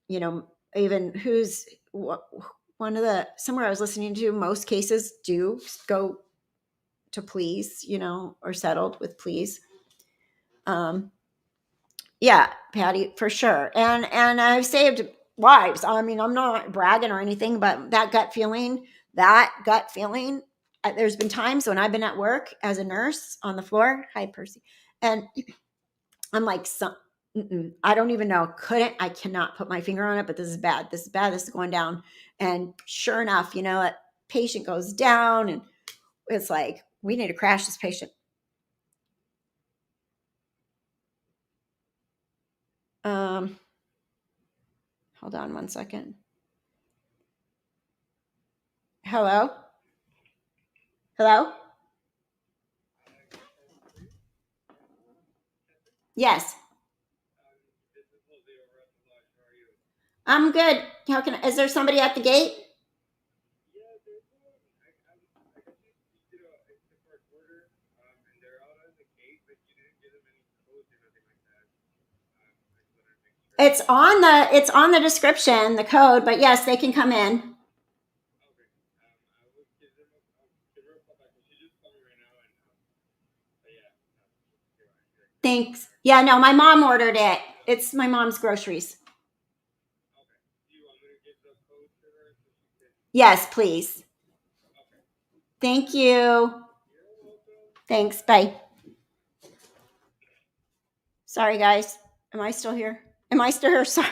even somewhere I was listening to, most cases do go to pleas, or settled with pleas. Yeah, Patty, for sure. And I've saved lives. I mean, I'm not bragging or anything, but that gut feeling, there's been times when I've been at work as a nurse on the floor. Hi, Percy. And I'm like, I don't even know. I cannot put my finger on it, but this is bad. This is going down. And sure enough, that patient goes down, and it's like, we need to crash this patient. Hold on one second. Hello? Yes. I'm good. Is there somebody at the gate? It's on the description, the code, but yes, they can come in. Thanks. Yeah, no, my mom ordered it. It's my mom's groceries. Yes, please. Thank you. Thanks. Bye. Sorry, guys. Am I still here? Sorry.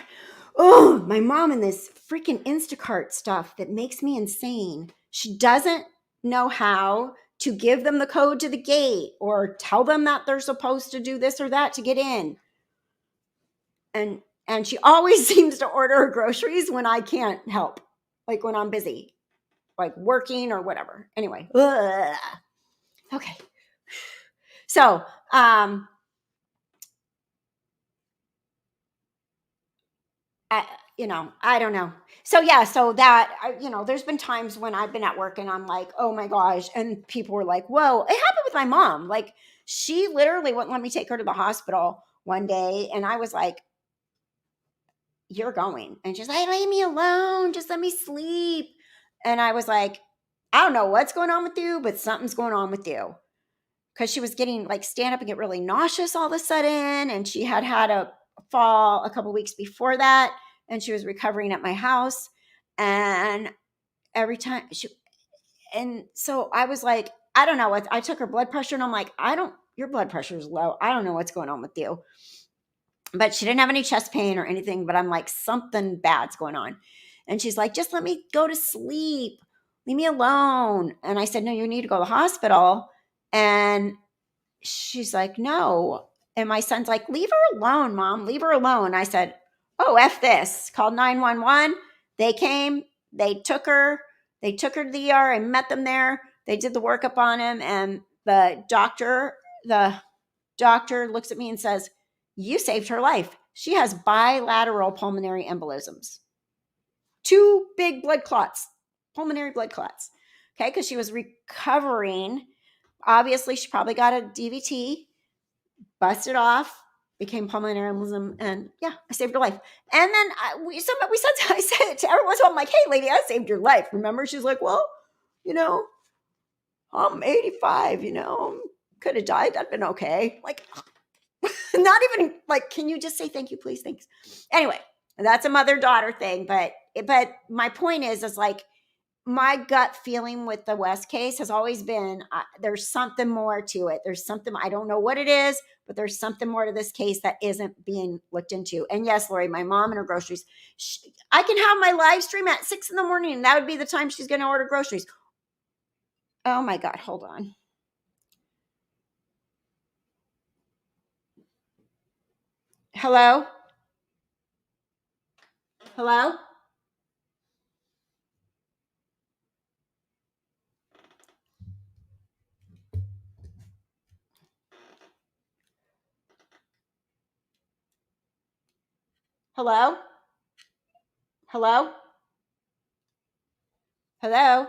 Oh, my mom and this freaking Instacart stuff that makes me insane. She doesn't know how to give them the code to the gate or tell them that they're supposed to do this or that to get in. And she always seems to order her groceries when I can't help, like when I'm busy, like working or whatever. Anyway, okay. So, I don't know. So yeah, so that there's been times when I've been at work and I'm like, oh my gosh, and people were like, whoa, it happened with my mom. Like she literally wouldn't let me take her to the hospital one day, and I was like, you're going, and she's like, leave me alone, just let me sleep. And I was like, I don't know what's going on with you, but something's going on with you, because she was getting like stand up and get really nauseous all of a sudden, and she had had a fall a couple weeks before that, and she was recovering at my house, and every time she and so I was like, I don't know what. I took her blood pressure, and I'm like, I don't your blood pressure is low, I don't know what's going on with you. But she didn't have any chest pain or anything, but I'm like, something bad's going on. And she's like, just let me go to sleep, leave me alone. And I said, no, you need to go to the hospital. And she's like, no. And my son's like, leave her alone, mom, leave her alone. I said, oh, F this. Called 911. They came, they took her to the ER. I met them there. They did the workup on him. And the doctor looks at me and says, you saved her life. She has bilateral pulmonary embolisms, two big blood clots, pulmonary blood clots. Okay. Because she was recovering. Obviously, she probably got a DVT, busted off, became pulmonary embolism, and yeah, I saved her life. And then I said it to everyone. So I'm like, hey, lady, I saved your life. Remember? She's like, well, you know, I'm 85. Could have died. That'd been okay. Like, not even like, can you just say thank you, please? Thanks. Anyway, that's a mother-daughter thing. But my point is like, my gut feeling with the West case has always been there's something more to it. There's something, I don't know what it is, but there's something more to this case that isn't being looked into. And yes, Lori, my mom and her groceries, I can have my live stream at 6 a.m. and that would be the time she's going to order groceries. Oh my God, hold on. Hello? Hello? Hello? Hello? Hello?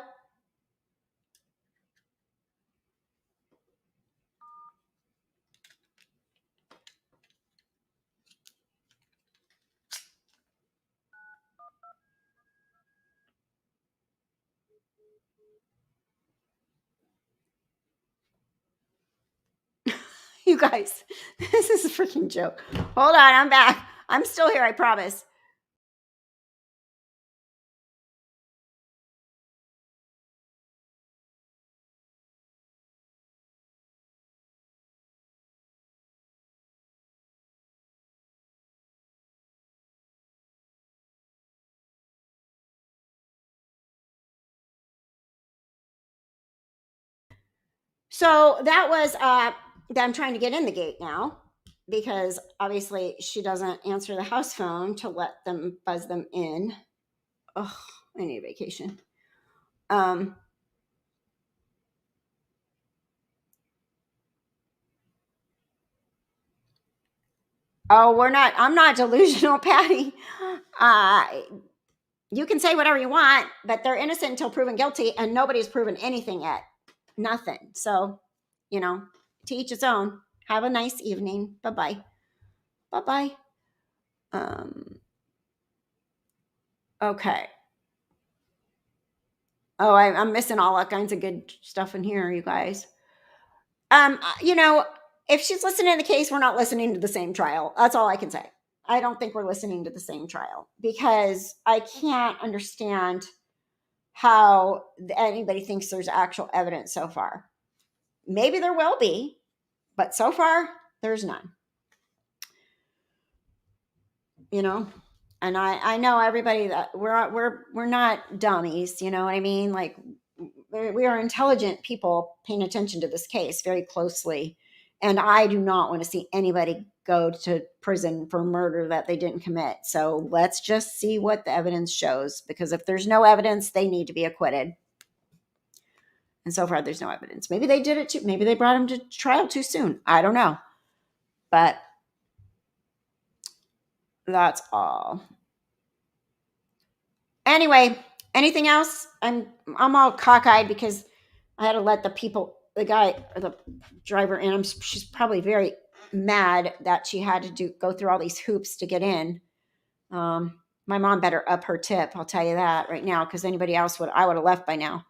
You guys, this is a freaking joke. Hold on, I'm back. I'm still here, I promise. So that was I'm trying to get in the gate now, because obviously she doesn't answer the house phone to let them buzz them in. Oh, I need a vacation. Um oh, I'm not delusional, Patty. Uh you can say whatever you want, but they're innocent until proven guilty, and nobody's proven anything yet. Nothing. So, to each its own. Have a nice evening. Bye-bye. Bye-bye. Um okay. Oh, I'm missing all kinds of good stuff in here, you guys. Um, uh, you know, if she's listening to the case, we're not listening to the same trial. That's all I can say. I don't think we're listening to the same trial, because I can't understand how anybody thinks there's actual evidence so far. Maybe there will be, but so far there's none. You know, and I know everybody that we're not dummies. You know what I mean? Like, we are intelligent people paying attention to this case very closely. And I do not want to see anybody go to prison for murder that they didn't commit. So let's just see what the evidence shows, because if there's no evidence, they need to be acquitted. And so far, there's no evidence. Maybe they did it too. Maybe they brought him to trial too soon. I don't know. But that's all. Anyway, anything else? I'm all cockeyed because I had to let the guy or the driver in. She's probably very mad that she had to go through all these hoops to get in. My mom better up her tip. I'll tell you that right now, because anybody else I would have left by now.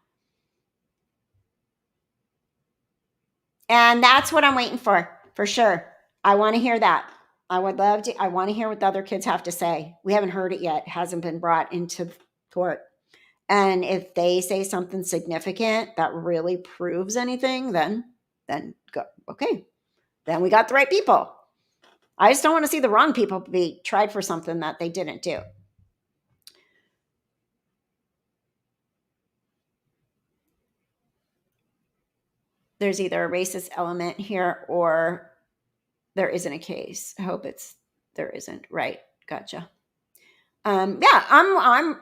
And that's what I'm waiting for sure. I want to hear that. I would love to. I want to hear what the other kids have to say. We haven't heard it yet. It hasn't been brought into court. And if they say something significant that really proves anything, then go, okay. Then we got the right people. I just don't want to see the wrong people be tried for something that they didn't do. There's either a racist element here or there isn't a case. I hope there isn't. Right. Gotcha. Yeah, I'm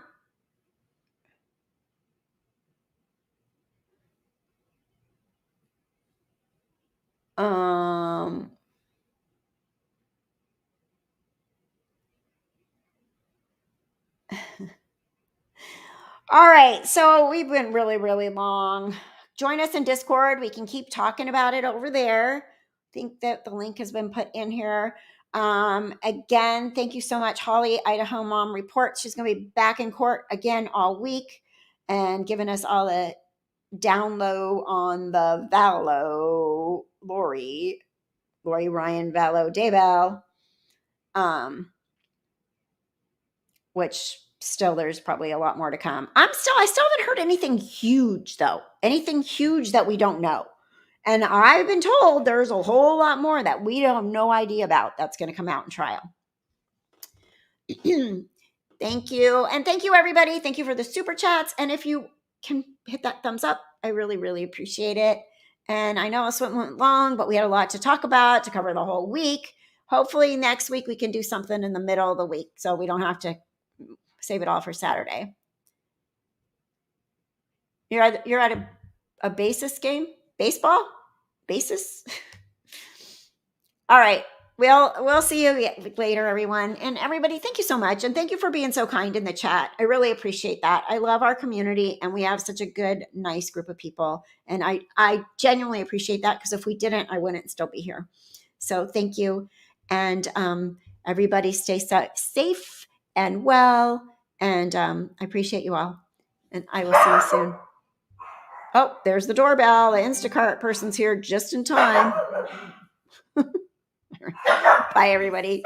all right. So we've been really, really long. Join us in Discord. We can keep talking about it over there. I think that the link has been put in here. Again, thank you so much, Holly, Idaho Mom Reports. She's going to be back in court again all week and giving us all the down low on the Vallow, Lori Ryan Vallow Daybell, which still there's probably a lot more to come. I still haven't heard anything huge though. Anything huge that we don't know. And I've been told there's a whole lot more that we have no idea about that's going to come out in trial. Thank you. And thank you, everybody. Thank you for the super chats. And if you can hit that thumbs up, I really, really appreciate it. And I know this one went long, but we had a lot to talk about to cover the whole week. Hopefully next week we can do something in the middle of the week so we don't have to save it all for Saturday. You're at a basis game? Baseball? Basis? All right. We'll see you later, everyone. And everybody, thank you so much. And thank you for being so kind in the chat. I really appreciate that. I love our community and we have such a good, nice group of people. And I genuinely appreciate that because if we didn't, I wouldn't still be here. So thank you. And everybody stay safe and well. And I appreciate you all. And I will see you soon. Oh, there's the doorbell. The Instacart person's here just in time. Bye, everybody.